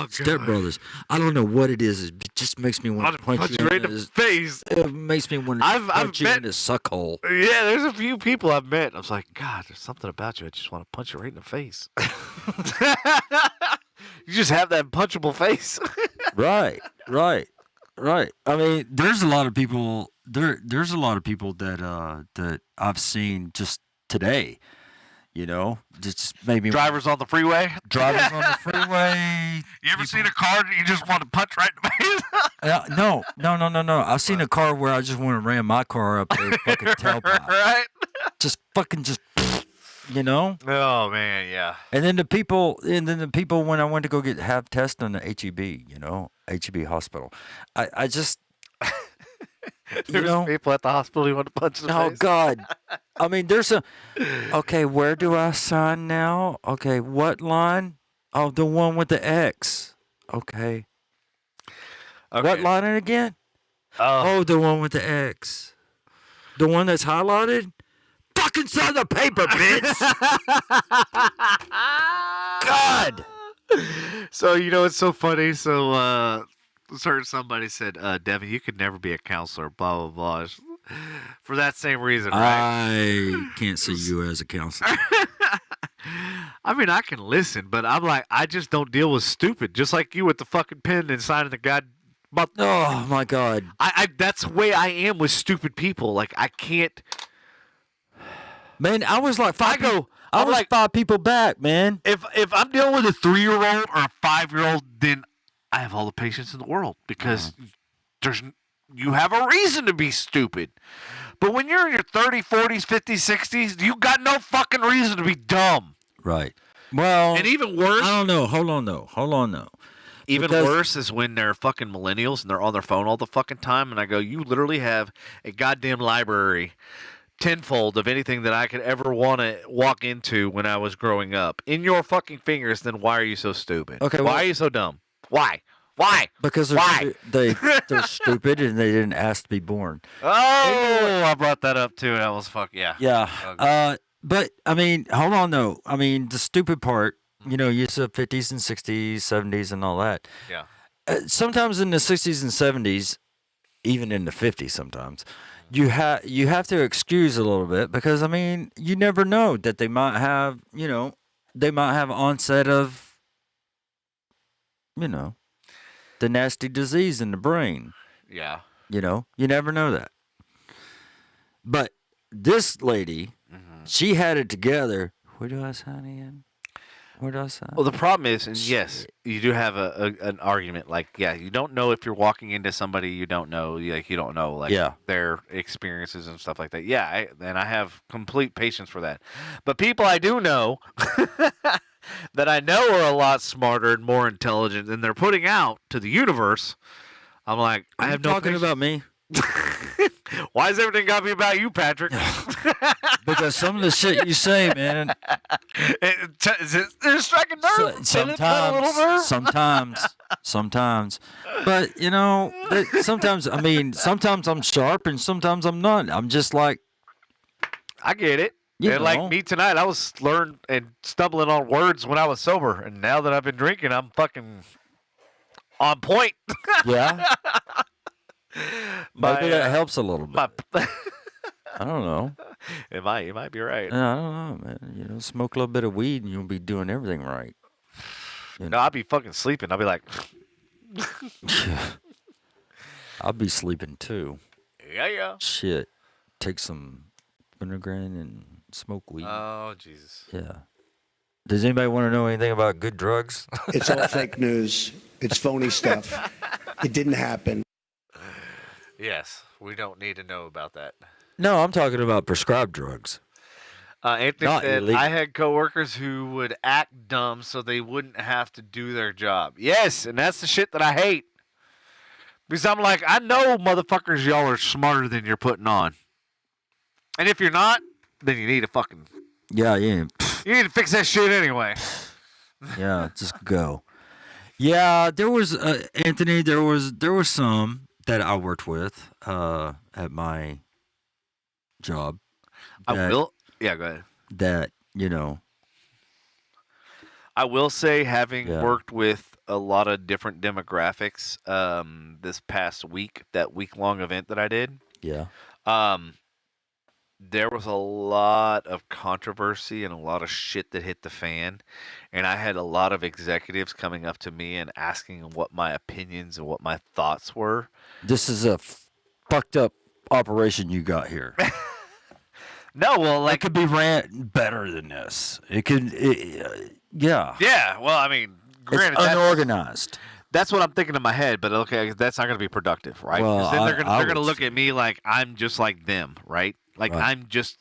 Step Brothers. I don't know what it is. It just makes me want to punch you right in the face. It makes me want to punch you in the suck hole. Yeah, there's a few people I've met. I was like, God, there's something about you. I just want to punch you right in the face. You just have that punchable face. Right. I mean, there's a lot of people. There's a lot of people that I've seen just today. You know, just maybe drivers on the freeway. Drivers on the freeway. You ever seen a car that you just want to punch right in the face? No. I've seen a car where I just want to ram my car up their fucking tailpipe. Right? Just, you know. Oh man, yeah. And then the people when I went to go have tests on the HEB, HEB hospital, I just. There's people at the hospital who want to punch the face. Oh, God. I mean, okay, where do I sign now? Okay, what line? Oh, the one with the X. Okay. What line again? Oh, the one with the X. The one that's highlighted? Fucking sign the paper, bitch! God! So, it's so funny. So, somebody said, Devin, you could never be a counselor, blah, blah, blah. For that same reason, right? I can't see you as a counselor. I mean, I can listen, but I'm like, I just don't deal with stupid. Just like you with the fucking pen and signing the guy. Oh, my God. That's the way I am with stupid people. Like, I can't. Man, I was like five people back, man. If I'm dealing with a 3-year-old or a 5-year-old, then I have all the patience in the world because there's you have a reason to be stupid. But when you're in your 30s, 40s, 50s, 60s, you got no fucking reason to be dumb. Right. Well, And even worse, I don't know. Hold on, though. even Because- worse is when they're fucking millennials and they're on their phone all the fucking time. And I go, you literally have a goddamn library tenfold of anything that I could ever want to walk into when I was growing up in your fucking fingers. Then why are you so stupid? Okay, why well- are you so dumb? Why? Why? Because Why? they're stupid and they didn't ask to be born. Oh, I brought that up too. That was yeah. Yeah. Okay. But I mean, hold on though. I mean, the stupid part, you said 50s and 60s, 70s, and all that. Yeah. Sometimes in the 60s and 70s, even in the 50s, sometimes you have to excuse a little bit because I mean, you never know that they might have onset of the nasty disease in the brain. Yeah. You never know that. But this lady, she had it together. Where do I sign again? Where do I sign? Well, the problem is, and yes, you do have an argument. Like, yeah, you don't know if you're walking into somebody you don't know. Like, you don't know, like, their experiences and stuff like that. Yeah, and I have complete patience for that. But people I do know that I know are a lot smarter and more intelligent than they're putting out to the universe. I'm like, I have no talking patience. about me. Why is everything got to be about you, Patrick? Because some of the shit you say, man. It's striking nerve. Sometimes. But sometimes I'm sharp and sometimes I'm not. I'm just like. I get it. And like me tonight, I was learning and stumbling on words when I was sober, and now that I've been drinking, I'm fucking on point. Yeah. Maybe that helps a little bit. I don't know. You might be right. I don't know, man. Smoke a little bit of weed and you'll be doing everything right. No, I'll be fucking sleeping. I'll be like, I'll be sleeping too. yeah. Shit. Take some vinegrin and smoke weed. Oh, Jesus. Yeah. Does anybody want to know anything about good drugs? It's all fake news. It's phony stuff. It didn't happen. Yes, we don't need to know about that. No, I'm talking about prescribed drugs. Anthony Not said, illegal. I had coworkers who would act dumb so they wouldn't have to do their job. Yes, and that's the shit that I hate. Because I'm like, I know, motherfuckers, y'all are smarter than you're putting on. And if you're not, then you need to fucking... Yeah. You need to fix that shit anyway. Yeah, just go. Yeah, there was, Anthony, there was some that I worked with at my job. Yeah, go ahead. That, I will say, having Yeah. worked with a lot of different demographics this past week, that week-long event that I did, yeah. there was a lot of controversy and a lot of shit that hit the fan. And I had a lot of executives coming up to me and asking what my opinions and what my thoughts were. This is a fucked up operation you got here. No, well, It could be ran better than this. It could, yeah. yeah, well, I mean, granted, It's unorganized. that's what I'm thinking in my head, but okay, that's not going to be productive, right? 'Cause Well, then I they're going to would look say- at me like I'm just like them, right? Like Right. I'm just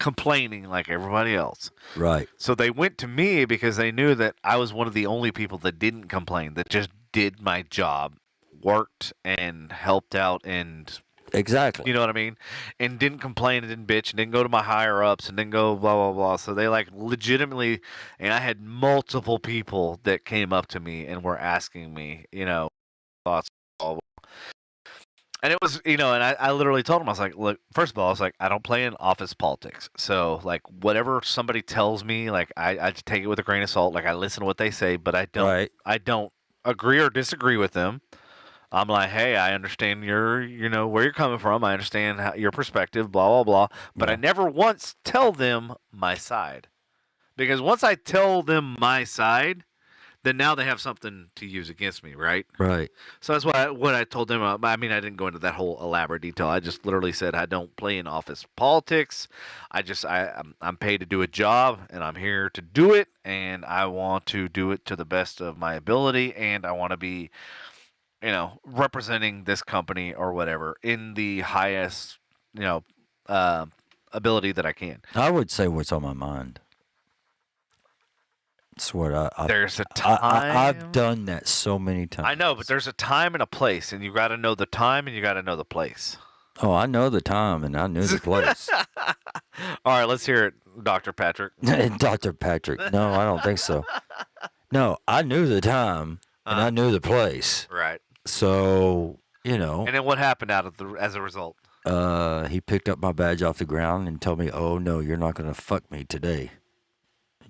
complaining like everybody else. Right. So they went to me because they knew that I was one of the only people that didn't complain, that just did my job, worked and helped out, and Exactly. you know what I mean? And didn't complain and didn't bitch and didn't go to my higher ups and didn't go blah, blah, blah. So they like legitimately, and I had multiple people that came up to me and were asking me, thoughts. And it was, and I literally told them, I was like, look, first of all, I was like, I don't play in office politics. So, like, whatever somebody tells me, like, I just take it with a grain of salt. Like, I listen to what they say, but I don't agree or disagree with them. I'm like, hey, I understand where you're coming from. I understand your perspective, blah, blah, blah. But I never once tell them my side. Because once I tell them my side, then now they have something to use against me, right? Right. So that's what I told them. I mean, I didn't go into that whole elaborate detail. I just literally said I don't play in office politics. I'm paid to do a job, and I'm here to do it, and I want to do it to the best of my ability, and I want to be representing this company or whatever in the highest, ability that I can. I would say what's on my mind. It's what There's a time. I've done that so many times. I know, but there's a time and a place, and you got to know the time and you got to know the place. Oh, I know the time and I knew the place. All right, let's hear it, Dr. Patrick. Dr. Patrick. No, I don't think so. No, I knew the time and I knew the place. Right. So, And then what happened as a result? He picked up my badge off the ground and told me, "Oh no, you're not gonna fuck me today."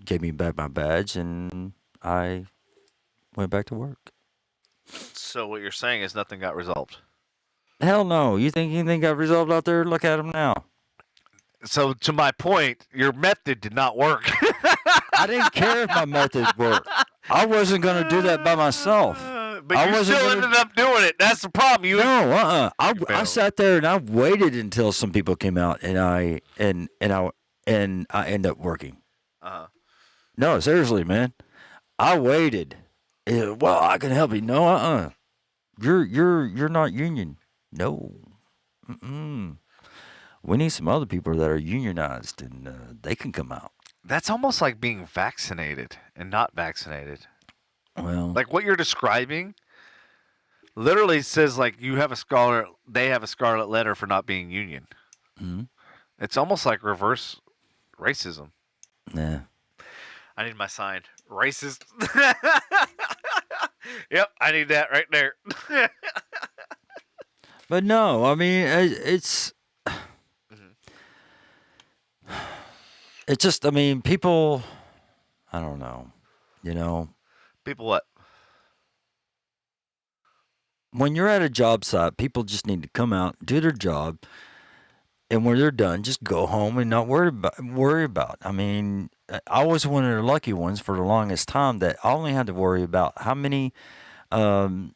Gave me back my badge and I went back to work. So what you're saying is nothing got resolved. Hell no. You think anything got resolved out there? Look at him now. So to my point, your method did not work. I didn't care if my methods worked. I wasn't gonna do that by myself. But you still ended up doing it. That's the problem. I sat there and I waited until some people came out and I ended up working. Uh-huh. No, seriously, man. I waited. Well, I can help you. No, You're not union. No. We need some other people that are unionized and they can come out. That's almost like being vaccinated and not vaccinated. Well, like what you're describing literally says like they have a scarlet letter for not being union. Mm-hmm. It's almost like reverse racism. Yeah. I need my sign. Racist. Yep, I need that right there. But no, I mean, it's just, I mean, people, I don't know, People what? When you're at a job site, people just need to come out, do their job, and when they're done, just go home and not worry about. I mean, I was one of the lucky ones for the longest time that I only had to worry about how many flights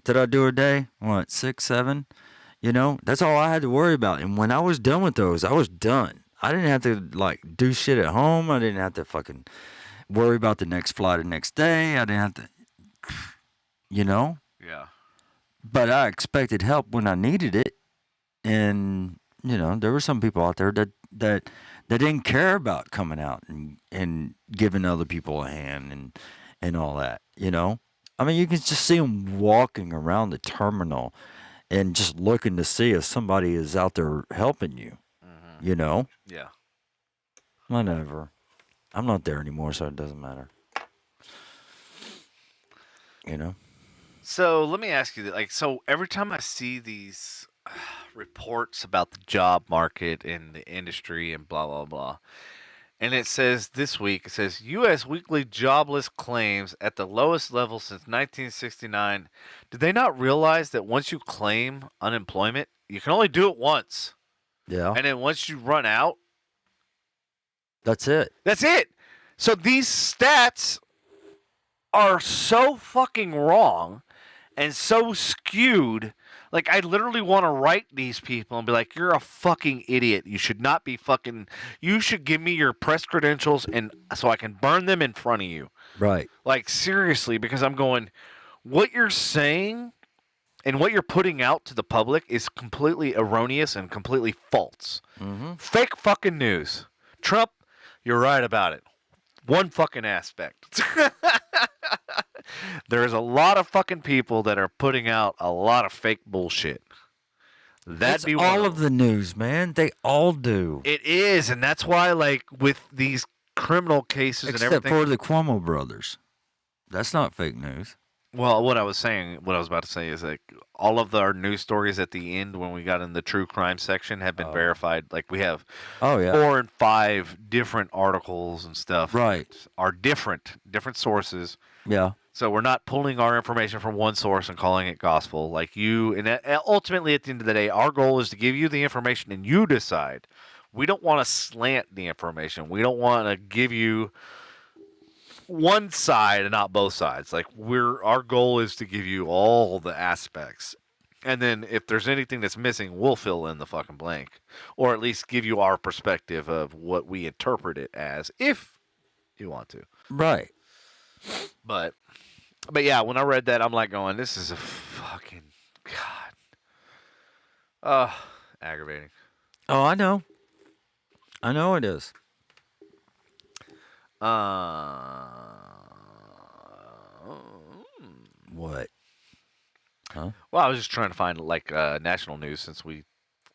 did I do a day? What, 6, 7? That's all I had to worry about. And when I was done with those, I was done. I didn't have to do shit at home. I didn't have to fucking worry about the next flight the next day. I didn't have to, Yeah. But I expected help when I needed it. And, there were some people out there that didn't care about coming out and giving other people a hand and all that, I mean, you can just see them walking around the terminal and just looking to see if somebody is out there helping you, Yeah. Whatever. I'm not there anymore, so it doesn't matter. So let me ask you that, so every time I see these reports about the job market and the industry and blah, blah, blah, and it says this week, it says U.S. weekly jobless claims at the lowest level since 1969. Did they not realize that once you claim unemployment, you can only do it once? Yeah. And then once you run out, that's it. That's it. So these stats are so fucking wrong and so skewed. Like, I literally want to write these people and be like, you're a fucking idiot. You should not be fucking... You should give me your press credentials and so I can burn them in front of you. Right. Like, seriously, because I'm going, what you're saying and what you're putting out to the public is completely erroneous and completely false. Mm-hmm. Fake fucking news. Trump, you're right about it. One fucking aspect. There's a lot of fucking people that are putting out a lot of fake bullshit. That's all of the news, man. They all do. It is, and that's why, like, with these criminal cases and everything. Except for the Cuomo brothers. That's not fake news. Well, what I was about to say is, like, all of our news stories at the end when we got in the true crime section have been verified. Like, we have 4 and 5 different articles and stuff. Right. Are different sources. Yeah. So we're not pulling our information from one source and calling it gospel. Like and ultimately, at the end of the day, our goal is to give you the information and you decide. We don't want to slant the information. We don't want to give you one side and not both sides. Like, our goal is to give you all the aspects. And then if there's anything that's missing, we'll fill in the fucking blank. Or at least give you our perspective of what we interpret it as, if you want to. Right. But But yeah, when I read that, I'm like going, this is a fucking God. Aggravating. Oh, I know. I know it is. What? Huh? Well, I was just trying to find like national news since we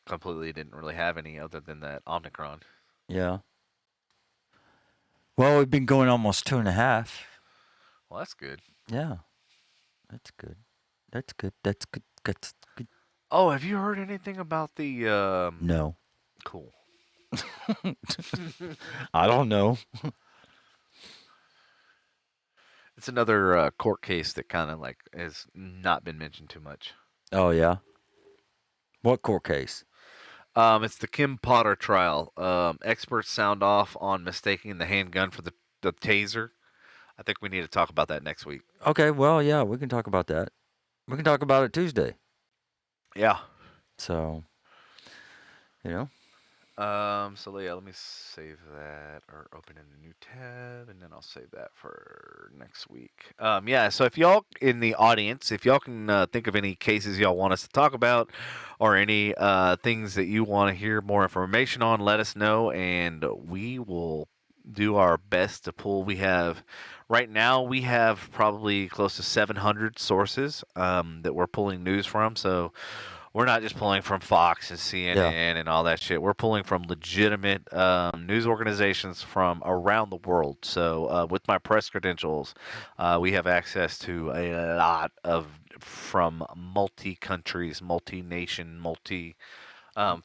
completely didn't really have any other than that Omicron. Yeah. Well, we've been going almost 2.5. Well, that's good. Yeah. That's good. That's good. That's good. That's good. Oh, have you heard anything about the? No. Cool. I don't know. It's another court case that kind of like has not been mentioned too much. Oh, yeah? What court case? It's the Kim Potter trial. Experts sound off on mistaking the handgun for the taser. I think we need to talk about that next week. Okay, well, yeah, we can talk about that. We can talk about it Tuesday. Yeah. So, you know. So yeah, let me save that or open in a new tab, and then I'll save that for next week. Yeah. So if y'all in the audience, if y'all can think of any cases y'all want us to talk about, or any things that you want to hear more information on, let us know, and we will do our best to pull. Right now we have probably close to 700 sources that we're pulling news from. So. We're not just pulling from Fox and CNN and all that shit. We're pulling from legitimate news organizations from around the world. So with my press credentials, we have access to a lot from multi-countries, multi-nation,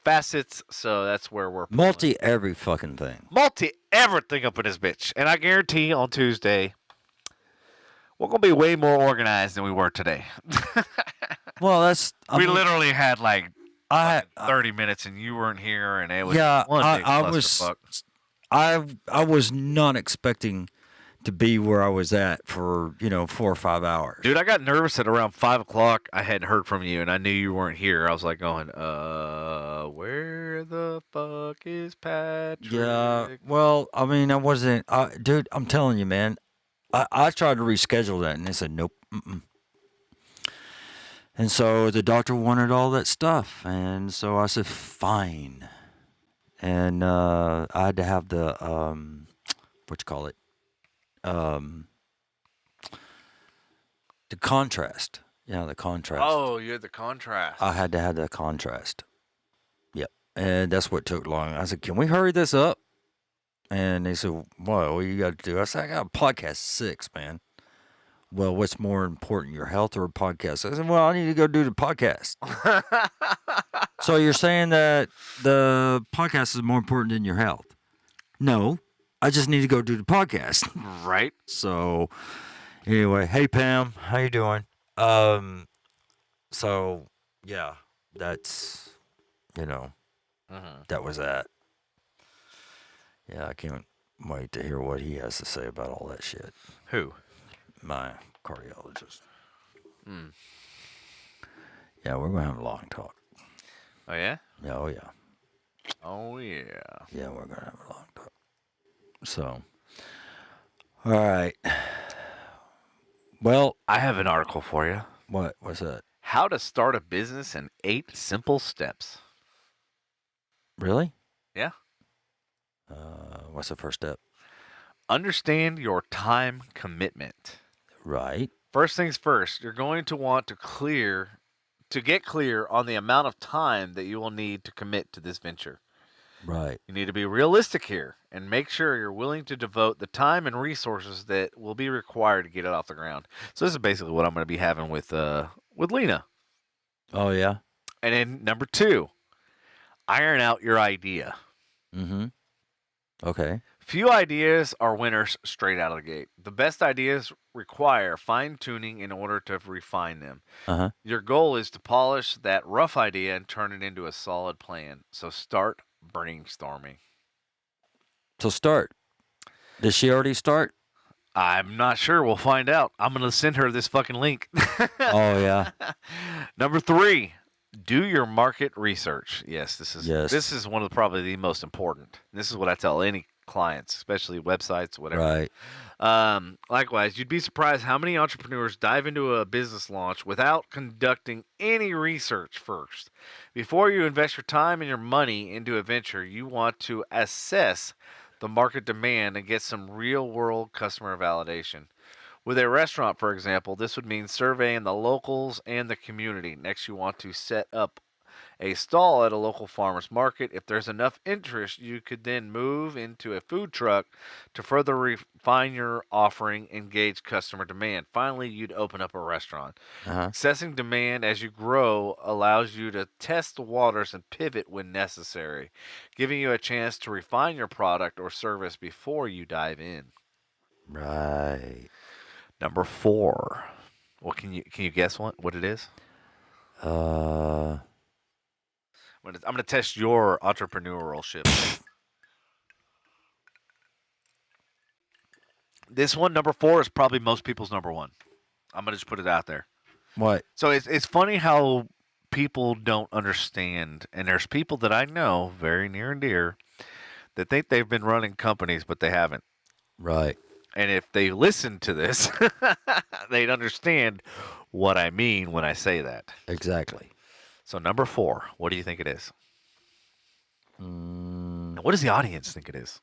facets. So that's where we're pulling. Multi every fucking thing. Multi everything up in this bitch. And I guarantee on Tuesday, we're going to be way more organized than we were today. Well, that's... We literally had like 30 minutes and you weren't here, and it was one big clusterfuck. I was not expecting to be where I was at for 4 or 5 hours. Dude, I got nervous at around 5 o'clock. I hadn't heard from you, and I knew you weren't here. I was like going, where the fuck is Patrick? Yeah, well, I mean, I wasn't... dude, I'm telling you, man. I tried to reschedule that, and they said, nope, And so the doctor wanted all that stuff, and so I said, fine. And I had to have the, the contrast. Yeah, the contrast. Oh, you had the contrast. I had to have the contrast. Yep. And that's what took long. I said, can we hurry this up? And they said, what you got to do? I said, I got a podcast 6, man. Well, what's more important, your health or a podcast? I said, well, I need to go do the podcast. So you're saying that the podcast is more important than your health? No, I just need to go do the podcast. Right. So anyway, hey, Pam, how you doing? So, yeah, that's, that was that. Yeah, I can't wait to hear what he has to say about all that shit. Who? My cardiologist. Yeah, we're going to have a long talk. Oh, yeah? Oh, yeah. Oh, yeah. Yeah, we're going to have a long talk. So, all right. Well, I have an article for you. what? What's that? How to start a business in 8 simple steps. Really? Yeah. What's the first step? Understand your time commitment. Right. First things first, you're going to want to get clear on the amount of time that you will need to commit to this venture. Right. You need to be realistic here and make sure you're willing to devote the time and resources that will be required to get it off the ground. So this is basically what I'm going to be having with Lena. Oh, yeah? And then number 2, iron out your idea. Mm-hmm. Okay. Few ideas are winners straight out of the gate. The best ideas require fine-tuning in order to refine them. Uh-huh. Your goal is to polish that rough idea and turn it into a solid plan. So start brainstorming. So start. Did she already start? I'm not sure. We'll find out. I'm going to send her this fucking link. Oh, yeah. Number 3, do your market research. Yes, this is Yes. this is one of probably the most important. This is what I tell any clients, especially websites, whatever. Right. Likewise, you'd be surprised how many entrepreneurs dive into a business launch without conducting any research first. Before you invest your time and your money into a venture, you want to assess the market demand and get some real world customer validation. With a restaurant, for example, this would mean surveying the locals and the community. Next, you want to set up a stall at a local farmer's market. If there's enough interest, you could then move into a food truck to further refine your offering and gauge customer demand. Finally, you'd open up a restaurant. Uh-huh. Assessing demand as you grow allows you to test the waters and pivot when necessary, giving you a chance to refine your product or service before you dive in. Right. Number 4. Well, can you guess what it is? Uh, I'm going to test your entrepreneurship. This one, number 4, is probably most people's number 1. I'm going to just put it out there. what? So it's funny how people don't understand, and there's people that I know very near and dear that think they've been running companies, but they haven't. Right. And if they listen to this, they'd understand what I mean when I say that. Exactly. So number 4, what do you think it is? Mm, What does the audience think it is?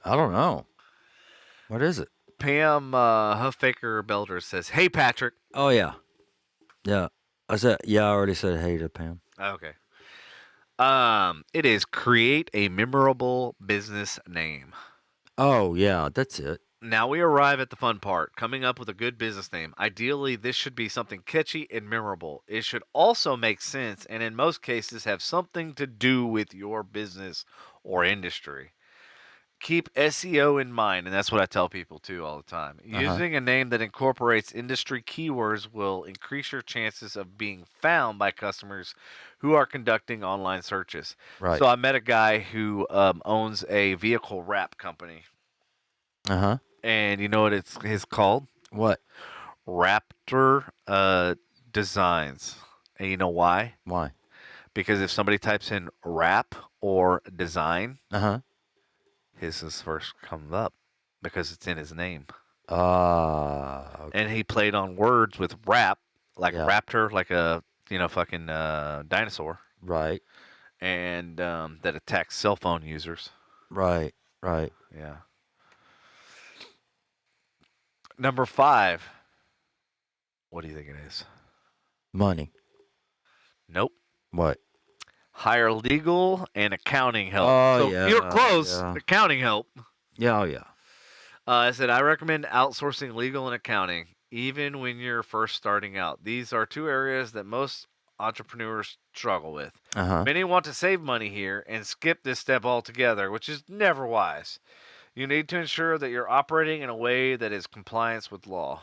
I don't know. What is it? Pam Huffaker Belder says, "Hey Patrick." Oh yeah. Yeah. I already said hey to Pam. Okay. It is create a memorable business name. Oh yeah, that's it. Now we arrive at the fun part, coming up with a good business name. Ideally, this should be something catchy and memorable. It should also make sense and in most cases have something to do with your business or industry. Keep SEO in mind, and that's what I tell people too all the time. Using a name that incorporates industry keywords will increase your chances of being found by customers who are conducting online searches. Right. So I met a guy who owns a vehicle wrap company, Uh-huh. and you know what it's called? What? Raptor Designs. And you know why? Why? Because if somebody types in wrap or design, Uh-huh. his is first comes up because it's in his name. Okay. And he played on words with rap, like Yeah. raptor, like a fucking dinosaur, Right. and that attacks cell phone users. Right. Right. Yeah. Number 5. What do you think it is? Money. Nope. What? Hire legal and accounting help. Oh, So yeah, you're close. yeah. Accounting help. Yeah, oh yeah. I said, I recommend outsourcing legal and accounting, even when you're first starting out. These are 2 areas that most entrepreneurs struggle with. Uh-huh. Many want to save money here and skip this step altogether, which is never wise. You need to ensure that you're operating in a way that is compliance with law.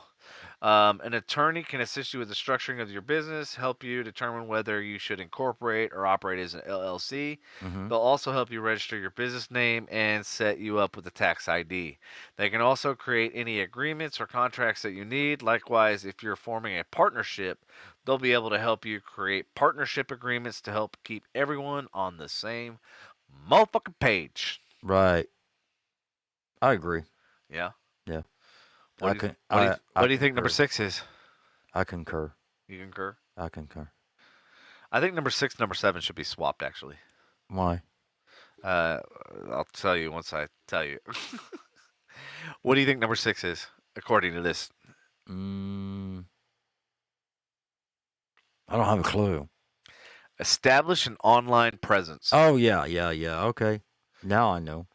An attorney can assist you with the structuring of your business, help you determine whether you should incorporate or operate as an LLC. Mhm. They'll also help you register your business name and set you up with a tax ID. They can also create any agreements or contracts that you need. Likewise, if you're forming a partnership, they'll be able to help you create partnership agreements to help keep everyone on the same motherfucking page. Right. I agree. Yeah. Yeah. What do you think number 6 is? I concur. You concur? I concur. I think number 6 and number 7 should be swapped, actually. Why? I'll tell you once I tell you. What do you think number 6 is, according to this? I don't have a clue. Establish an online presence. Oh yeah. Okay. Now I know.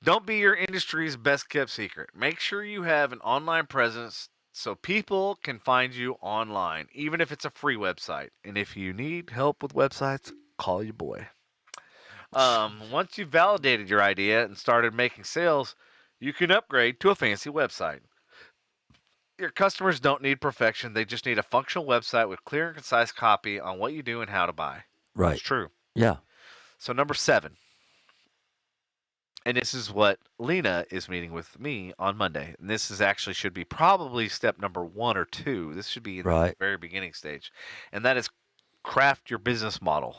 Don't be your industry's best kept secret. Make sure you have an online presence so people can find you online, even if it's a free website. And if you need help with websites, call your boy. Once you've validated your idea and started making sales, you can upgrade to a fancy website. Your customers don't need perfection. They just need a functional website with clear and concise copy on what you do and how to buy. Right. That's true. Yeah. So number 7. And this is what Lena is meeting with me on Monday. And this is actually should be probably step number 1 or 2. This should be in the very beginning stage. And that is craft your business model.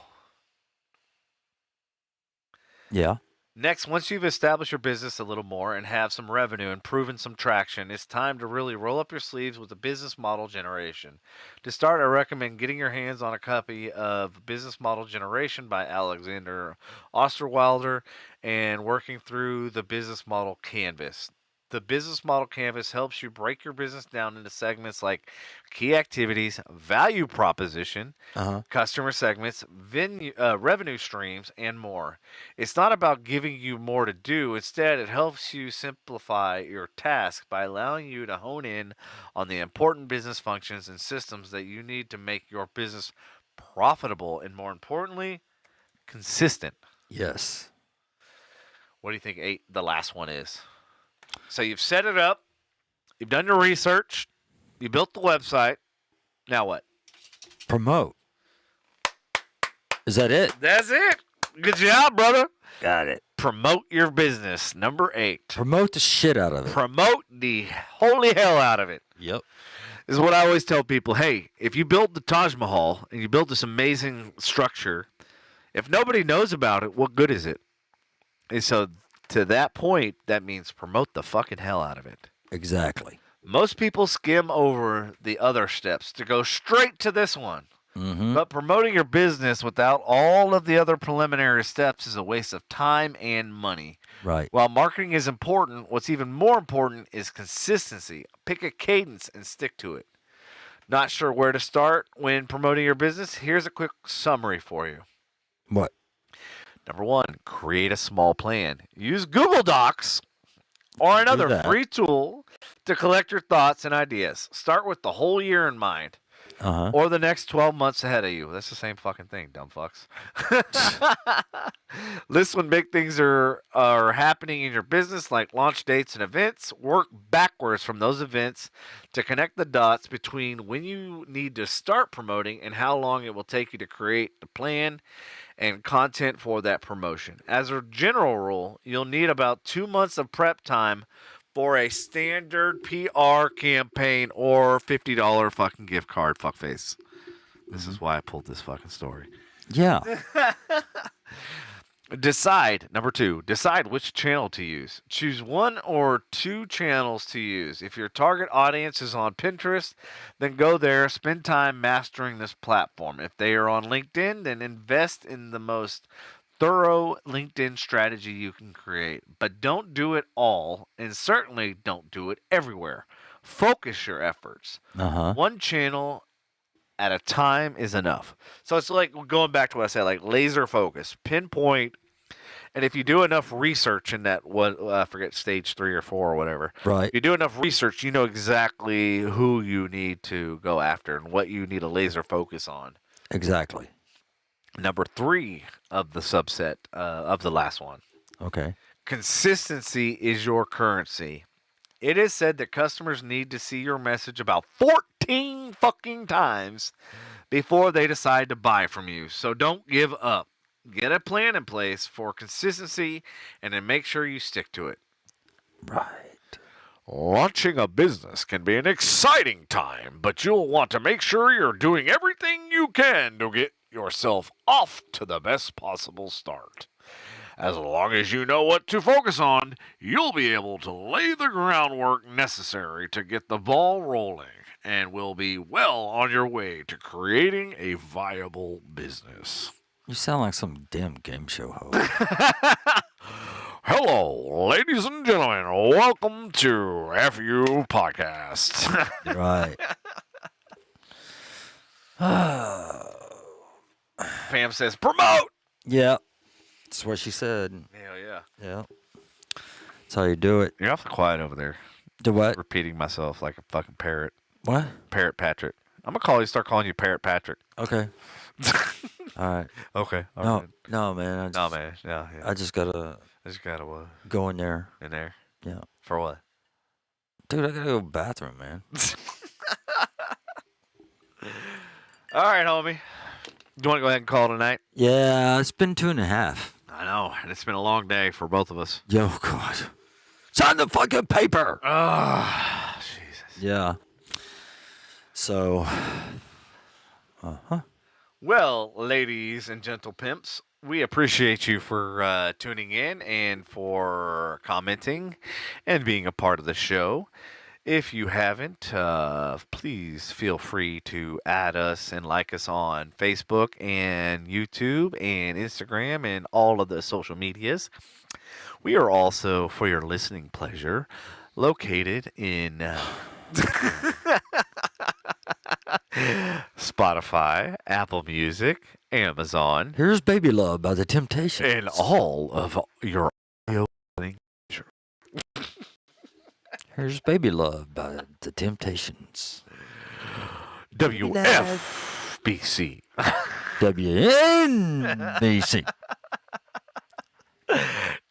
Yeah. Next, once you've established your business a little more and have some revenue and proven some traction, it's time to really roll up your sleeves with the business model generation. To start, I recommend getting your hands on a copy of Business Model Generation by Alexander Osterwalder and working through the business model canvas. The business model canvas helps you break your business down into segments like key activities, value proposition, customer segments, revenue streams, and more. It's not about giving you more to do. Instead, it helps you simplify your task by allowing you to hone in on the important business functions and systems that you need to make your business profitable and, more importantly, consistent. Yes. What do you think the last one is? So you've set it up, you've done your research, you built the website. Now what? Promote. Is that it? That's it. Good job, brother. Got it. Promote your business. Number 8. Promote the shit out of it. Promote the holy hell out of it. Yep. This is what I always tell people. Hey, if you build the Taj Mahal and you build this amazing structure, if nobody knows about it, what good is it? And so to that point, that means promote the fucking hell out of it. Exactly. Most people skim over the other steps to go straight to this one. Mm-hmm. But promoting your business without all of the other preliminary steps is a waste of time and money. Right. While marketing is important, what's even more important is consistency. Pick a cadence and stick to it. Not sure where to start when promoting your business? Here's a quick summary for you. What? Number 1, create a small plan. Use Google Docs or another free tool to collect your thoughts and ideas. Start with the whole year in mind. Or the next 12 months ahead of you. That's the same fucking thing, dumb fucks. List when big things are happening in your business, like launch dates and events. Work backwards from those events to connect the dots between when you need to start promoting and how long it will take you to create the plan and content for that promotion. As a general rule, you'll need about 2 months of prep time for a standard PR campaign or $50 fucking gift card, fuckface. This is why I pulled this fucking story. Yeah. Number 2, decide which channel to use. Choose 1 or 2 channels to use. If your target audience is on Pinterest, then go there. Spend time mastering this platform. If they are on LinkedIn, then invest in the most thorough LinkedIn strategy you can create. But don't do it all, and certainly don't do it everywhere. Focus your efforts. 1 channel at a time is enough. So it's like going back to what I said, like laser focus, pinpoint. And if you do enough research in that one, I forget, stage 3 or 4 or whatever. Right. If you do enough research, you know exactly who you need to go after and what you need a laser focus on. Exactly. Number 3 of the subset of the last one. Okay. Consistency is your currency. It is said that customers need to see your message about 14 fucking times before they decide to buy from you. So don't give up. Get a plan in place for consistency and then make sure you stick to it. Right. Launching a business can be an exciting time, but you'll want to make sure you're doing everything you can to get yourself off to the best possible start. As long as you know what to focus on, you'll be able to lay the groundwork necessary to get the ball rolling and will be well on your way to creating a viable business. You sound like some damn game show host. Hello, ladies and gentlemen. Welcome to FU Podcast. Right. Pam says, promote! Yeah. That's what she said. Hell yeah. Yeah. That's how you do it. You're awfully quiet over there. Do what? Repeating myself like a fucking parrot. What? Parrot Patrick. I'm going to start calling you Parrot Patrick. Okay. All right. Okay. All No, right. no, man. No, man. Yeah. I just gotta I just got to go in there. in there. Yeah. For what? Dude, I gotta go to the bathroom, man. All right, homie. You want to go ahead and call it a night? Yeah, it's been 2.5. I know. And it's been a long day for both of us. Yo, God. Sign the fucking paper. Oh, Jesus. Yeah. So, Well, ladies and gentle pimps, We appreciate you for tuning in and for commenting and being a part of the show. If you haven't, please feel free to add us and like us on Facebook and YouTube and Instagram and all of the social medias. We are also, for your listening pleasure, located in Spotify, Apple Music, Amazon, Here's Baby Love by The Temptations. and all of your audio listening pleasure. Here's Baby Love by The Temptations. WFBC. WNBC.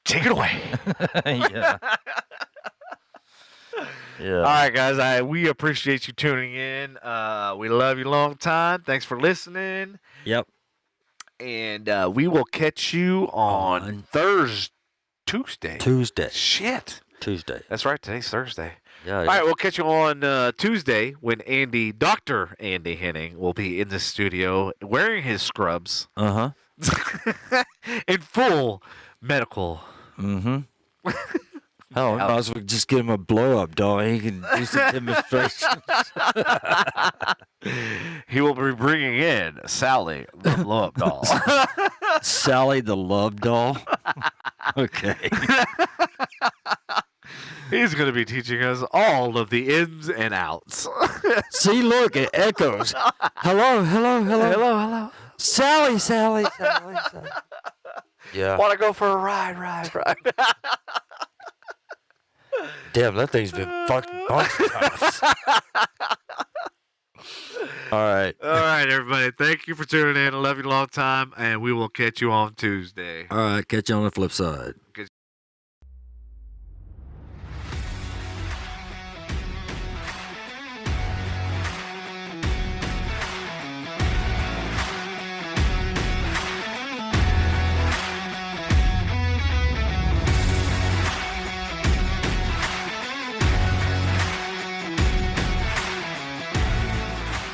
Take it away. Yeah. Yeah. All right, guys. We appreciate you tuning in. We love you long time. Thanks for listening. Yep. And we will catch you on Tuesday. Shit. Tuesday. That's right. Today's Thursday. Yeah. All right, we'll catch you on Tuesday when Dr. Andy Henning will be in the studio wearing his scrubs Uh-huh. in full medical. Mm-hmm. Hell, I might as well just get him a blow-up doll. He can do some demonstrations. He will be bringing in Sally, the blow-up doll. Sally the Love Doll. Okay. He's going to be teaching us all of the ins and outs. See, look, it echoes. Hello, hello, hello. Hello, hello. Sally, Sally, Sally, Sally. Yeah. Want to go for a ride. Damn, that thing's been fucking bunch of times. All right. All right, everybody. Thank you for tuning in. I love you a long time, and we will catch you on Tuesday. All right. Catch you on the flip side.